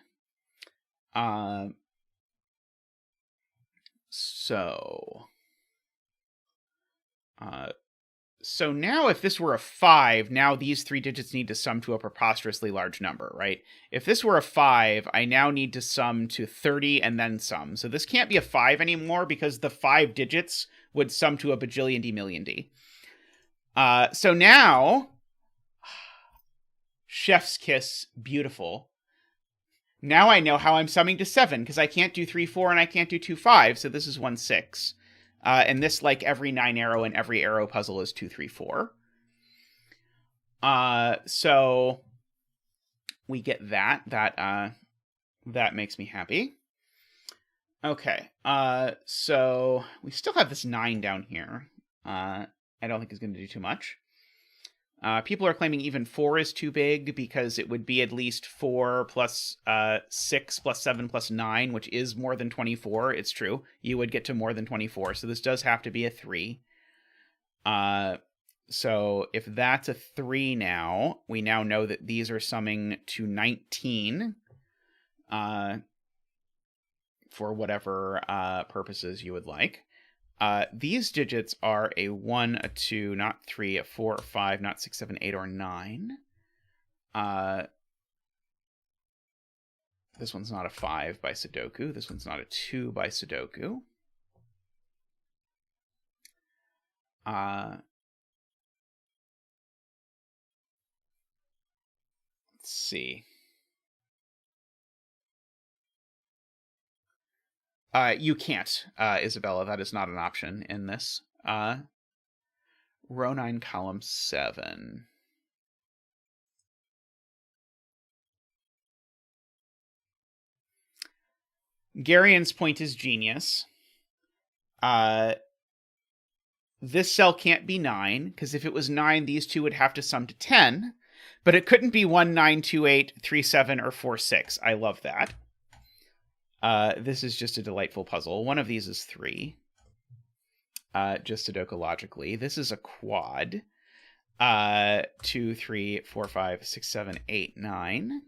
So now if this were a 5, now these 3 digits need to sum to a preposterously large number, right? If this were a 5, I now need to sum to 30 and then sum. So this can't be a 5 anymore because the 5 digits would sum to a bajillion d million d. So now, chef's kiss, beautiful. Now I know how I'm summing to 7, because I can't do 3, 4, and I can't do 2, 5, so this is 1, 6. And this, like every 9 arrow and every arrow puzzle, is 2, 3, 4. So we get that. That makes me happy. Okay. So we still have this 9 down here. I don't think it's going to do too much. People are claiming even 4 is too big because it would be at least 4 plus 6 plus 7 plus 9, which is more than 24. It's true. You would get to more than 24. So this does have to be a 3. So if that's a 3 now, we now know that these are summing to 19 for whatever purposes you would like. These digits are a 1, a 2, not 3, a 4, a 5, not 6, 7, 8, or 9. This one's not a 5 by Sudoku. This one's not a 2 by Sudoku. Let's see. You can't, Isabella. That is not an option in this. Row 9, column 7. Garian's point is genius. This cell can't be 9, because if it was 9, these two would have to sum to 10. But it couldn't be 1, 9, 2, 8, 3, 7, or 4, 6. I love that. This is just a delightful puzzle. One of these is 3. Just Sudoku logically. This is a quad. 2, 3, 4, 5, 6, 7, 8, 9.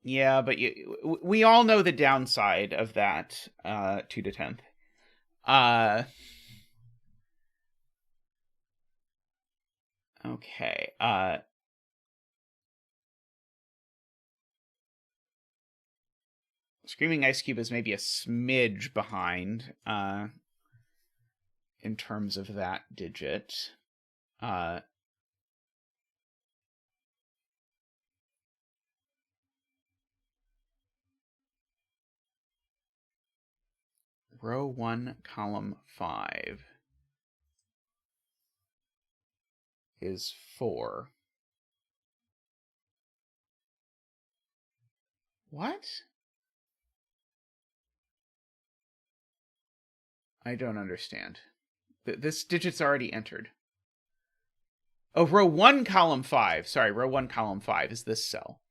Yeah, but we all know the downside of that, 2-10th. Okay. Screaming Ice Cube is maybe a smidge behind in terms of that digit. Row 1, column 5 is 4. What? I don't understand. This digit's already entered. Oh, row 1, column 5. Sorry, row 1, column 5 is this cell.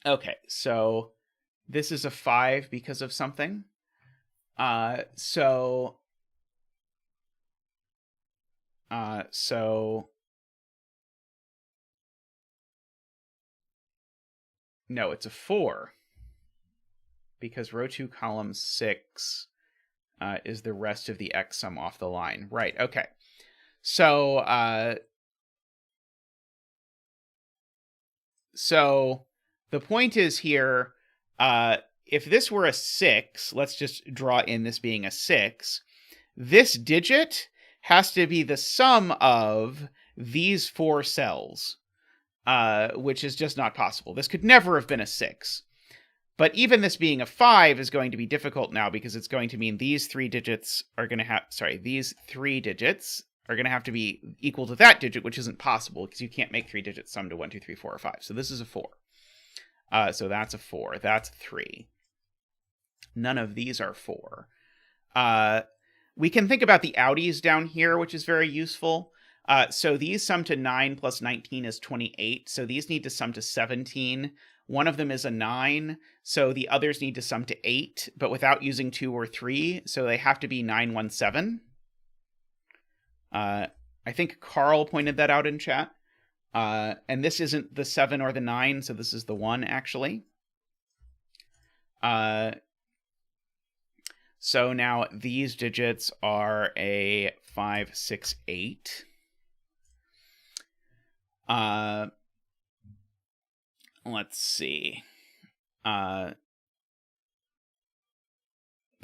Okay, so this is a 5 because of something. So no, it's a 4. Because row 2, column 6 is the rest of the X sum off the line. Right, okay. So the point is here, if this were a 6, let's just draw in this being a 6, this digit has to be the sum of these 4 cells, which is just not possible. This could never have been a 6. But even this being a 5 is going to be difficult now because it's going to mean these 3 digits are going to have, these 3 digits are going to have to be equal to that digit, which isn't possible because you can't make 3 digits sum to 1, 2, 3, 4, or 5. So this is a 4. So that's a 4. That's a 3. None of these are 4. We can think about the outies down here, which is very useful. So these sum to 9 plus 19 is 28. So these need to sum to 17. One of them is a 9, so the others need to sum to 8, but without using 2 or 3, so they have to be 9, 1, 7. I think Carl pointed that out in chat. And this isn't the 7 or the 9, so this is the 1, actually. So now these digits are a 5, 6, 8. Let's see. The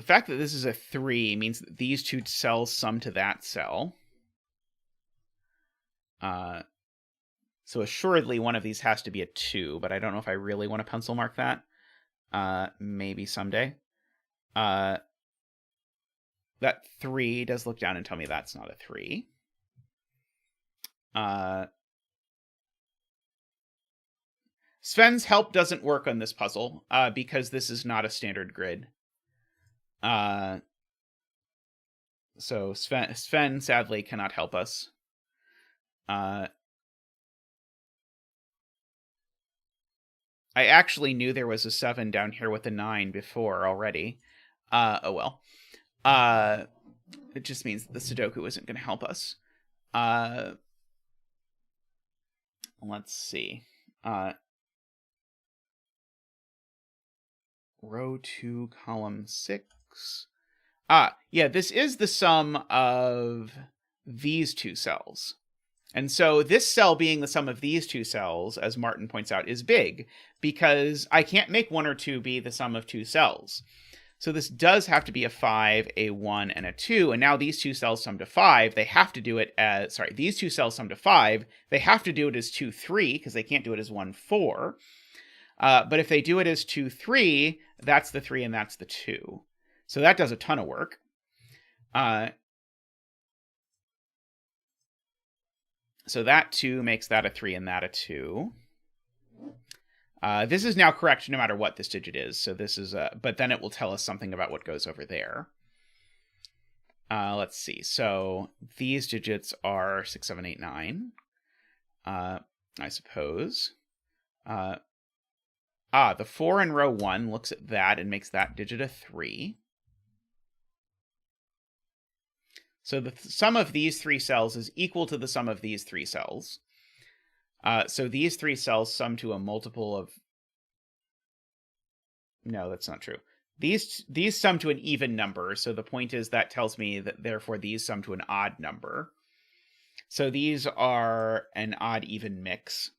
fact that this is a 3 means that these 2 cells sum to that cell. So assuredly one of these has to be a 2, but I don't know if I really want to pencil mark that. Maybe someday. That 3 does look down and tell me that's not a 3. Sven's help doesn't work on this puzzle, because this is not a standard grid. So Sven sadly cannot help us. I actually knew there was a 7 down here with a 9 before already. Oh well. It just means that the Sudoku isn't going to help us. Let's see. Row 2, column 6. Yeah, this is the sum of these 2 cells. And so this cell being the sum of these 2 cells, as Martin points out, is big, because I can't make 1 or 2 be the sum of 2 cells. So this does have to be a 5, a 1, and a 2, and now these 2 cells sum to 5, they have to do it as, these 2 cells sum to 5, they have to do it as 2, 3, because they can't do it as 1, 4. But if they do it as 2, 3, that's the 3 and that's the 2. So that does a ton of work. So that 2 makes that a 3 and that a 2. This is now correct no matter what this digit is. So this is, but then it will tell us something about what goes over there. Let's see. So these digits are 6, 7, 8, 9. I suppose. The 4 in row 1 looks at that and makes that digit a 3. So the sum of these 3 cells is equal to the sum of these 3 cells. So these 3 cells sum to a multiple of... No, that's not true. These sum to an even number, so the point is that tells me that therefore these sum to an odd number. So these are an odd-even mix.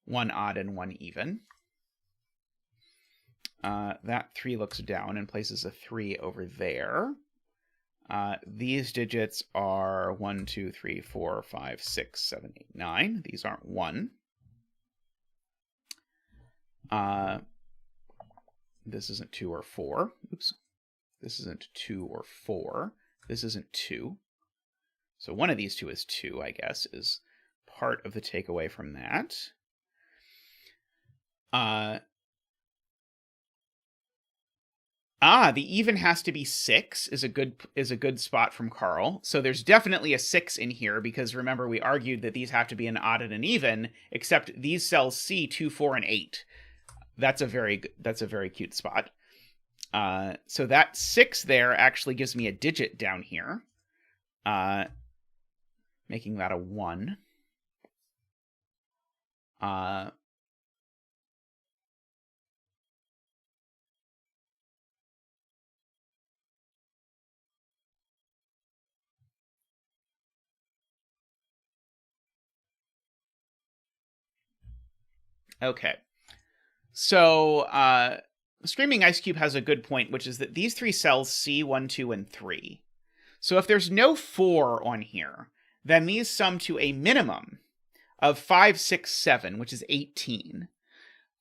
1 odd and 1 even. That 3 looks down and places a 3 over there. These digits are 1, 2, 3, 4, 5, 6, 7, 8, 9. These aren't 1. This isn't 2 or 4. Oops. This isn't 2 or 4. This isn't 2. So one of these 2 is 2, I guess, is part of the takeaway from that. The even has to be 6 is a good spot from Carl. So there's definitely a 6 in here because remember we argued that these have to be an odd and an even, except these cells C 2, 4, and 8. That's a very cute spot. So that 6 there actually gives me a digit down here, making that a 1. Okay. So, Screaming Ice Cube has a good point, which is that these 3 cells, C, 1, 2, and 3. So if there's no 4 on here, then these sum to a minimum of 5, 6, 7, which is 18.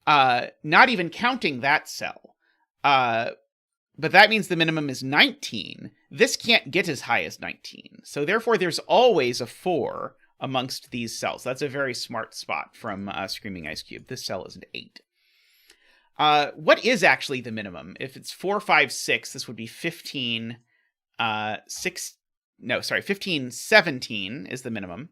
not even counting that cell. But that means the minimum is 19. This can't get as high as 19. So therefore, there's always a 4 amongst these cells. That's a very smart spot from Screaming Ice Cube. This cell is an 8. What is actually the minimum? If it's 4, 5, 6, this would be 15, 15, 17 is the minimum.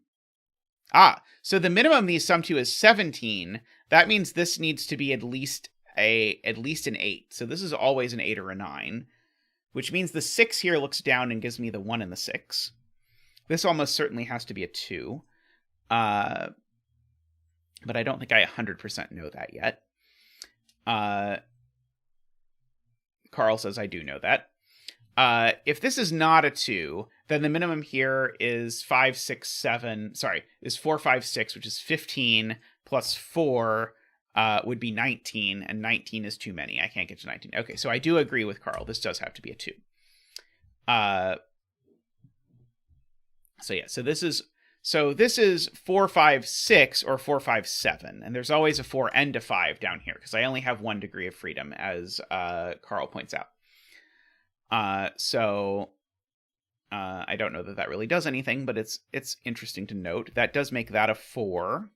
So the minimum these sum to is 17. That means this needs to be at least an 8. So this is always an 8 or a 9, which means the 6 here looks down and gives me the 1 and the 6. This almost certainly has to be a 2. But I don't think I 100% know that yet. Carl says I do know that. If this is not a 2, then the minimum here is 4, 5, 6, which is 15 plus 4 would be 19, and 19 is too many. I can't get to 19. Okay, so I do agree with Carl. This does have to be a 2. So this is 4, 5, 6 or 4, 5, 7, and there's always a 4 and a 5 down here because I only have 1 degree of freedom, as Carl points out. I don't know that really does anything, but it's interesting to note. That does make that a 4,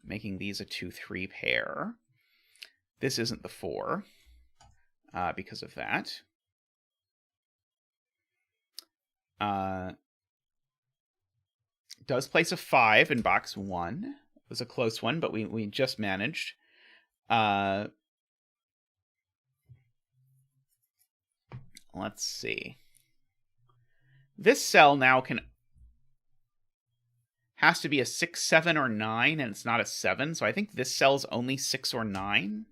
making these a 2, 3 pair. This isn't the 4 because of that. Does place a 5 in box 1. It was a close one, but we just managed. Let's see. This cell now has to be a 6, 7, or 9, and it's not a 7, so I think this cell's only 6 or 9.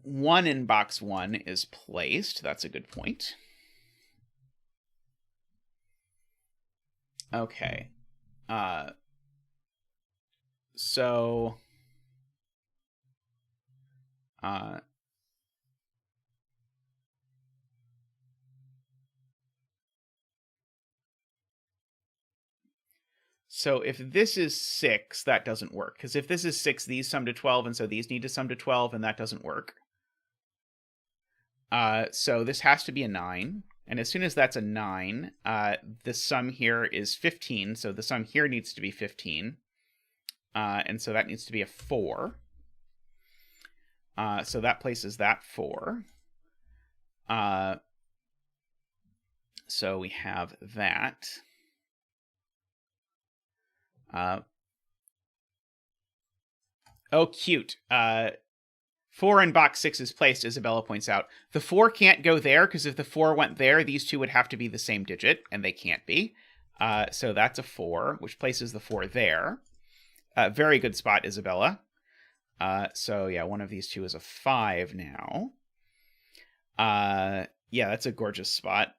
1 in box 1 is placed. That's a good point. Okay. So if this is 6, that doesn't work. Because if this is 6, these sum to 12, and so these need to sum to 12, and that doesn't work. So this has to be a 9. And as soon as that's a 9, the sum here is 15, so the sum here needs to be 15. And so that needs to be a 4. So that places that 4. So we have that. Oh, cute. 4 in box 6 is placed, Isabella points out. The 4 can't go there, because if the 4 went there, these two would have to be the same digit, and they can't be. So that's a 4, which places the 4 there. Very good spot, Isabella. So yeah, one of these two is a 5 now. Yeah, that's a gorgeous spot.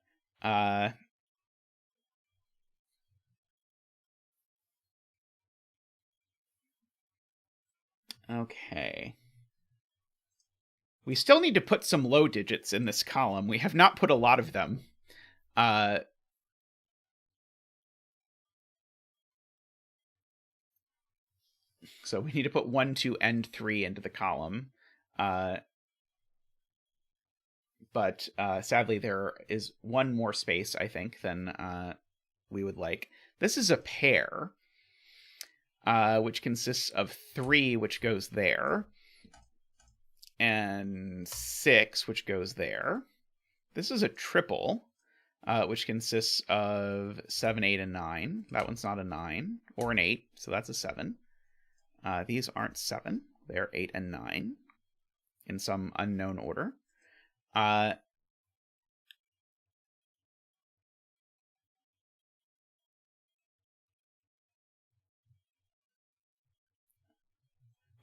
Okay. We still need to put some low digits in this column. We have not put a lot of them. So we need to put 1, 2, and 3 into the column. But sadly, there is one more space, I think, than we would like. This is a pair, which consists of 3, which goes there, and 6, which goes there. This is a triple, which consists of 7, 8, and 9. That one's not a 9, or an 8, so that's a 7. These aren't 7. They're 8 and 9 in some unknown order.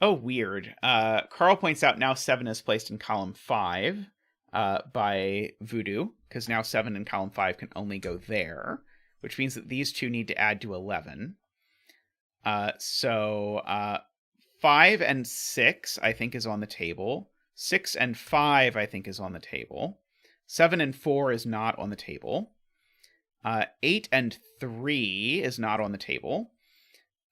Oh, weird. Carl points out now 7 is placed in column 5 by Voodoo, because now 7 in column 5 can only go there, which means that these two need to add to 11. So 5 and 6, I think, is on the table. 6 and 5, I think, is on the table. 7 and 4 is not on the table. 8 and 3 is not on the table.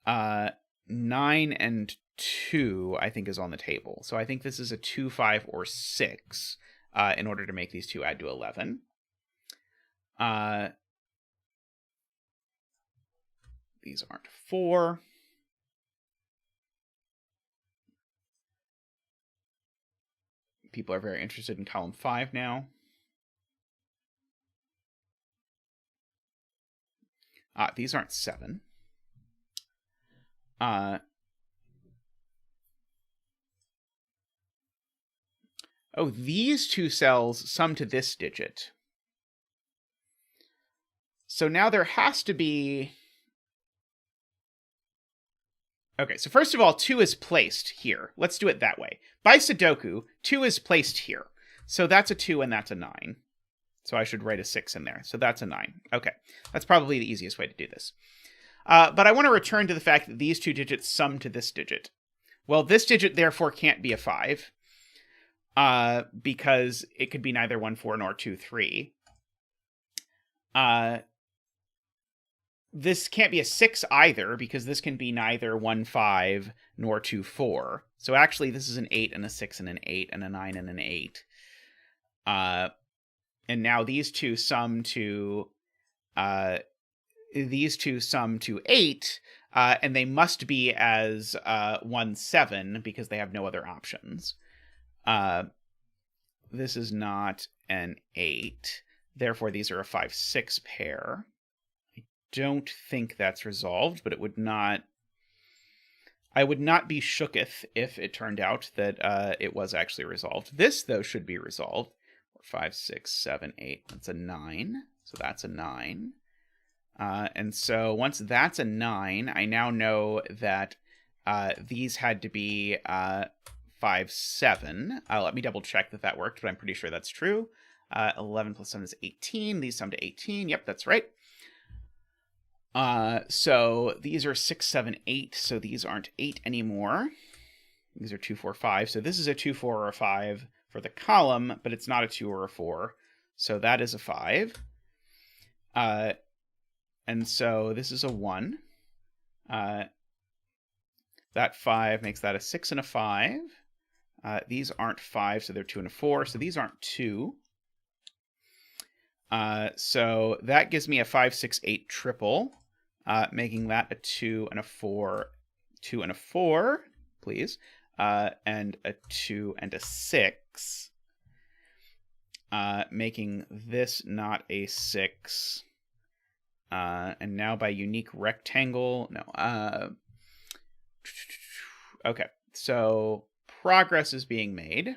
9 and 2, I think, is on the table. So I think this is a 2, 5, or 6 in order to make these two add to 11. These aren't 4. People are very interested in column 5 now. These aren't 7. Oh, these two cells sum to this digit. So now there has to be... Okay, so first of all, 2 is placed here. Let's do it that way. By Sudoku, 2 is placed here. So that's a 2 and that's a 9. So I should write a 6 in there. So that's a 9. Okay, that's probably the easiest way to do this. But I want to return to the fact that these two digits sum to this digit. Well, this digit, therefore, can't be a 5. Because it could be neither 1, 4, nor 2, 3. This can't be a 6 either, because this can be neither 1, 5, nor 2, 4. So actually, this is an 8 and a 6 and an 8 and a 9 and an 8. And now these two sum to 8, and they must be as 1, 7 because they have no other options. This is not an 8. Therefore, these are a 5, 6 pair. I don't think that's resolved, but it would not... I would not be shooketh if it turned out that it was actually resolved. This, though, should be resolved. 5, 6, 7, 8. That's a 9. So that's a 9. And so once that's a 9, I now know that these had to be 5, 7. Let me double check that that worked, but I'm pretty sure that's true. 11 plus 7 is 18. These sum to 18. Yep, that's right. So these are 6, 7, 8. So these aren't 8 anymore. These are 2, 4, 5. So this is a 2, 4, or a 5 for the column, but it's not a 2 or a 4. So that is a 5. And so this is a 1. That 5 makes that a 6 and a 5. These aren't 5, so they're 2 and a 4. So these aren't 2. So that gives me a 5, 6, 8 triple, making that a 2 and a 4, 2 and a 4, please, and a 2 and a 6, making this not a 6. And now by unique rectangle, no. Okay, so progress is being made.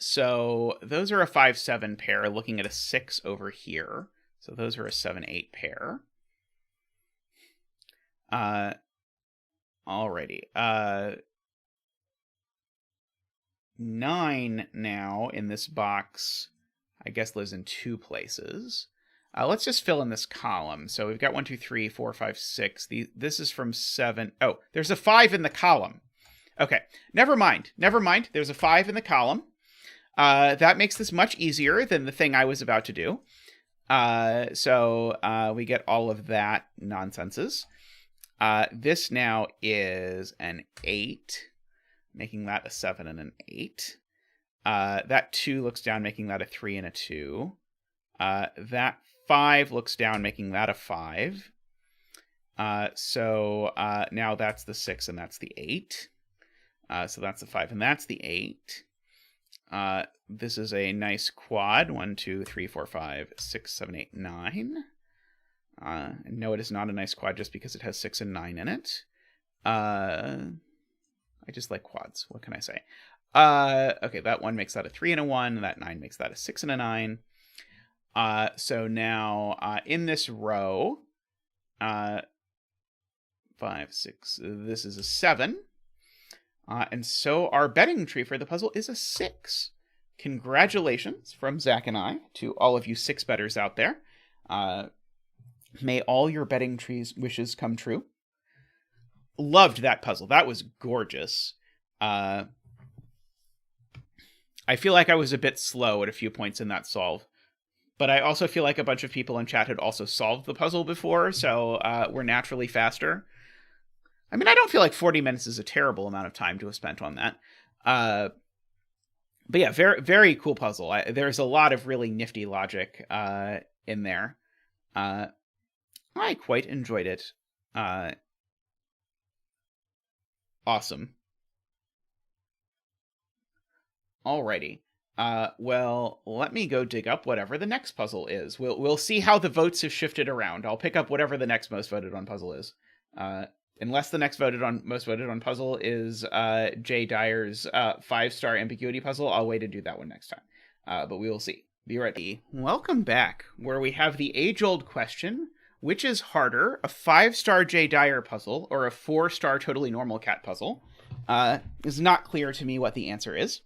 So those are a 5, 7 pair, looking at a 6 over here. So those are a 7, 8 pair. Alrighty. 9 now in this box, I guess, lives in 2 places. Let's just fill in this column. So we've got 1, 2, 3, 4, 5, 6. This is from 7. Oh, there's a 5 in the column. Okay, never mind. Never mind. There's a 5 in the column. That makes this much easier than the thing I was about to do. So we get all of that nonsenses. This now is an 8, making that a 7 and an 8. That 2 looks down, making that a 3 and a 2. That 5 looks down, making that a 5. So now that's the 6 and that's the 8. So that's the 5 and that's the 8. This is a nice quad. 1, 2, 3, 4, 5, 6, 7, 8, 9. And no, it is not a nice quad just because it has 6 and 9 in it. I just like quads. What can I say? Okay, that 1 makes that a 3 and a 1. And that 9 makes that a 6 and a 9. So now in this row, 5, 6, this is a 7. And so our betting tree for the puzzle is a 6. Congratulations from Zach and I to all of you 6 bettors out there. May all your betting tree's wishes come true. Loved that puzzle. That was gorgeous. I feel like I was a bit slow at a few points in that solve. but I also feel like a bunch of people in chat had also solved the puzzle before, so we're naturally faster. I mean, I don't feel like 40 minutes is a terrible amount of time to have spent on that. But yeah, very, very cool puzzle. There's a lot of really nifty logic in there. I quite enjoyed it. Awesome. Alrighty. Well, let me go dig up whatever the next puzzle is. We'll see how the votes have shifted around. I'll pick up whatever the next most voted on puzzle is. Unless the next most voted on puzzle is Jay Dyer's 5-star ambiguity puzzle, I'll wait to do that one next time. But we will see. Be ready. Welcome back, where we have the age-old question: which is harder, a 5-star Jay Dyer puzzle or a 4-star TotallyNormalCat puzzle? It's not clear to me what the answer is.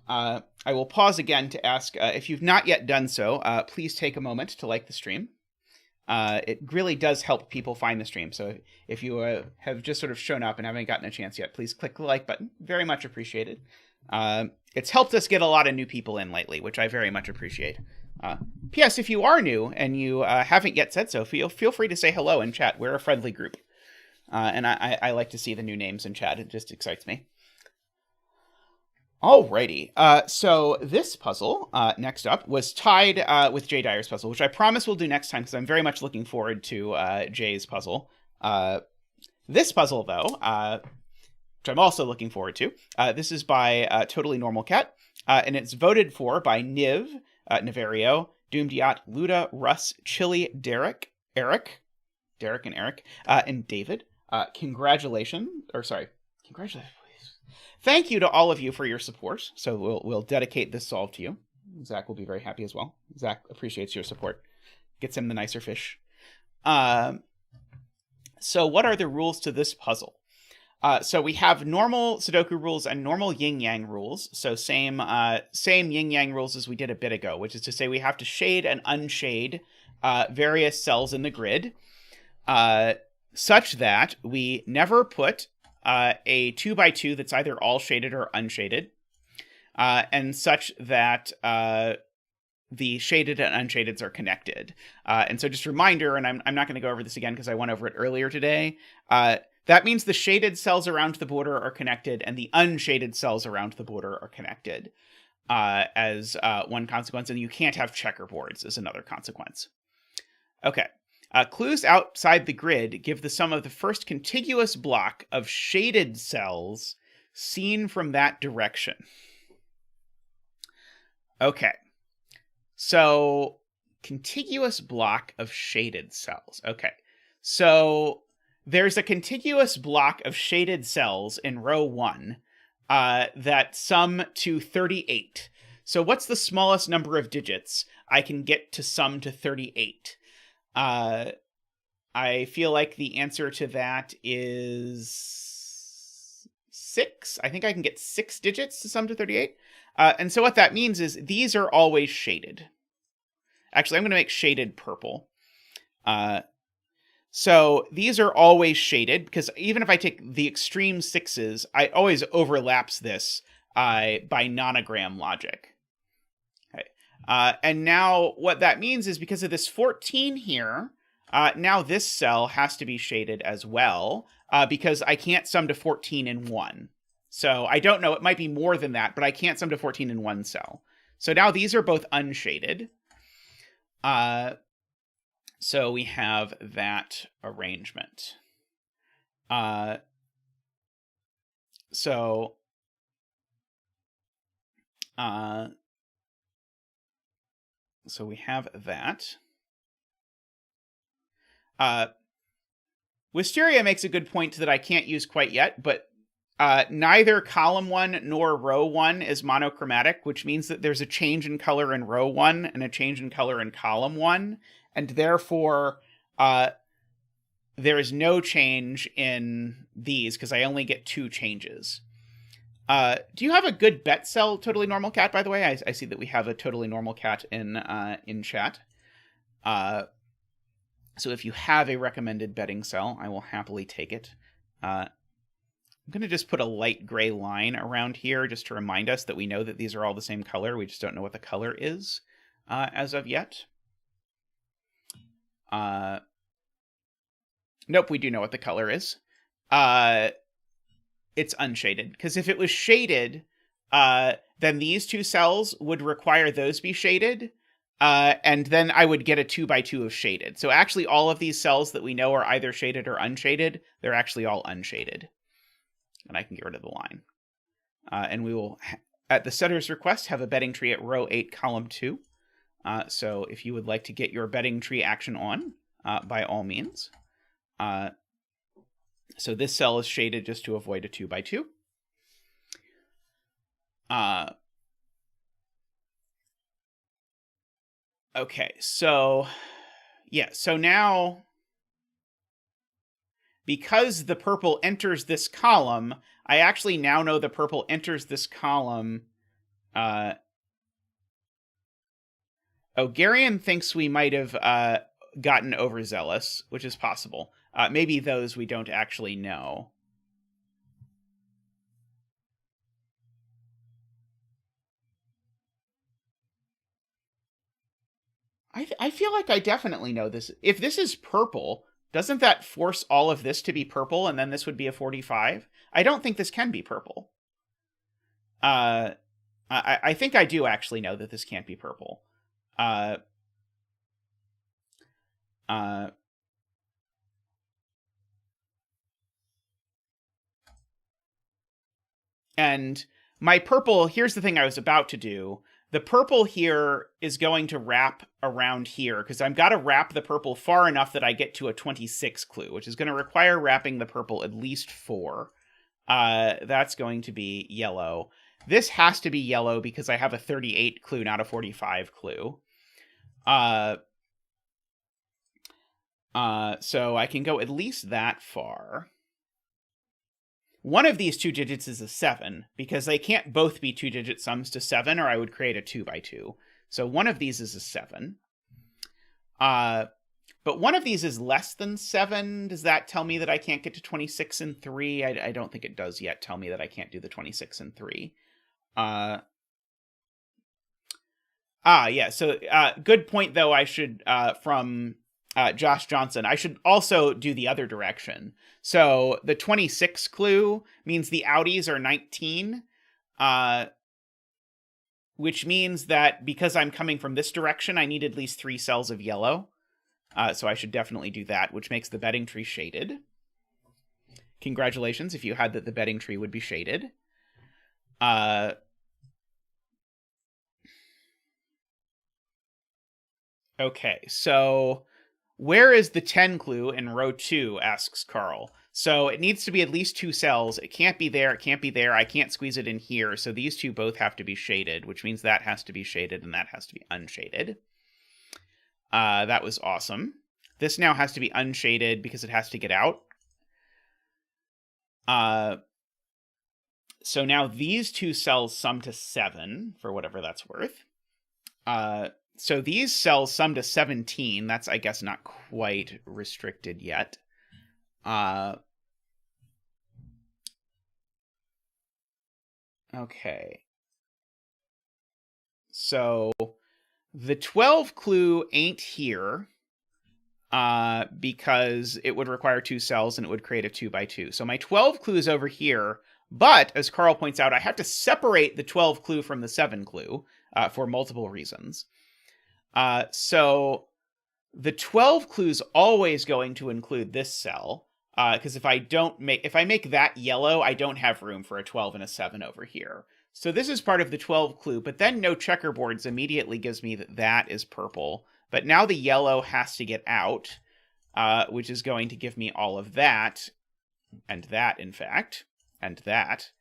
I will pause again to ask, if you've not yet done so, please take a moment to like the stream. It really does help people find the stream, so if you have just sort of shown up and haven't gotten a chance yet, please click the like button. Very much appreciated. It's helped us get a lot of new people in lately, which I very much appreciate. P.S. If you are new and you haven't yet said so, feel free to say hello in chat. We're a friendly group. And I like to see the new names in chat. It just excites me. Alrighty. So this puzzle, next up, was tied with Jay Dyer's puzzle, which I promise we'll do next time because I'm very much looking forward to Jay's puzzle. This puzzle, though, which I'm also looking forward to, this is by TotallyNormalCat, and it's voted for by Niv, Naverio, Doomdiat, Luda, Russ, Chili, Derek, and Eric, and David. Congratulations. Thank you to all of you for your support. So we'll dedicate this solve to you. Zach will be very happy as well. Zach appreciates your support. Gets him the nicer fish. So what are the rules to this puzzle? So we have normal Sudoku rules and normal Yin Yang rules. So same Yin Yang rules as we did a bit ago, which is to say we have to shade and unshade various cells in the grid, such that we never put a 2x2 that's either all shaded or unshaded, and such that the shaded and unshadeds are connected. And so just a reminder, and I'm not going to go over this again because I went over it earlier today, that means the shaded cells around the border are connected and the unshaded cells around the border are connected as one consequence, and you can't have checkerboards as another consequence. Okay. Clues outside the grid give the sum of the first contiguous block of shaded cells seen from that direction. Okay. So, contiguous block of shaded cells. Okay. So, there's a contiguous block of shaded cells in row 1 that sum to 38. So, what's the smallest number of digits I can get to sum to 38? I feel like the answer to that is 6. I think I can get 6 digits to sum to 38. And so what that means is these are always shaded. Actually, I'm going to make shaded purple. So these are always shaded because even if I take the extreme 6s, I always overlaps this by nonogram logic. Okay. And now what that means is because of this 14 here, now this cell has to be shaded as well, because I can't sum to 14 in one. So I don't know, it might be more than that, but I can't sum to 14 in one cell. So now these are both unshaded. So we have that arrangement. So we have that. Wisteria makes a good point that I can't use quite yet, but neither column 1 nor row 1 is monochromatic, which means that there's a change in color in row 1 and a change in color in column 1, and therefore there is no change in these because I only get 2 changes. Do you have a good bet cell, TotallyNormalCat, by the way? I see that we have a TotallyNormalCat in chat. So if you have a recommended betting cell, I will happily take it. I'm going to just put a light gray line around here just to remind us that we know that these are all the same color. We just don't know what the color is. as of yet. Nope, we do know what the color is. It's unshaded, because if it was shaded, then these two cells would require those be shaded, and then I would get a 2x2 of shaded. So actually all of these cells that we know are either shaded or unshaded, they're actually all unshaded. And I can get rid of the line. And we will, at the setter's request, have a betting tree at row 8, column 2. So if you would like to get your betting tree action on, by all means. So this cell is shaded just to avoid a 2x2. Okay, so yeah, so now because the purple enters this column, I actually now know the purple enters this column. Garion thinks we might have gotten overzealous, which is possible. Maybe those we don't actually know. I feel like I definitely know this. If this is purple, doesn't that force all of this to be purple, and then this would be a 45? I don't think this can be purple. I think I do actually know that this can't be purple. And my purple, here's the thing I was about to do. The purple here is going to wrap around here, because I've got to wrap the purple far enough that I get to a 26 clue, which is going to require wrapping the purple at least 4. That's going to be yellow. This has to be yellow because I have a 38 clue, not a 45 clue. So I can go at least that far. One of these 2 digits is a 7, because they can't both be 2-digit sums to 7, or I would create a 2x2. So one of these is a 7. But one of these is less than 7. Does that tell me that I can't get to 26 and 3? I don't think it does yet tell me that I can't do the 26 and 3. Yeah, so good point, though. I should, from Josh Johnson, I should also do the other direction. So the 26 clue means the outies are 19, which means that because I'm coming from this direction, I need at least 3 cells of yellow. So I should definitely do that, which makes the betting tree shaded. Congratulations if you had that the betting tree would be shaded. Okay, so where is the 10 clue in row 2, asks Carl. So it needs to be at least 2 cells. It can't be there, it can't be there. I can't squeeze it in here, so these 2 both have to be shaded, which means that has to be shaded and that has to be unshaded. That was awesome. This now has to be unshaded because it has to get out. So now these 2 cells sum to 7, for whatever that's worth. So these cells sum to 17. That's, I guess, not quite restricted yet. Okay. So the 12 clue ain't here because it would require 2 cells and it would create a 2x2. So my 12 clue is over here, but as Carl points out, I have to separate the 12 clue from the 7 clue for multiple reasons. So the 12 clue is always going to include this cell, because if I make that yellow, I don't have room for a 12 and a 7 over here. So this is part of the 12 clue, but then no checkerboards immediately gives me that that is purple. But now the yellow has to get out, which is going to give me all of that, and that, in fact, and that.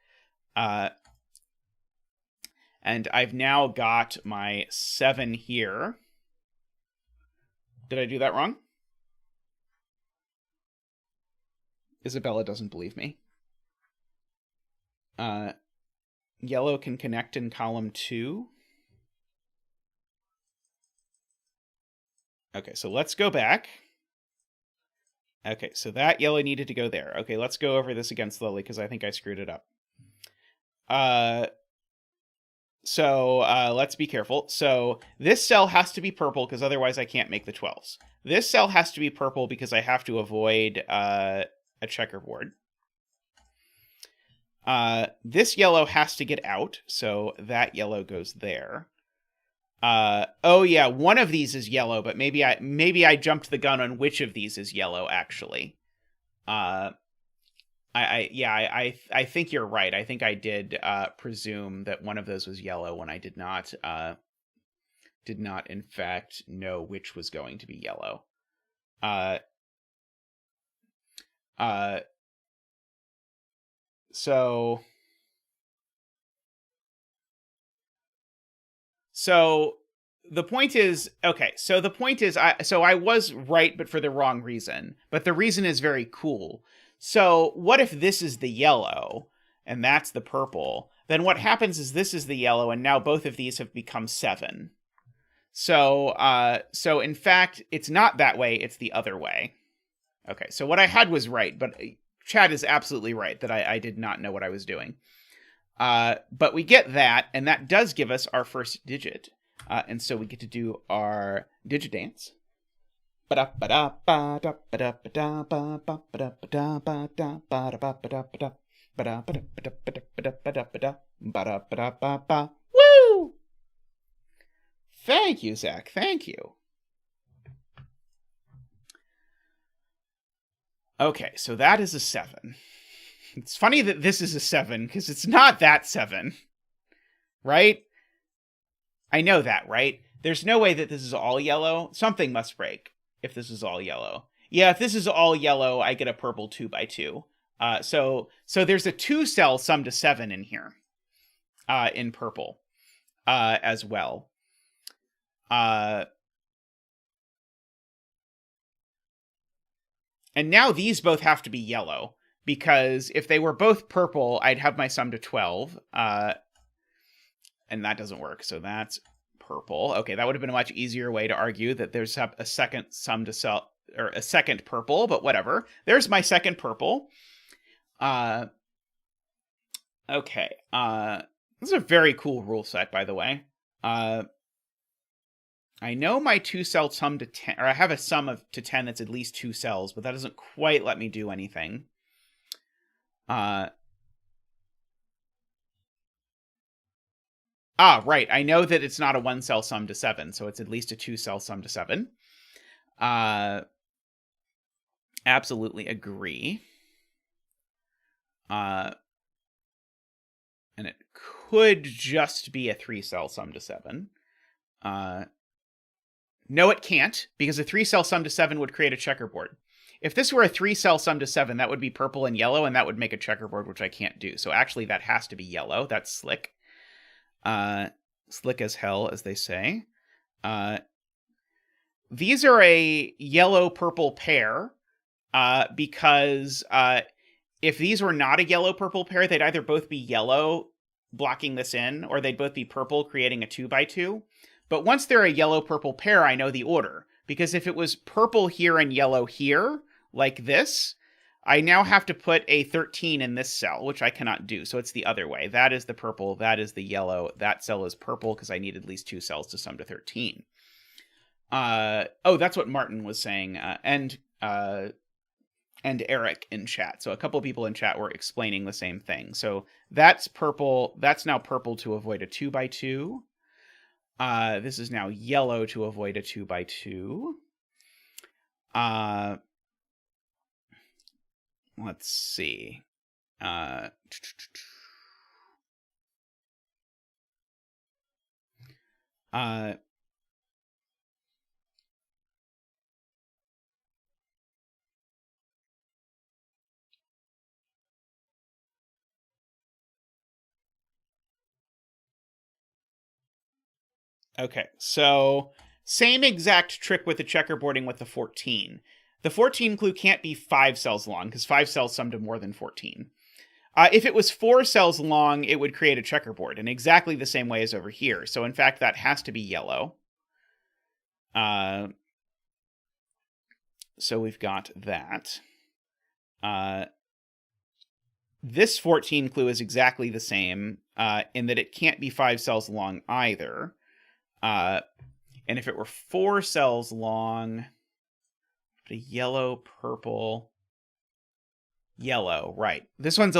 And I've now got my 7 here. Did I do that wrong? Isabella doesn't believe me. Yellow can connect in column 2. Okay, so let's go back. Okay, so that yellow needed to go there. Okay, let's go over this again slowly because I think I screwed it up. So let's be careful. So this cell has to be purple because otherwise I can't make the 12s. This cell has to be purple because I have to avoid a checkerboard. This yellow has to get out, so that yellow goes there. Oh yeah, one of these is yellow, but maybe I jumped the gun on which of these is yellow actually. I think you're right. I think I did presume that one of those was yellow when I did not in fact know which was going to be yellow. So the point is, okay, so the point is, I was right, but for the wrong reason. But the reason is very cool. So what if this is the yellow, and that's the purple? Then what happens is this is the yellow, and now both of these have become 7. So in fact, it's not that way, it's the other way. Okay, so what I had was right, but Chad is absolutely right that I did not know what I was doing. But we get that, and that does give us our first digit. And so we get to do our digit dance. Woo! Thank you, Zach. Thank you. Okay, so that is a 7. It's funny that this is a 7, because it's not that 7. Right? I know that, right? There's no way that this is all yellow. Something must break if this is all yellow. Yeah, if this is all yellow, I get a purple 2x2. So there's a 2-cell sum to 7 in here, in purple, as well. And now these both have to be yellow, because if they were both purple, I'd have my sum to 12. And that doesn't work, so that's purple. Okay, that would have been a much easier way to argue that there's a second sum to sell, or a second purple, but whatever. There's my second purple. Okay, this is a very cool rule set, by the way. I know my 2-cell sum to 10, or I have a sum to 10 that's at least 2 cells, but that doesn't quite let me do anything. Right. I know that it's not a 1-cell sum to 7, so it's at least a 2-cell sum to 7. Absolutely agree. And it could just be a 3-cell sum to 7. No, it can't, because a 3-cell sum to 7 would create a checkerboard. If this were a 3-cell sum to 7, that would be purple and yellow, and that would make a checkerboard, which I can't do. So actually, that has to be yellow. That's slick. Slick as hell, as they say. These are a yellow-purple pair, because if these were not a yellow-purple pair, they'd either both be yellow, blocking this in, or they'd both be purple, creating a 2x2. But once they're a yellow-purple pair, I know the order. Because if it was purple here and yellow here, like this, I now have to put a 13 in this cell, which I cannot do. So it's the other way. That is the purple. That is the yellow. That cell is purple because I need at least 2 cells to sum to 13. Oh, that's what Martin was saying. And Eric in chat. So a couple people in chat were explaining the same thing. So that's purple. That's now purple to avoid a 2x2. This is now yellow to avoid a 2x2. Let's see. Okay, so same exact trick with the checkerboarding with the 14. The 14 clue can't be 5 cells long, because 5 cells sum to more than 14. If it was 4 cells long, it would create a checkerboard, in exactly the same way as over here. So in fact, that has to be yellow. So we've got that. This 14 clue is exactly the same. in that it can't be 5 cells long either. And if it were 4 cells long, the yellow, purple, yellow, right. This one's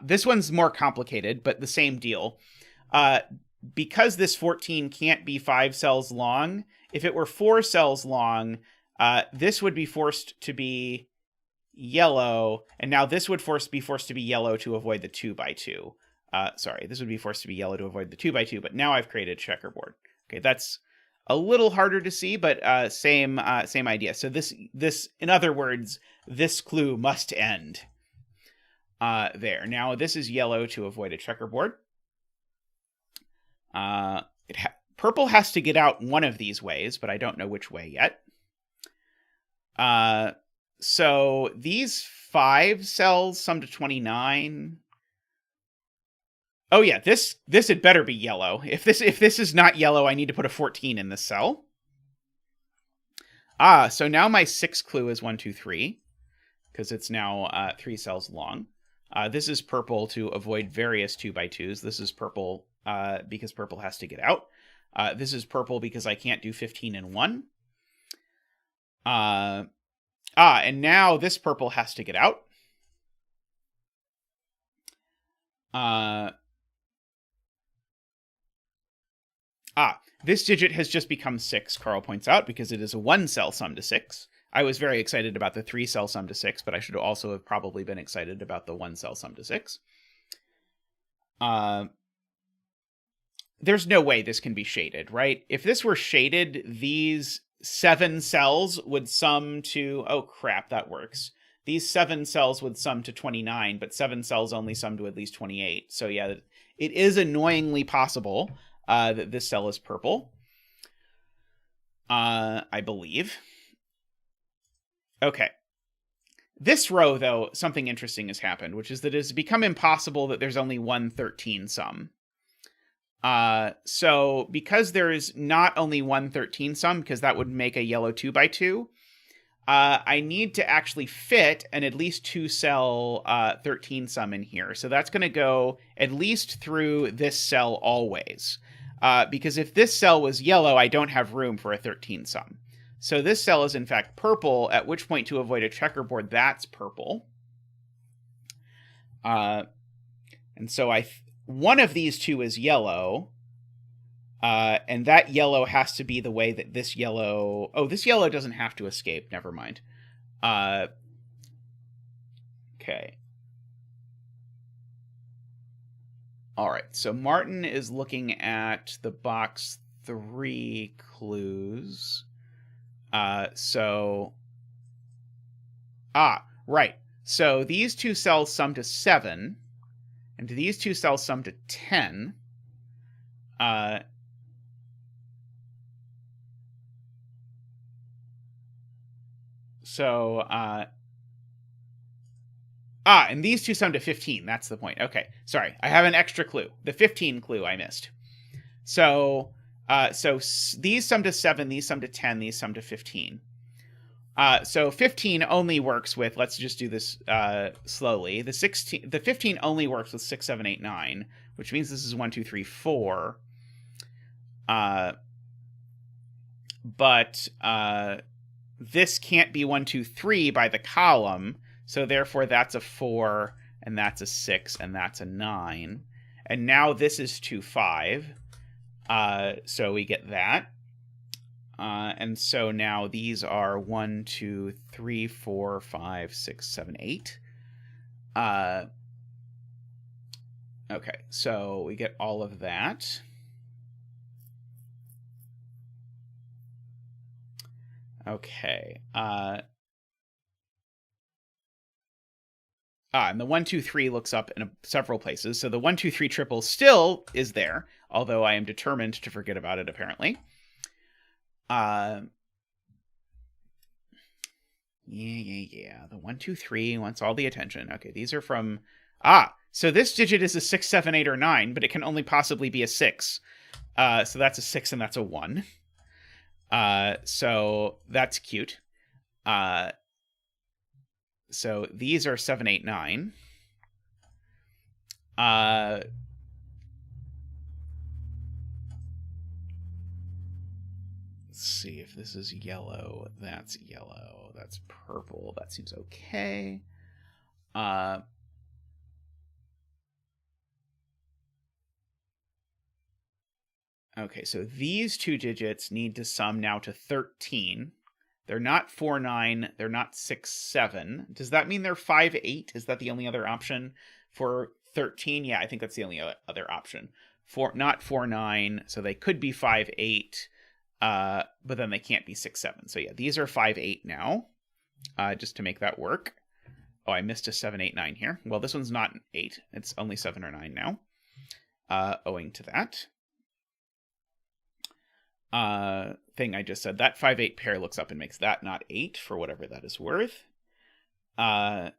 this one's more complicated, but the same deal. Because this 14 can't be 5 cells long, if it were 4 cells long, this would be forced to be yellow, and now this would be forced to be yellow to avoid the 2x2. Sorry, this would be forced to be yellow to avoid the 2x2, but now I've created checkerboard. Okay, that's a little harder to see, but same idea. So this, in other words, this clue must end. There. Now this is yellow to avoid a checkerboard. Purple has to get out one of these ways, but I don't know which way yet. So these 5 cells sum to 29. Oh yeah, this had better be yellow. If this is not yellow, I need to put a 14 in this cell. So now my 6th clue is 1, 2, 3, because it's now 3 cells long. This is purple to avoid various 2x2s. This is purple because purple has to get out. This is purple because I can't do 15 in 1. And now this purple has to get out. This digit has just become 6, Carl points out, because it is a 1-cell sum to 6. I was very excited about the 3-cell sum to 6, but I should also have probably been excited about the 1-cell sum to 6. There's no way this can be shaded, right? If this were shaded, these 7 cells would sum to... Oh, crap, that works. These 7 cells would sum to 29, but 7 cells only sum to at least 28. So yeah, it is annoyingly possible that this cell is purple. I believe. Okay. This row, though, something interesting has happened, which is that it has become impossible that there's only one 13 sum. So because there is not only one 13 sum, because that would make a yellow 2x2, I need to actually fit an at least 2-cell 13 sum in here. So that's going to go at least through this cell always. Because if this cell was yellow, I don't have room for a 13 sum. So this cell is in fact purple, at which point to avoid a checkerboard, that's purple. And so one of these two is yellow. And that yellow has to be the way that this yellow... Oh, this yellow doesn't have to escape. Never mind. Okay. All right. So Martin is looking at the box 3 clues. Right. So these 2 cells sum to 7. And these 2 cells sum to 10. And these 2 sum to 15. That's the point. Okay, sorry. I have an extra clue. The 15 clue I missed. So these sum to 7, these sum to 10, these sum to 15. So 15 only works with, let's just do this slowly. The 15 only works with 6, 7, 8, 9, which means this is 1, 2, 3, 4. But this can't be 1, 2, 3 by the column, so therefore that's a 4, and that's a 6, and that's a 9. And now this is 2, 5. So we get that. And so now these are 1, 2, 3, 4, 5, 6, 7, 8. Okay, so we get all of that. Okay. And the 1, 2, 3 looks up in several places. So the 1, 2, 3 triple still is there, although I am determined to forget about it, apparently. Yeah. The 1, 2, 3 wants all the attention. Okay, these are from... so this digit is a 6, 7, 8, or 9, but it can only possibly be a 6. So that's a 6 and that's a 1. So that's cute. So these are 7, 8, 9. Let's see if this is yellow. That's yellow. That's purple. That seems okay. Okay, so these two digits need to sum now to 13. They're not 4, 9. They're not 6, 7. Does that mean they're 5, 8? Is that the only other option for 13? Yeah, I think that's the only other option. Not 4, 9. So they could be 5, 8. But then they can't be 6, 7. So yeah, these are 5, 8 now. Just to make that work. Oh, I missed a 7, 8, 9 here. Well, this one's not 8. It's only 7 or 9 now. Owing to that. Thing I just said. That 5, 8 pair looks up and makes that not 8 for whatever that is worth. Oh!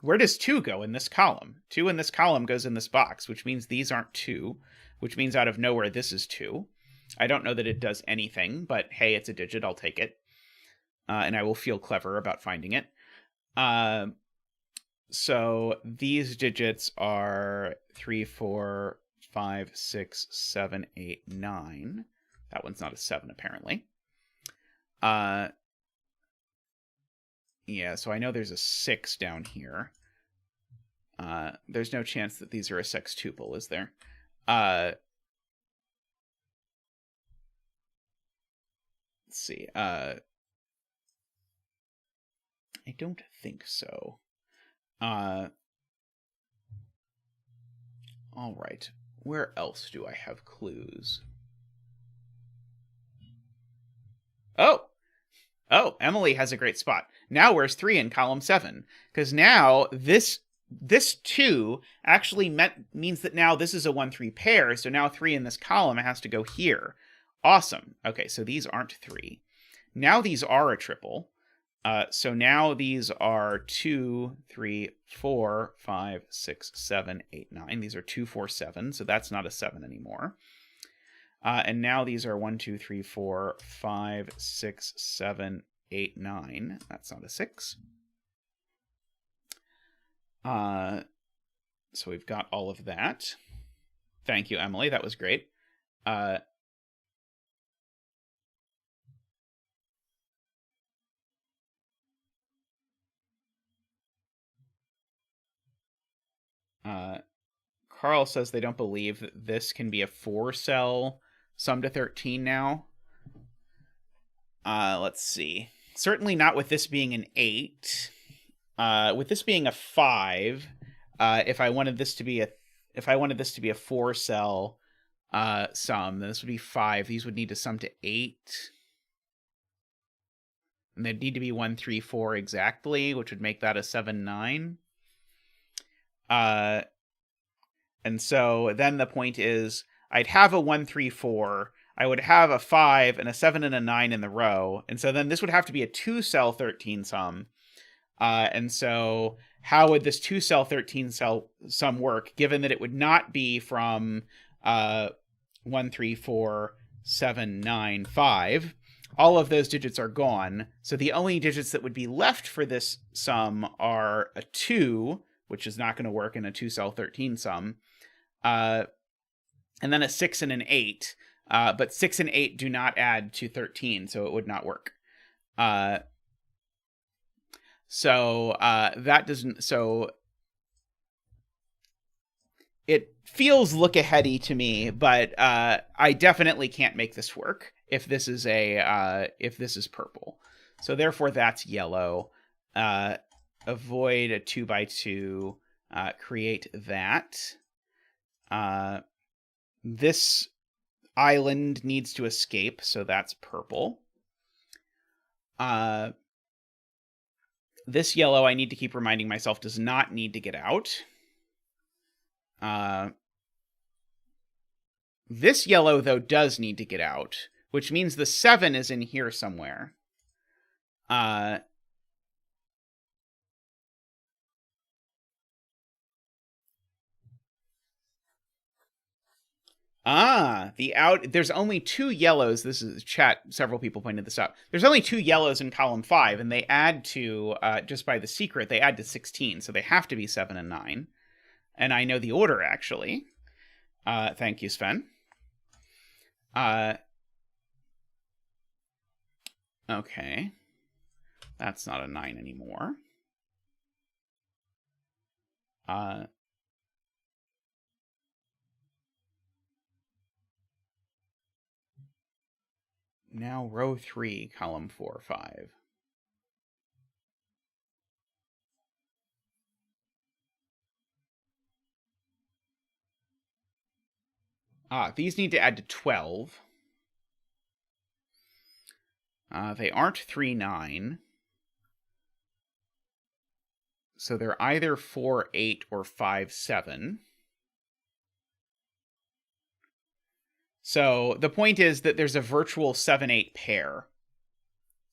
Where does 2 go in this column? 2 in this column goes in this box, which means these aren't 2, which means out of nowhere this is 2. I don't know that it does anything, but hey, it's a digit, I'll take it. And I will feel clever about finding it. So these digits are 3, 4, 5, 6, 7, 8, 9. That one's not a 7, apparently. Yeah, so I know there's a 6 down here. There's no chance that these are a sextuple, is there? Let's see. I don't think so. All right. Where else do I have clues? Oh, Emily has a great spot. Now where's 3 in column 7? Because now this 2 actually means that now this is a 1, 3 pair, so now 3 in this column has to go here. Awesome. Okay, so these aren't 3. Now these are a triple. So now these are 2, 3, 4, 5, 6, 7, 8, 9. These are 2, 4, 7, so that's not a 7 anymore. And now these are 1, 2, 3, 4, 5, 6, 7, 8, 9. That's not a 6. So we've got all of that. Thank you, Emily. That was great. Carl says they don't believe that this can be a 4-cell sum to 13 now. Let's see. Certainly not with this being an 8. With this being a 5, if I wanted this to be a 4-cell sum, then this would be 5. These would need to sum to 8. And they'd need to be 1, 3, 4 exactly, which would make that a 7, 9. And so then the point is, I'd have a 1, 3, 4. I would have a 5 and a 7 and a 9 in the row. And so then this would have to be a 2-cell 13 sum. And so how would this 2-cell 13-cell sum work, given that it would not be from 1, 3, 4, 7, 9, 5? All of those digits are gone. So the only digits that would be left for this sum are a 2, which is not going to work in a 2-cell 13 sum, and then a 6 and an 8. But 6 and 8 do not add to 13, so it would not work. So that doesn't. So it feels look-aheady to me, but I definitely can't make this work if this is purple. So therefore, that's yellow. Avoid a 2x2. Create that. This island needs to escape, so that's purple. This yellow, I need to keep reminding myself, does not need to get out. This yellow, though, does need to get out, which means the 7 is in here somewhere. There's only 2 yellows. This is chat. Several people pointed this out. There's only 2 yellows in column 5, and they add to, just by the secret, they add to 16. So they have to be 7 and 9. And I know the order, actually. Thank you, Sven. Okay. That's not a 9 anymore. Now row 3, column 4, 5. These need to add to 12. They aren't 3, 9. So they're either 4, 8 or 5, 7. So the point is that there's a virtual 7, 8 pair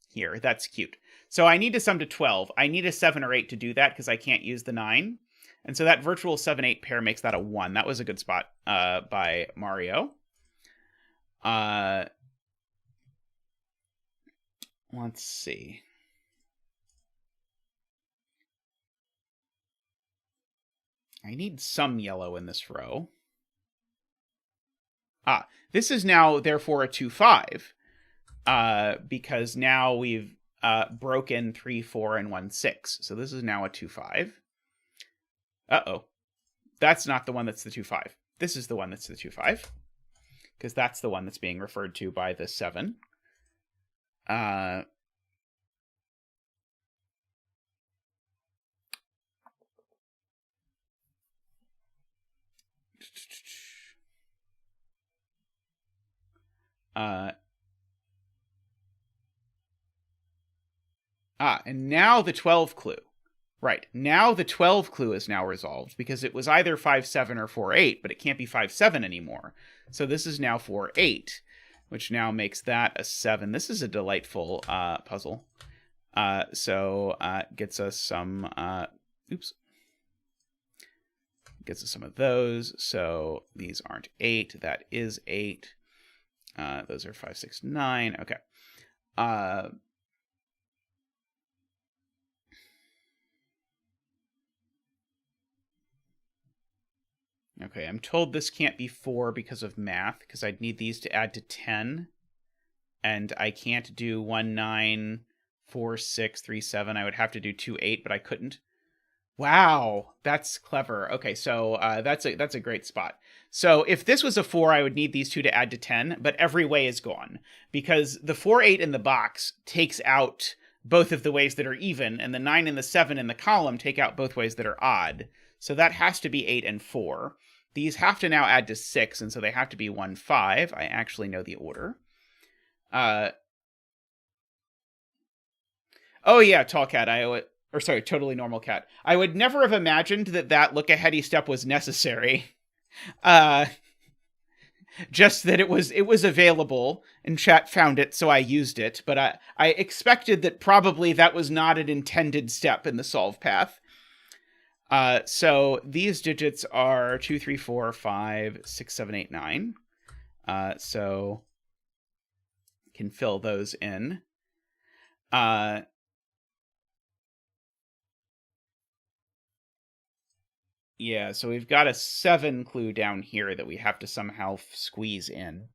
here. That's cute. So I need to sum to 12. I need a 7 or 8 to do that because I can't use the 9. And so that virtual 7, 8 pair makes that a 1. That was a good spot by Mario. Let's see. I need some yellow in this row. This is now, therefore, a 2, 5. Because now we've broken 3, 4, and 1, 6. So this is now a 2, 5. Uh-oh. That's not the one that's the 2, 5. This is the one that's the 2, 5. Because that's the one that's being referred to by the 7. And now the 12 clue. Right, now the 12 clue is now resolved, because it was either 5, 7 or 4, 8, but it can't be 5, 7 anymore. So this is now 4, 8, which now makes that a 7. This is a delightful puzzle. So gets us some... Gets us some of those. So these aren't 8. That is 8. Those are 5, 6, 9. Okay. Okay, I'm told this can't be 4 because of math, because I'd need these to add to 10. And I can't do 1, 9, 4, 6, 3, 7. I would have to do 2, 8, but I couldn't. Wow, that's clever. Okay, so that's a great spot. So if this was a 4, I would need these two to add to 10, but every way is gone. Because the 4, 8 in the box takes out both of the ways that are even, and the 9 and the 7 in the column take out both ways that are odd. So that has to be 8 and 4. These have to now add to 6, and so they have to be 1, 5. I actually know the order. Oh yeah, tall cat. TotallyNormalCat. I would never have imagined that look-aheady step was necessary. Just that it was available, and chat found it, so I used it. But I expected that probably that was not an intended step in the solve path. So these digits are 2, 3, 4, 5, 6, 7, 8, 9. So can fill those in. Yeah, so we've got a 7 clue down here that we have to somehow squeeze in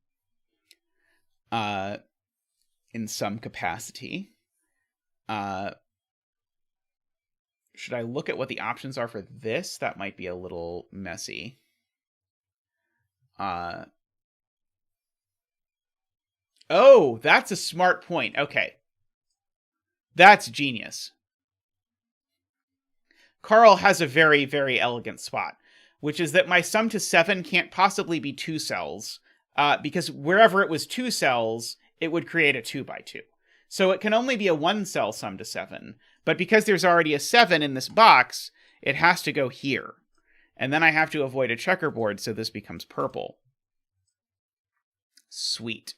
some capacity. Should I look at what the options are for this? That might be a little messy. Oh, that's a smart point. Okay. That's genius. Carl has a very, very elegant spot, which is that my sum to 7 can't possibly be 2 cells, because wherever it was 2 cells, it would create a 2 by 2. So it can only be a 1 cell sum to 7, but because there's already a 7 in this box, it has to go here. And then I have to avoid a checkerboard, so this becomes purple. Sweet.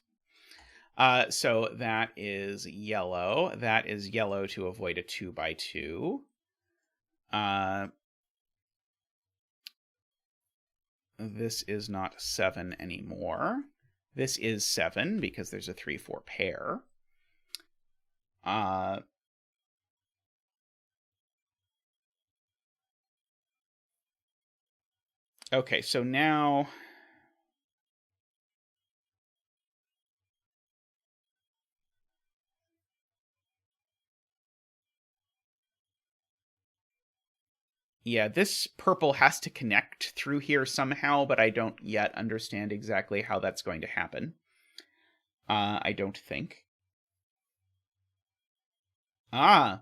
So that is yellow. That is yellow to avoid a 2 by 2. This is not 7 anymore. This is 7 because there's a 3, 4 pair. Okay, so now Yeah, this purple has to connect through here somehow, but I don't yet understand exactly how that's going to happen. I don't think. Ah,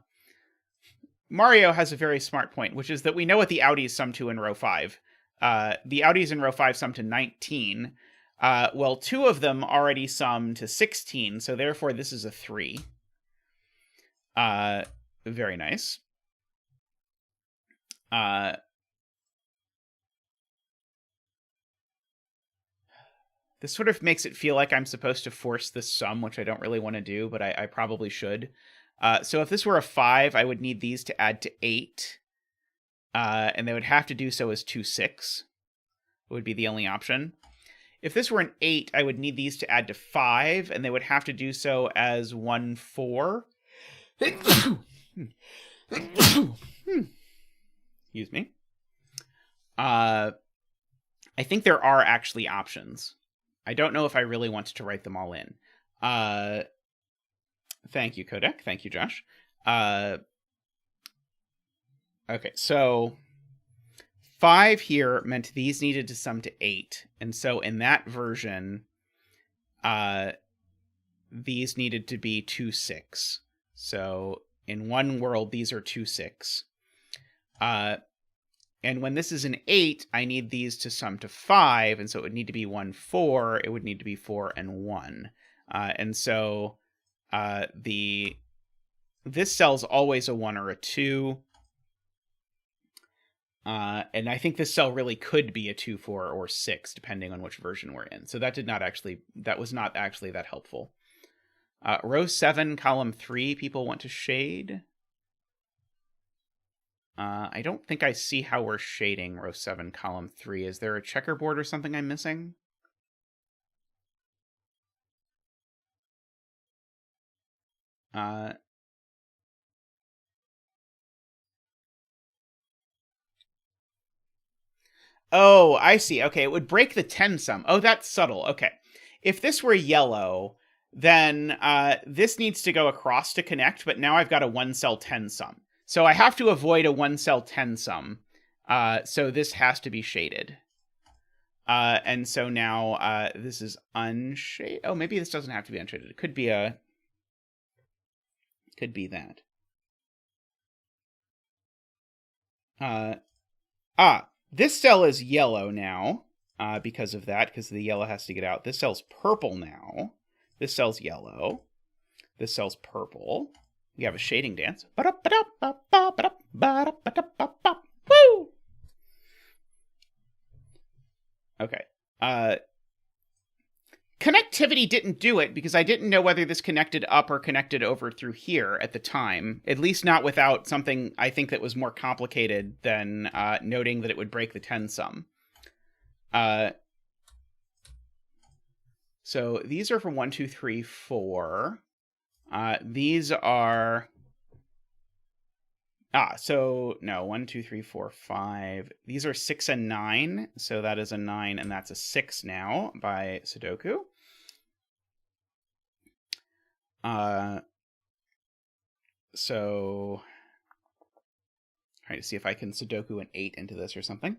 Mario has a very smart point, which is that we know what the outies sum to in row 5. The outies in row 5 sum to 19. Well, 2 of them already sum to 16, so therefore this is a 3. Very nice. This sort of makes it feel like I'm supposed to force this sum, which I don't really want to do, but I probably should. So if this were a 5, I would need these to add to 8. And they would have to do so as 2, 6. It would be the only option. If this were an 8, I would need these to add to 5, and they would have to do so as 1, 4. Excuse me. I think there are actually options. I don't know if I really want to write them all in. Thank you, Codec. Thank you, Josh. Okay, so 5 here meant these needed to sum to 8. And so in that version, these needed to be 2, 6. So in one world, these are 2, 6. And when this is an 8, I need these to sum to 5, and so it would need to be 1, 4. It would need to be 4 and 1. And so this cell's always a 1 or a 2. And I think this cell really could be a 2, 4, or 6, depending on which version we're in. So that was not actually that helpful. Row 7, column 3, people want to shade. I don't think I see how we're shading row 7, column 3. Is there a checkerboard or something I'm missing? Oh, I see. Okay, it would break the 10 sum. Oh, that's subtle. Okay. If this were yellow, then this needs to go across to connect, but now I've got a 1 cell 10 sum. So I have to avoid a 1 cell 10 sum. So this has to be shaded. And so now this is unshaded. Oh, maybe this doesn't have to be unshaded. It could be that. This cell is yellow now because of that, because the yellow has to get out. This cell's purple now. This cell's yellow. This cell's purple. We have a shading dance. Woo! Okay. Connectivity didn't do it because I didn't know whether this connected up or connected over through here at the time. At least not without something I think that was more complicated than noting that it would break the 10 sum. So these are from 1, 2, 3, 4. These are... so no, 1, 2, 3, 4, 5. These are 6 and 9. So that is a 9, and that's a 6 now by Sudoku. So trying to see if I can Sudoku an 8 into this or something.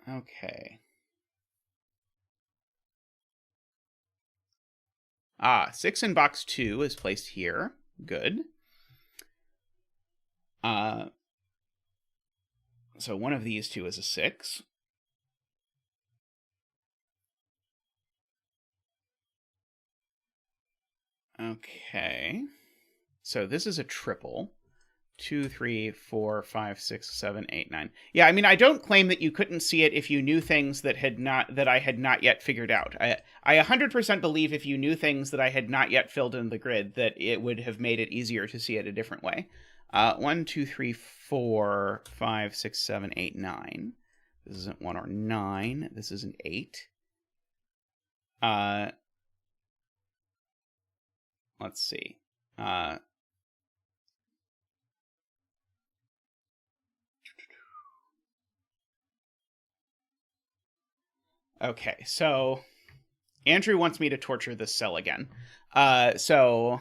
Okay. 6 in box 2 is placed here. Good. So one of these two is a 6. Okay. So this is a triple. 2, 3, 4, 5, 6, 7, 8, 9. Yeah, I mean, I don't claim that you couldn't see it if you knew things that I had not yet figured out. I 100% believe if you knew things that I had not yet filled in the grid, that it would have made it easier to see it a different way. 1, 2, 3, 4, 5, 6, 7, 8, 9. This isn't 1 or 9. This is an 8. Let's see. Okay, so Andrew wants me to torture this cell again. So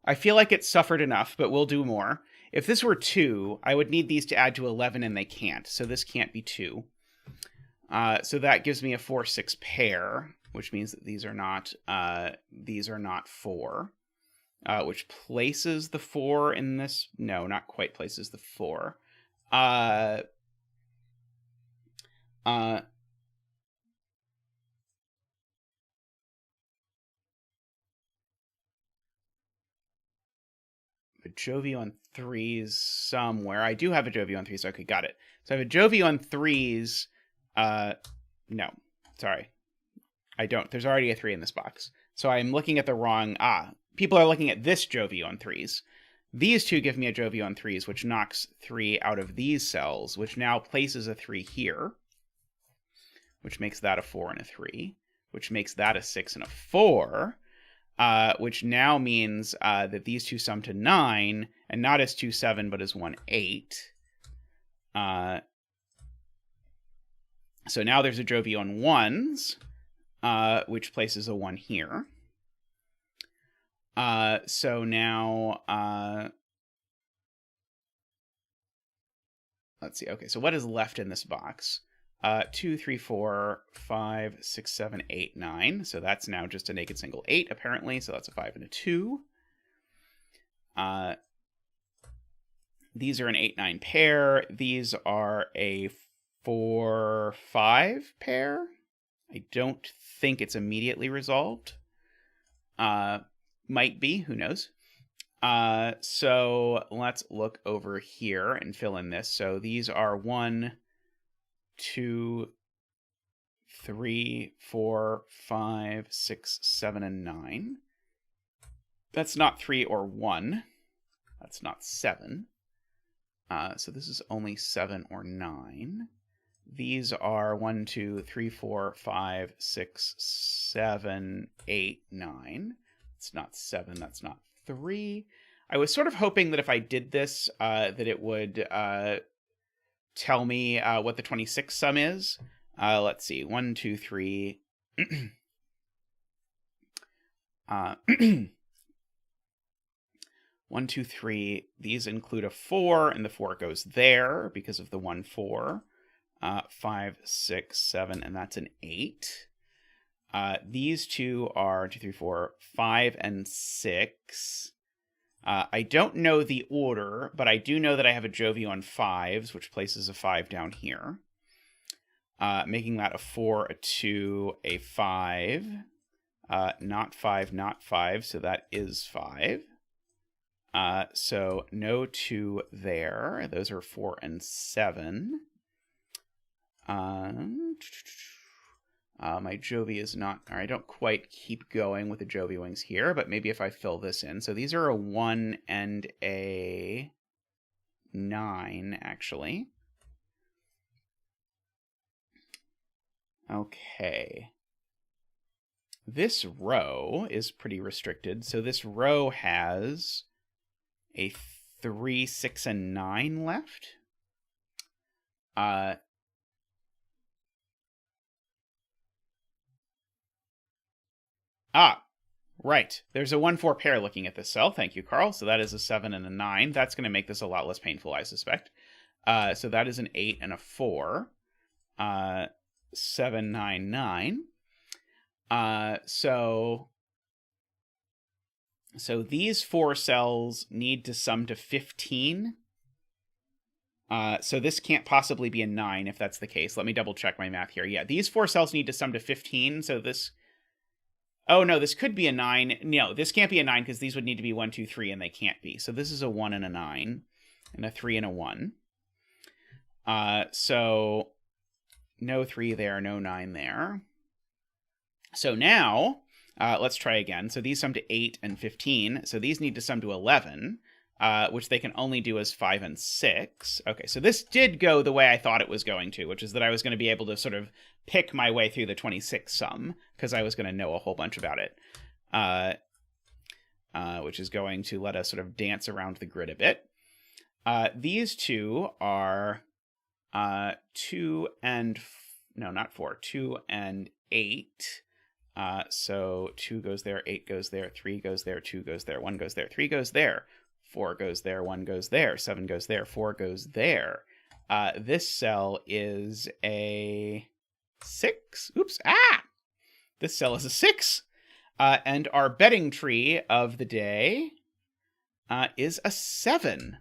I feel like it's suffered enough, but we'll do more. If this were 2, I would need these to add to 11, and they can't. So this can't be 2. So that gives me a 4-6 pair, which means that these are not 4. Which places the 4 in this. No, not quite places the 4. A Jovi on 3s somewhere. I do have a Jovi on 3s. Okay, got it. So I have a Jovi on 3s. No, sorry. I don't. There's already a 3 in this box. So I'm looking at the wrong... people are looking at this Jovi on 3s. These 2 give me a Jovi on 3s, which knocks 3 out of these cells, which now places a 3 here, which makes that a 4 and a 3, which makes that a 6 and a 4, which now means that these 2 sum to 9, and not as 2, 7, but as 1, 8. So now there's a Jovi on 1s, which places a 1 here. So now, let's see. Okay, so what is left in this box? 2, 3, 4, 5, 6, 7, 8, 9. So that's now just a naked single 8, apparently. So that's a 5 and a 2. These are an 8, 9 pair. These are a 4, 5 pair. I don't think it's immediately resolved. Might be, who knows? So let's look over here and fill in this. So these are 1, 2, 3, 4, 5, 6, 7, and 9. That's not 3 or 1. That's not 7. So this is only 7 or 9. These are 1, 2, 3, 4, 5, 6, 7, 8, 9. It's not 7. That's not 3. I was sort of hoping that if I did this, that it would tell me what the 26 sum is. Let's see. 1, 2, 3. 1, 2, 3. These include a 4, and the 4 goes there because of the 1, 4. 5, 6, 7, and that's an 8. These 2 are 2, 3, 4, 5, and 6. I don't know the order, but I do know that I have a Jovi on 5s, which places a 5 down here. Making that a 4, a 2, a 5. Not 5, not 5, so that is 5. So no 2 there. Those are 4 and 7. My Jovi is not... I don't quite keep going with the Jovi wings here, but maybe if I fill this in. So these are a 1 and a 9, actually. Okay. This row is pretty restricted. So this row has a 3, 6, and 9 left. Right. There's a 1, 4 pair looking at this cell. Thank you, Carl. So that is a 7 and a 9. That's going to make this a lot less painful, I suspect. So that is an 8 and a 4. 7, 9, 9. So these 4 cells need to sum to 15. So this can't possibly be a 9 if that's the case. Let me double check my math here. Yeah, these 4 cells need to sum to 15. So this... Oh, no, this could be a 9. No, this can't be a 9 because these would need to be 1, 2, 3, and they can't be. So this is a 1 and a 9, and a 3 and a 1. So no 3 there, no 9 there. So now, let's try again. So these sum to 8 and 15. So these need to sum to 11, which they can only do as 5 and 6. Okay, so this did go the way I thought it was going to, which is that I was going to be able to sort of pick my way through the 26 sum, because I was going to know a whole bunch about it, which is going to let us sort of dance around the grid a bit. These 2 are 2 and no, not 4, 2 and 8. So 2 goes there, 8 goes there, 3 goes there, 2 goes there, 1 goes there, 3 goes there, 4 goes there, 1 goes there, 7 goes there, 4 goes there. This cell is a 6. Oops, This cell is a 6. And our betting tree of the day is a 7.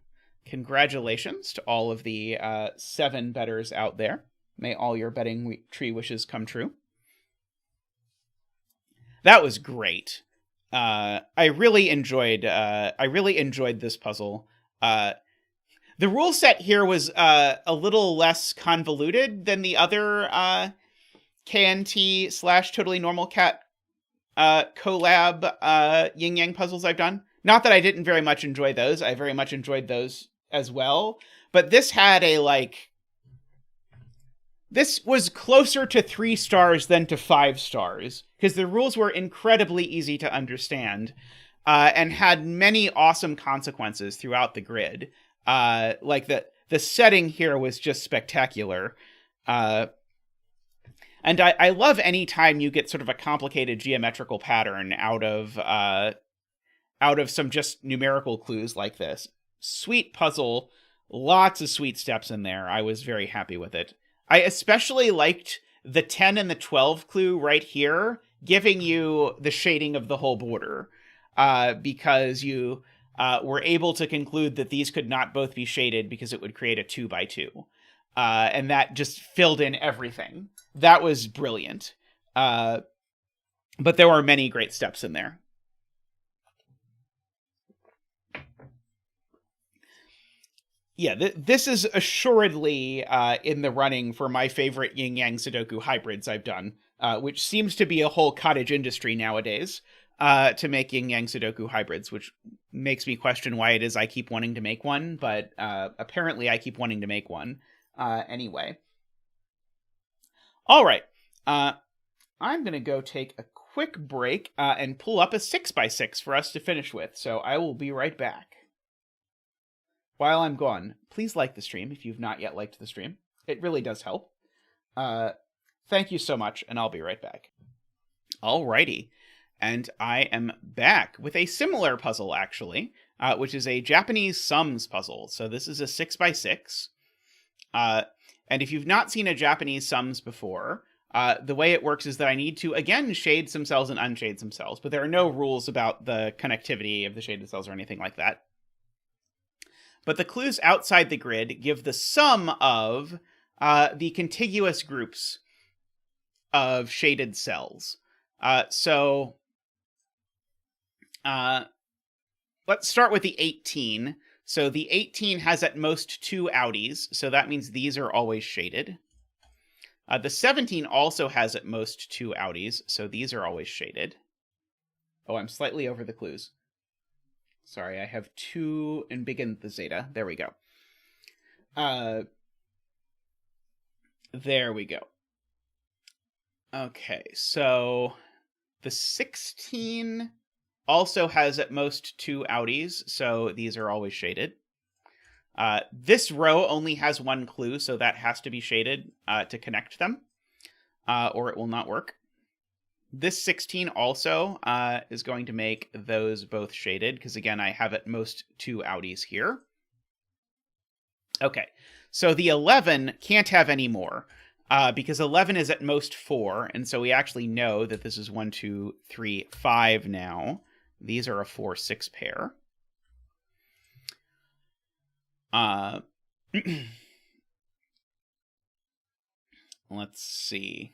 Congratulations to all of the 7 bettors out there. May all your betting tree wishes come true. That was great. I really enjoyed this puzzle. The rule set here was a little less convoluted than the other KNT / TotallyNormalCat collab Yin Yang puzzles I've done. Not that I didn't very much enjoy those. I very much enjoyed those as well. But this had this was closer to 3 stars than to 5 stars, because the rules were incredibly easy to understand and had many awesome consequences throughout the grid. Like the setting here was just spectacular. And I love any time you get sort of a complicated geometrical pattern out of some just numerical clues like this. Sweet puzzle, lots of sweet steps in there. I was very happy with it. I especially liked the 10 and the 12 clue right here, giving you the shading of the whole border, because you were able to conclude that these could not both be shaded because it would create a 2x2. And that just filled in everything. That was brilliant. But there were many great steps in there. Yeah, this is assuredly in the running for my favorite Yin Yang Sudoku hybrids I've done, which seems to be a whole cottage industry nowadays to make Yin Yang Sudoku hybrids, which makes me question why it is I keep wanting to make one, but apparently I keep wanting to make one anyway. All right, I'm going to go take a quick break and pull up a 6x6 for us to finish with, so I will be right back. While I'm gone, please like the stream if you've not yet liked the stream. It really does help. Thank you so much, and I'll be right back. Alrighty, and I am back with a similar puzzle, actually, which is a Japanese sums puzzle. So this is a 6x6. And if you've not seen a Japanese sums before, the way it works is that I need to, again, shade some cells and unshade some cells, but there are no rules about the connectivity of the shaded cells or anything like that. But the clues outside the grid give the sum of the contiguous groups of shaded cells. So let's start with the 18. So the 18 has at most 2 outies, so that means these are always shaded. The 17 also has at most 2 outies, so these are always shaded. Oh, I'm slightly over the clues. Sorry, I have 2 and begin the zeta. There we go. There we go. Okay, so the 16 also has at most 2 outies, so these are always shaded. This row only has 1 clue, so that has to be shaded to connect them, or it will not work. This 16 also is going to make those both shaded, because again, I have at most 2 outies here. Okay, so the 11 can't have any more, because 11 is at most 4, and so we actually know that this is 1, 2, 3, 5 now. These are a 4, 6 pair. Let's see.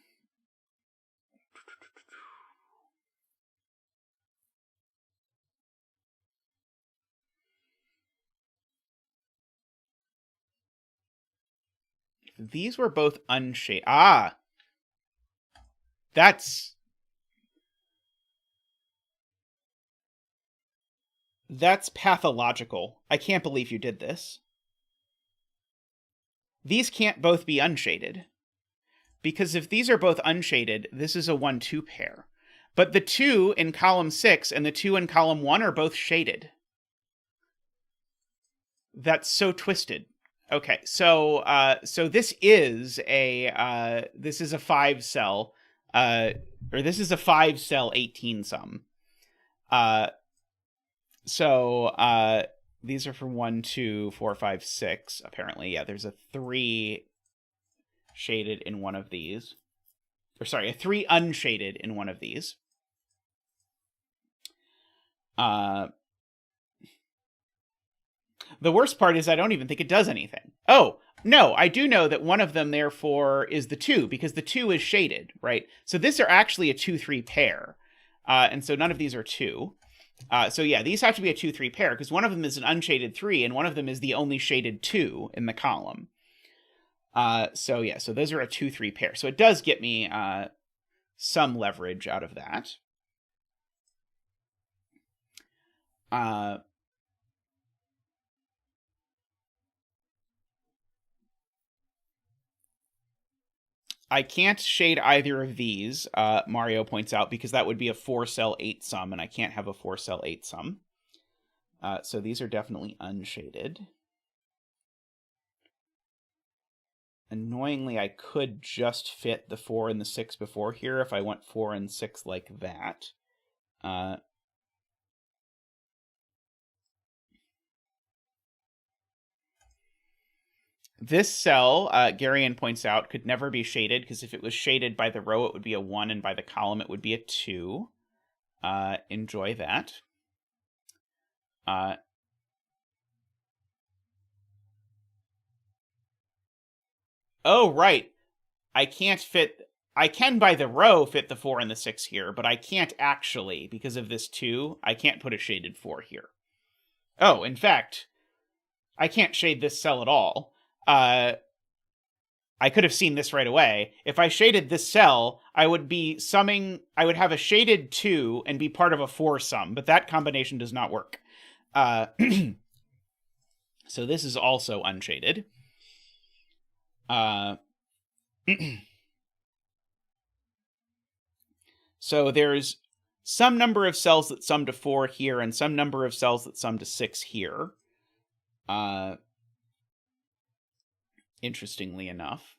These were both unshaded. That's pathological. I can't believe you did this. These can't both be unshaded. Because if these are both unshaded, this is a 1, 2 pair. But the 2 in column 6 and the 2 in column 1 are both shaded. That's so twisted. Okay, so this is a 5-cell, or this is a 5-cell 18 sum. These are for 1, 2, 4, 5, 6. Apparently, yeah. There's a 3 shaded in one of these, or sorry, a 3 unshaded in one of these. The worst part is I don't even think it does anything. Oh, no, I do know that one of them, therefore, is the 2, because the 2 is shaded, right? So these are actually a 2-3 pair. And so none of these are 2. So yeah, these have to be a 2-3 pair, because one of them is an unshaded 3, and one of them is the only shaded 2 in the column. So yeah, so those are a 2-3 pair. So it does get me some leverage out of that. I can't shade either of these, Mario points out, because that would be a 4-cell 8 sum, and I can't have a 4-cell 8 sum. So these are definitely unshaded. Annoyingly, I could just fit the 4 and the 6 before here if I went 4 and 6 like that. This cell, Garion points out, could never be shaded, because if it was shaded by the row, it would be a 1, and by the column, it would be a 2. Enjoy that. Oh, right. I can by the row fit the 4 and the 6 here, but I can't actually, because of this 2, I can't put a shaded 4 here. Oh, in fact, I can't shade this cell at all. I could have seen this right away. If I shaded this cell, I would have a shaded 2 and be part of a 4 sum, but that combination does not work. So this is also unshaded. So there's some number of cells that sum to 4 here, and some number of cells that sum to 6 here. Interestingly enough.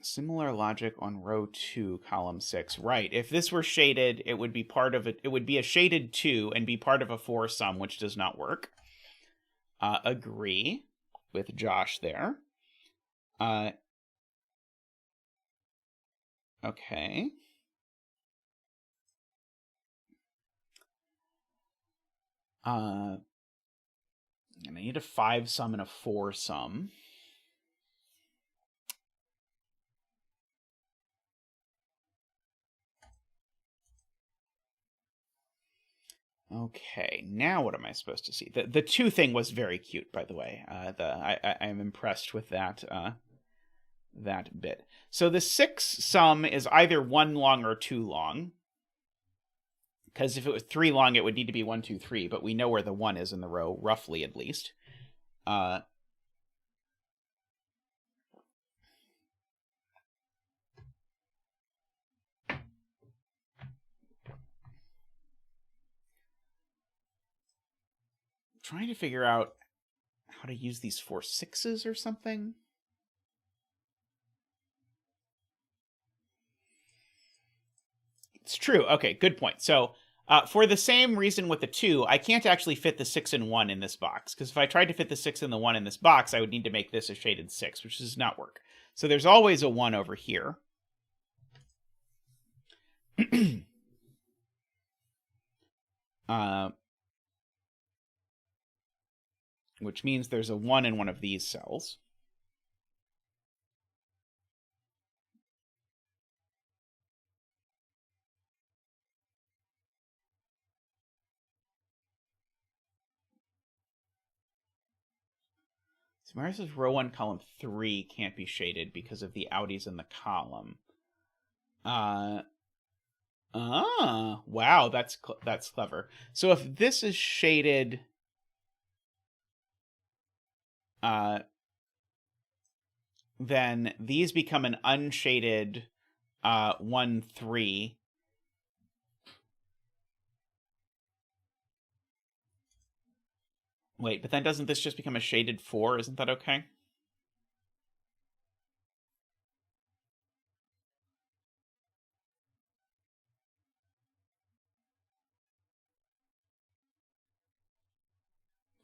Similar logic on row 2, column 6. Right. If this were shaded, it would be part of it. It would be a shaded 2 and be part of a 4 sum, which does not work. Agree with Josh there. Okay. And I need a 5 sum and a 4 sum. Okay, now what am I supposed to see? The 2 thing was very cute, by the way. I am impressed with that that bit. So the 6 sum is either 1 long or 2 long. Because if it was 3 long, it would need to be 1, 2, 3, but we know where the 1 is in the row, roughly at least. Trying to figure out how to use these 4 6s or something. It's true. Okay, good point. So for the same reason with the 2, I can't actually fit the 6 and 1 in this box, because if I tried to fit the 6 and the 1 in this box, I would need to make this a shaded 6, which does not work. So there's always a 1 over here. Which means there's a 1 in one of these cells. So Mars says row 1, column 3 can't be shaded because of the outies in the column. Wow, that's clever. So if this is shaded, then these become an unshaded 1, 3, Wait, but then doesn't this just become a shaded 4? Isn't that okay?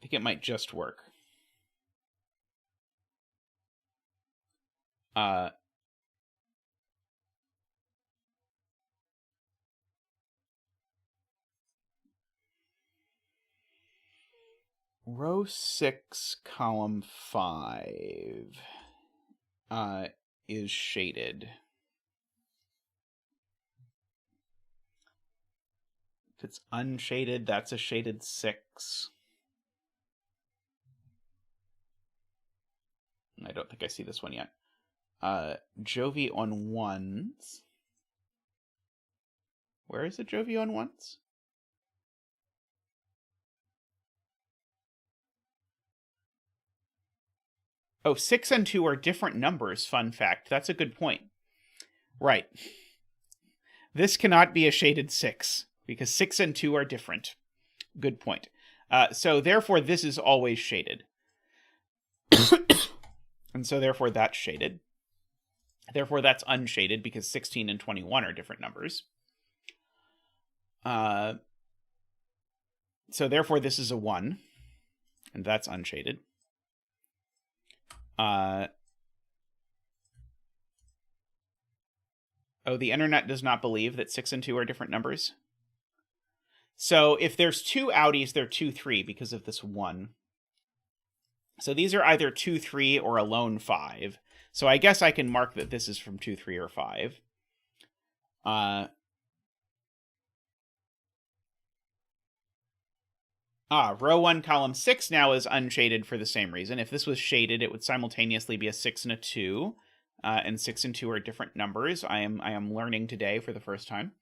I think it might just work. Row 6, column 5 is shaded. If it's unshaded, that's a shaded 6. I don't think I see this one yet. Jovi on 1s. Where is it, Jovi on 1s? Oh, 6 and 2 are different numbers, fun fact. That's a good point. Right. This cannot be a shaded 6, because 6 and 2 are different. Good point. So therefore, this is always shaded. And so therefore, that's shaded. Therefore, that's unshaded, because 16 and 21 are different numbers. So therefore, this is a 1, and that's unshaded. Oh, the internet does not believe that 6 and 2 are different numbers. So if there's 2 outies, they're 2, 3 because of this 1. So these are either 2, 3 or a lone 5. So I guess I can mark that this is from 2, 3, or 5. Row 1, column 6 now is unshaded for the same reason. If this was shaded, it would simultaneously be a 6 and a 2. And 6 and 2 are different numbers. I am learning today for the first time.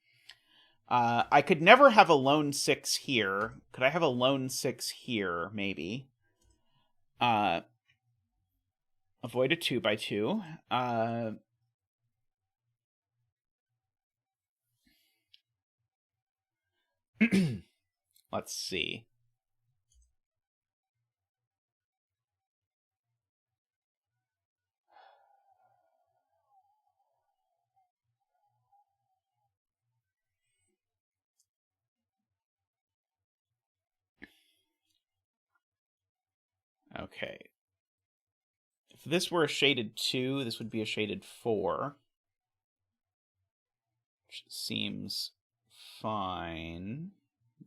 I could never have a lone 6 here. Could I have a lone 6 here, maybe? Avoid a 2 by 2. Let's see. Okay. If this were a shaded 2, this would be a shaded 4. Which seems fine.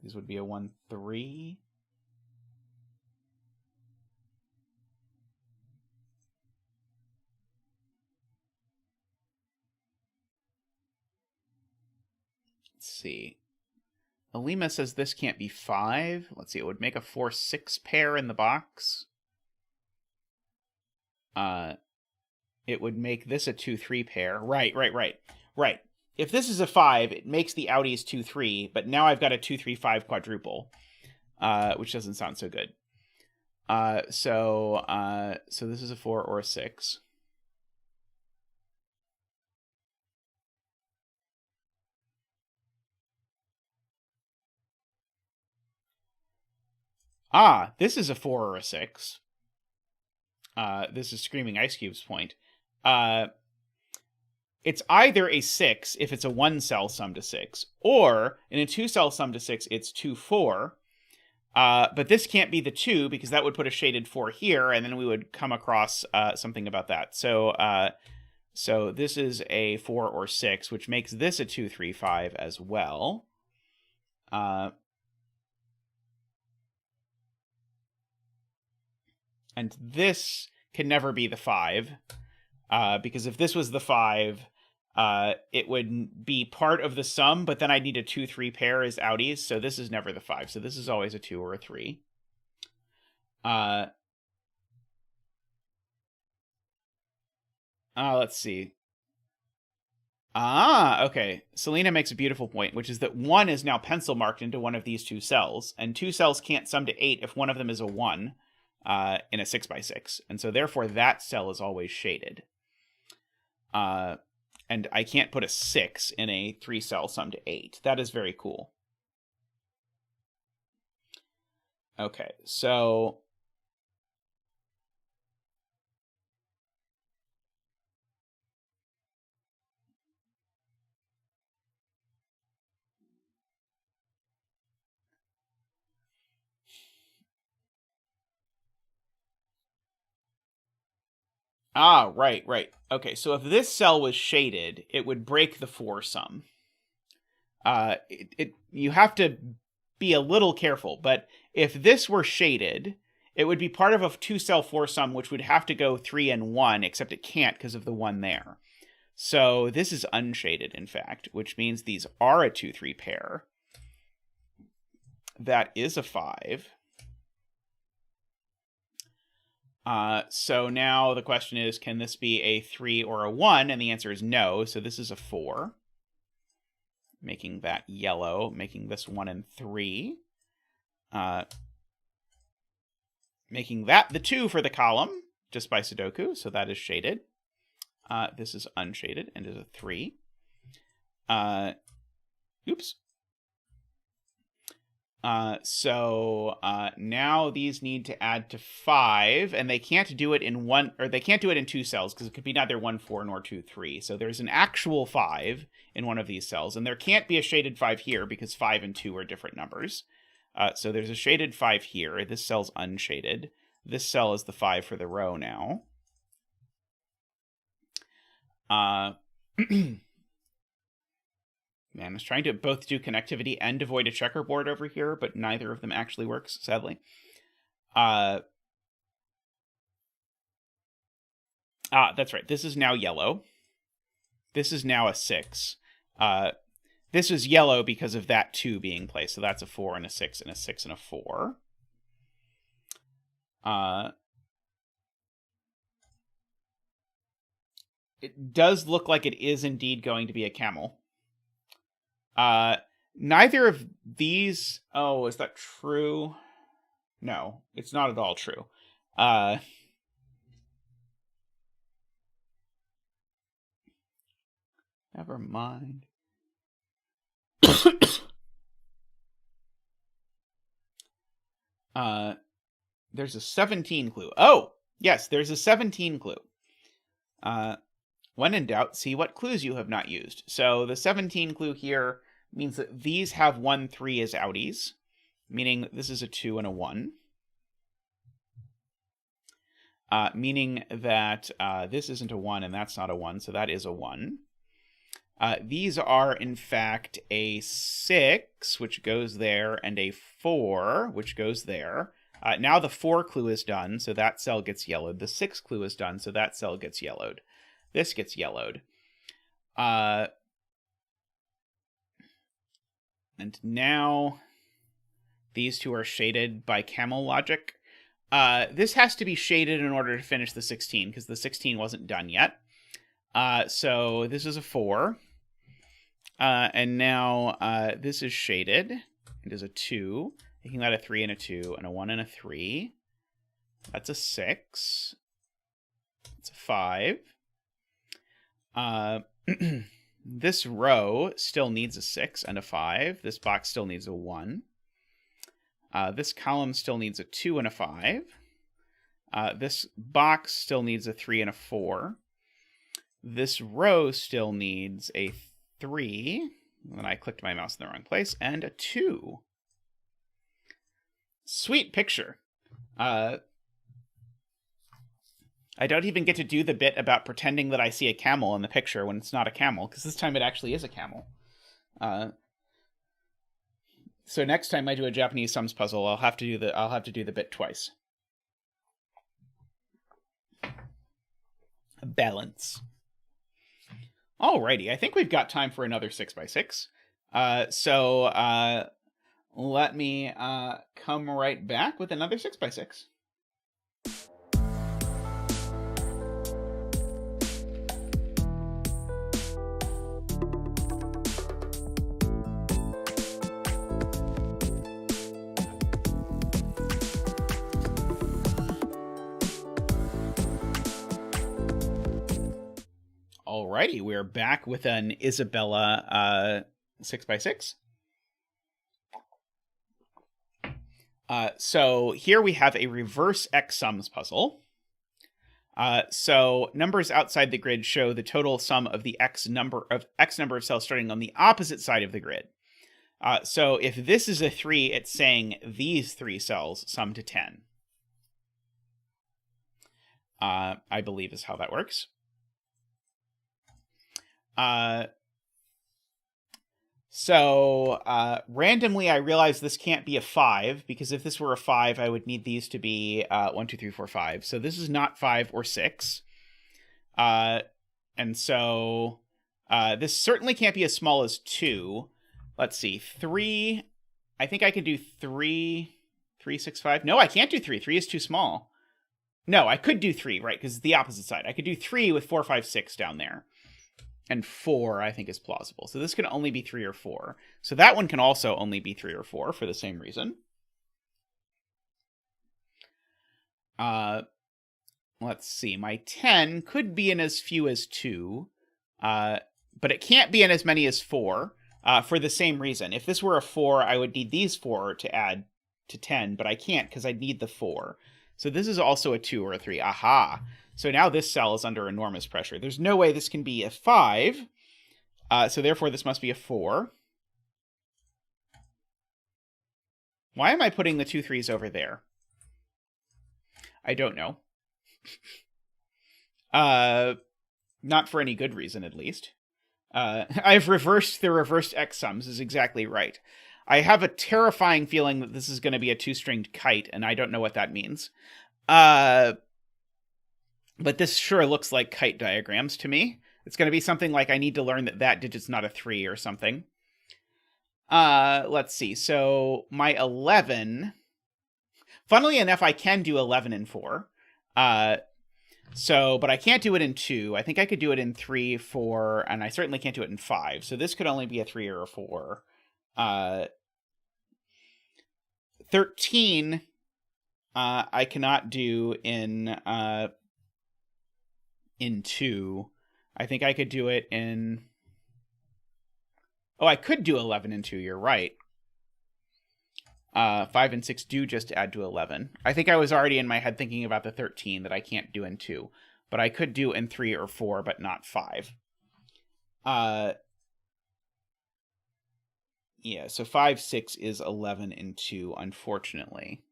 These would be a 1, 3. Let's see. Alima says this can't be 5. Let's see, it would make a 4, 6 pair in the box. It would make this a 2, 3 pair. Right. If this is a 5, it makes the outies 2, 3, but now I've got a 2, 3, 5 quadruple, which doesn't sound so good. So this is a 4 or a 6. This is a 4 or a 6. This is Screaming Ice Cube's point. It's either a 6 if it's a 1-cell sum to 6, or in a 2-cell sum to 6, it's 2, 4. But this can't be the 2 because that would put a shaded 4 here, and then we would come across something about that. So this is a 4 or 6, which makes this a 2, 3, 5 as well. And this can never be the 5, because if this was the 5, it would be part of the sum, but then I'd need a 2, 3 pair as outies, so this is never the 5. So this is always a 2 or a 3. Let's see. Okay. Selena makes a beautiful point, which is that 1 is now pencil marked into one of these 2 cells, and 2 cells can't sum to 8 if one of them is a 1 in a 6 by 6. And so therefore that cell is always shaded. And I can't put a 6 in a 3-cell sum to 8. That is very cool. Okay, so right, right. Okay, so if this cell was shaded, it would break the foursome. You have to be a little careful, but if this were shaded, it would be part of a 2-cell foursome, which would have to go 3 and 1, except it can't because of the 1 there. So this is unshaded, in fact, which means these are a 2-3 pair. That is a 5. So now the question is, can this be a 3 or a 1? And the answer is no, so this is a 4. Making that yellow, making this 1 and 3. Making that the 2 for the column, just by Sudoku, so that is shaded. This is unshaded and is a 3. Oops. So now these need to add to 5, and they can't do it in one, or they can't do it in 2 cells because it could be neither 1, 4 nor 2, 3. So there's an actual 5 in one of these cells, and there can't be a shaded 5 here because 5 and 2 are different numbers. So there's a shaded 5 here. This cell's unshaded. This cell is the 5 for the row now. Man, I was trying to both do connectivity and avoid a checkerboard over here, but neither of them actually works, sadly. That's right. This is now yellow. This is now a 6. This is yellow because of that 2 being placed, so that's a 4 and a 6 and a 6 and a 4. It does look like it is indeed going to be a camel. Neither of these... Oh, is that true? No, it's not at all true. Never mind. There's a 17 clue. Oh, yes, there's a 17 clue. When in doubt, see what clues you have not used. So the 17 clue here means that these have 1, 3 as outies, meaning this is a 2 and a 1. Meaning that this isn't a 1 and that's not a 1, so that is a 1. These are, in fact, a 6, which goes there, and a 4, which goes there. Now the 4 clue is done, so that cell gets yellowed. The 6 clue is done, so that cell gets yellowed. This gets yellowed. And now these two are shaded by camel logic. This has to be shaded in order to finish the 16, because the 16 wasn't done yet. So this is a 4. And now this is shaded. It is a 2, making that a 3 and a 2, and a 1 and a 3. That's a 6. It's a 5. This row still needs a 6 and a 5. This box still needs a 1. This column still needs a 2 and a 5. This box still needs a 3 and a 4. This row still needs a 3. And I clicked my mouse in the wrong place. And a 2. Sweet picture. I don't even get to do the bit about pretending that I see a camel in the picture when it's not a camel, because this time it actually is a camel. So next time I do a Japanese sums puzzle, I'll have to do the bit twice. Balance. Alrighty, I think we've got time for another 6x6. So let me come right back with another 6x6. Alrighty, we're back with an Isabella 6x6. So here we have a reverse X sums puzzle. So numbers outside the grid show the total sum of the X number of cells starting on the opposite side of the grid. So if this is a 3, it's saying these 3 cells sum to 10. I believe is how that works. Randomly, I realize this can't be a 5, because if this were a 5, I would need these to be 1, 2, 3, 4, 5. So this is not 5 or 6. And so this certainly can't be as small as 2. Let's see, 3. I think I could do 3, 3, 6, 5. No, I can't do 3. 3 is too small. No, I could do 3, right, because it's the opposite side. I could do 3 with 4, 5, 6 down there. And 4, I think, is plausible. So this can only be 3 or 4. So that one can also only be 3 or 4 for the same reason. Let's see. My 10 could be in as few as 2. But it can't be in as many as 4 for the same reason. If this were a 4, I would need these 4 to add to 10. But I can't because I'd need the 4. So this is also a 2 or a 3. Aha! So now this cell is under enormous pressure. There's no way this can be a 5. So therefore, this must be a 4. Why am I putting the 2 3s over there? I don't know. Not for any good reason, at least. I've reversed the reversed X sums is exactly right. I have a terrifying feeling that this is going to be a 2-stringed kite, and I don't know what that means. But this sure looks like kite diagrams to me. It's going to be something like I need to learn that digit's not a 3 or something. Let's see. So my 11... Funnily enough, I can do 11 and 4. But I can't do it in 2. I think I could do it in 3, 4, and I certainly can't do it in 5. So this could only be a 3 or a 4. 13, I cannot do in 2. I think I could do it in... Oh, I could do 11 and 2, you're right. 5 and 6 do just add to 11. I think I was already in my head thinking about the 13 that I can't do in 2. But I could do in 3 or 4, but not 5. Yeah, so 5, 6 is 11 and 2, unfortunately.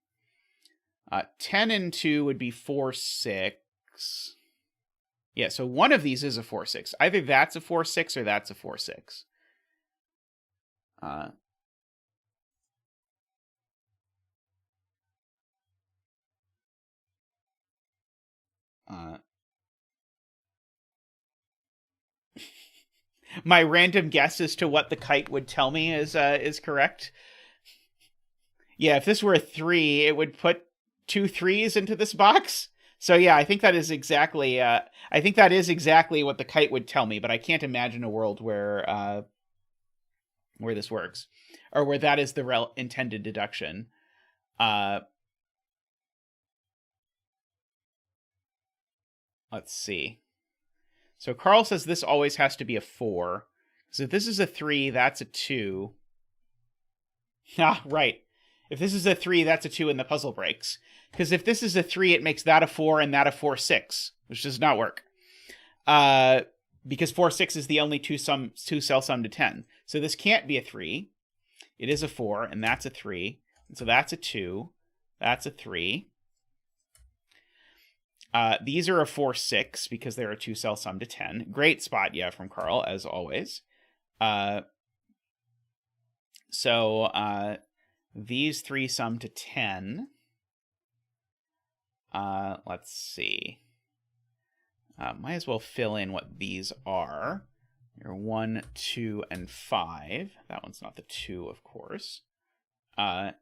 10 and 2 would be 4, 6. Yeah, so one of these is a 4, 6. Either that's a 4, 6 or that's a 4, 6. My random guess as to what the kite would tell me is correct. Yeah, if this were a 3, it would put 2 3s into this box. So yeah, I think that is exactly what the kite would tell me, but I can't imagine a world where this works, or where that is the intended deduction. Let's see. So Carl says this always has to be a 4. So if this is a 3, that's a 2. Ah, right. If this is a 3, that's a 2 and the puzzle breaks. Because if this is a 3, it makes that a 4 and that a 4, 6, which does not work. Because 4, 6 is the only 2 cell sum to 10. So this can't be a 3. It is a 4, and that's a 3. And so that's a 2. That's a 3. These are a 4, 6 because they're a 2 cell sum to 10. Great spot, yeah, from Carl, as always. These 3 sum to 10. Let's see. Might as well fill in what these are. You're 1, 2, and 5. That one's not the 2, of course. What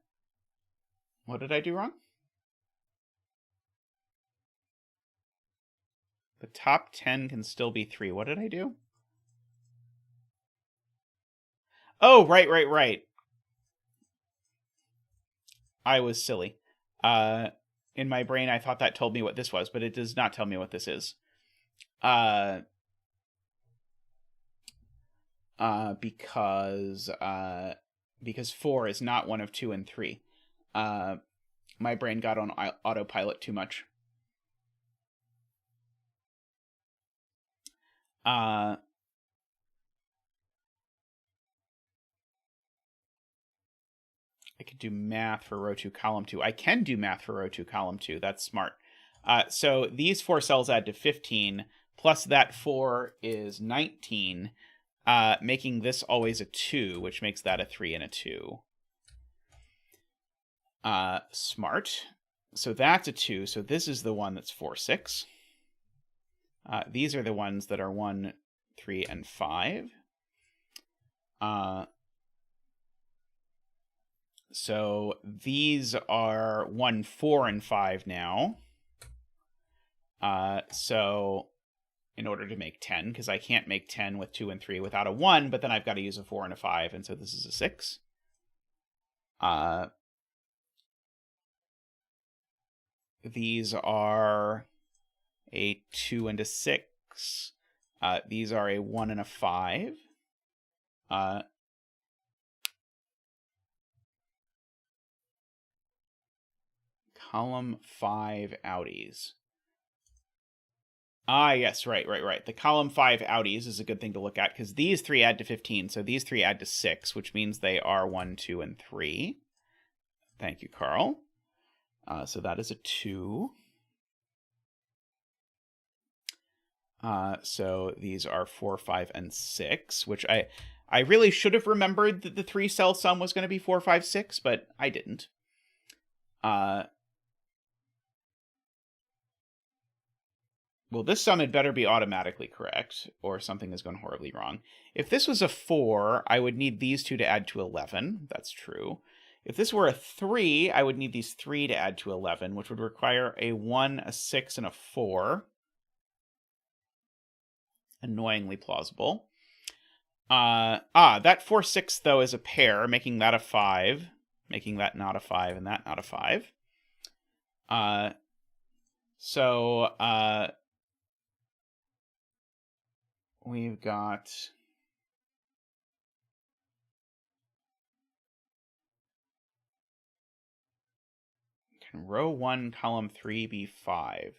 did I do wrong? The top 10 can still be 3. What did I do? Oh, right. I was silly. In my brain, I thought that told me what this was, but it does not tell me what this is. Because 4 is not one of 2 and 3. My brain got on autopilot too much. I could do math for row 2, column 2. I can do math for row 2, column 2. That's smart. So these 4 cells add to 15, plus that 4 is 19, making this always a 2, which makes that a 3 and a 2. Smart. So that's a 2. So this is the one that's 4, 6. These are the ones that are 1, 3, and 5. So these are 1, 4, and 5 now. So in order to make 10, because I can't make 10 with 2 and 3 without a 1, but then I've got to use a 4 and a 5, and so this is a 6. These are a 2 and a 6. These are a 1 and a 5. Column 5 outies. Yes, right. The column 5 outies is a good thing to look at, because these 3 add to 15, so these 3 add to 6, which means they are 1, 2, and 3. Thank you, Carl. So that is a 2. So these are 4, 5, and 6, which I really should have remembered that the 3-cell sum was going to be 4, 5, 6, but I didn't. Well, this sum had better be automatically correct, or something is going horribly wrong. If this was a 4, I would need these 2 to add to 11. That's true. If this were a 3, I would need these 3 to add to 11, which would require a 1, a 6, and a 4. Annoyingly plausible. That 4, 6, though, is a pair, making that a 5, making that not a 5, and that not a 5. So we've got... Can row 1, column 3 be 5?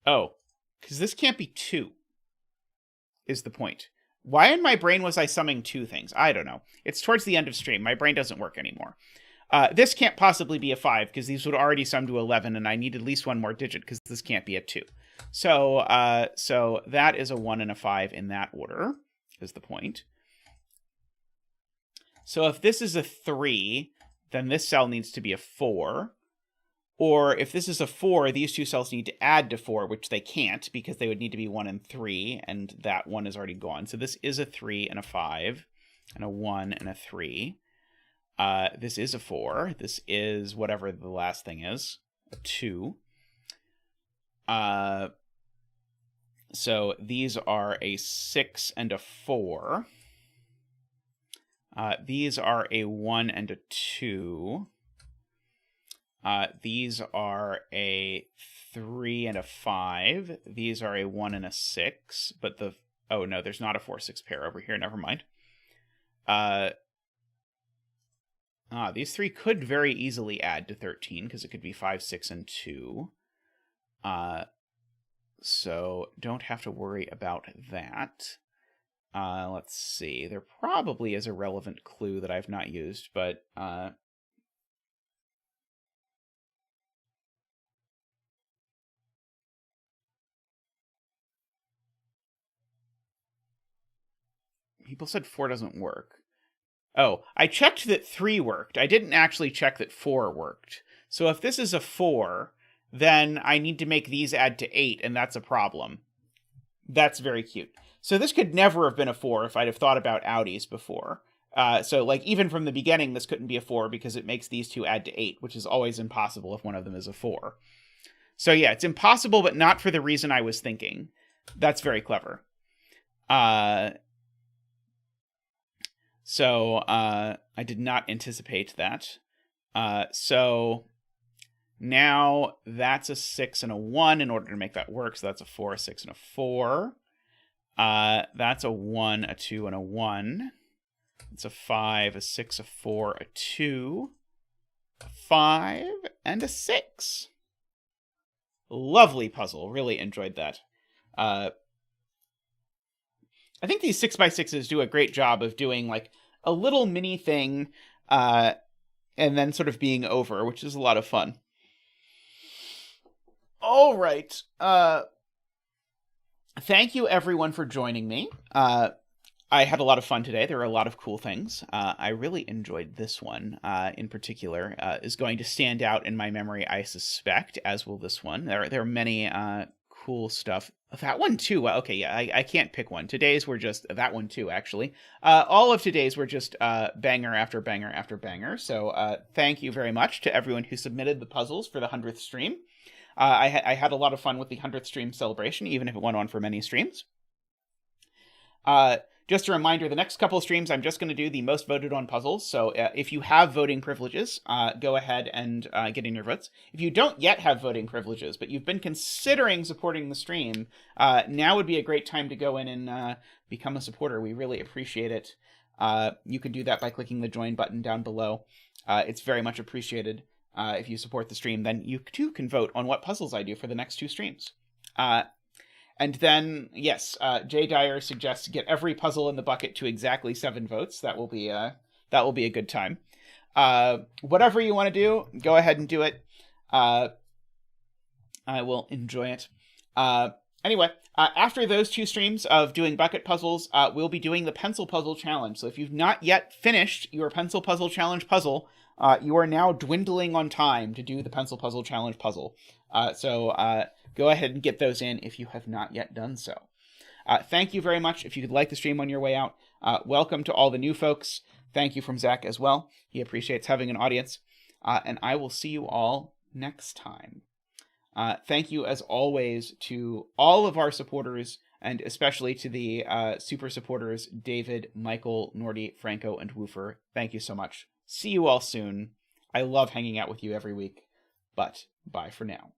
Oh, because this can't be 2, is the point. Why in my brain was I summing 2 things? I don't know. It's towards the end of stream. My brain doesn't work anymore. This can't possibly be a 5, because these would already sum to 11, and I need at least one more digit, because this can't be a 2. So that is a 1 and a 5 in that order, is the point. So if this is a 3, then this cell needs to be a 4. Or if this is a 4, these 2 cells need to add to 4, which they can't, because they would need to be 1 and 3, and that 1 is already gone. So this is a 3 and a 5, and a 1 and a 3. This is a 4. This is whatever the last thing is, a 2. So these are a 6 and a 4. These are a 1 and a 2. These are a 3 and a 5. These are a 1 and a 6. But oh no, there's not a 4, 6 pair over here. Never mind. These 3 could very easily add to 13, because it could be 5, 6, and 2. So don't have to worry about that. Let's see. There probably is a relevant clue that I've not used, but people said 4 doesn't work. Oh, I checked that 3 worked. I didn't actually check that 4 worked. So if this is a 4, then I need to make these add to 8, and that's a problem. That's very cute. So this could never have been a 4 if I'd have thought about outies before. So like even from the beginning, this couldn't be a 4 because it makes these 2 add to 8, which is always impossible if one of them is a 4. So yeah, it's impossible, but not for the reason I was thinking. That's very clever. So I did not anticipate that. So now that's a 6 and a 1 in order to make that work. So that's a 4, a 6, and a 4. That's a 1, a 2, and a 1. It's a 5, a 6, a 4, a 2. 5, and a 6. Lovely puzzle. Really enjoyed that. I think these 6x6s do a great job of doing like a little mini thing and then sort of being over, which is a lot of fun. All right. Thank you, everyone, for joining me. I had a lot of fun today. There were a lot of cool things. I really enjoyed this one in particular. Is going to stand out in my memory, I suspect, as will this one. There are many cool stuff. That one, too. Okay, yeah, I can't pick one. Today's were just... That one, too, actually. All of today's were just banger after banger after banger. So thank you very much to everyone who submitted the puzzles for the 100th stream. I had a lot of fun with the 100th stream celebration, even if it went on for many streams. Just a reminder, the next couple of streams, I'm just going to do the most voted on puzzles. So if you have voting privileges, go ahead and get in your votes. If you don't yet have voting privileges, but you've been considering supporting the stream, now would be a great time to go in and become a supporter. We really appreciate it. You can do that by clicking the join button down below. It's very much appreciated. If you support the stream, then you too can vote on what puzzles I do for the next 2 streams. And then, yes, Jay Dyer suggests get every puzzle in the bucket to exactly 7 votes. That will be a good time. Whatever you want to do, go ahead and do it. I will enjoy it. Anyway, after those 2 streams of doing bucket puzzles, we'll be doing the pencil puzzle challenge. So if you've not yet finished your pencil puzzle challenge puzzle, you are now dwindling on time to do the pencil puzzle challenge puzzle. So go ahead and get those in if you have not yet done so. Thank you very much. If you could like the stream on your way out, welcome to all the new folks. Thank you from Zach as well. He appreciates having an audience. And I will see you all next time. Thank you, as always, to all of our supporters, and especially to the super supporters, David, Michael, Nordy, Franco, and Woofer. Thank you so much. See you all soon. I love hanging out with you every week, but bye for now.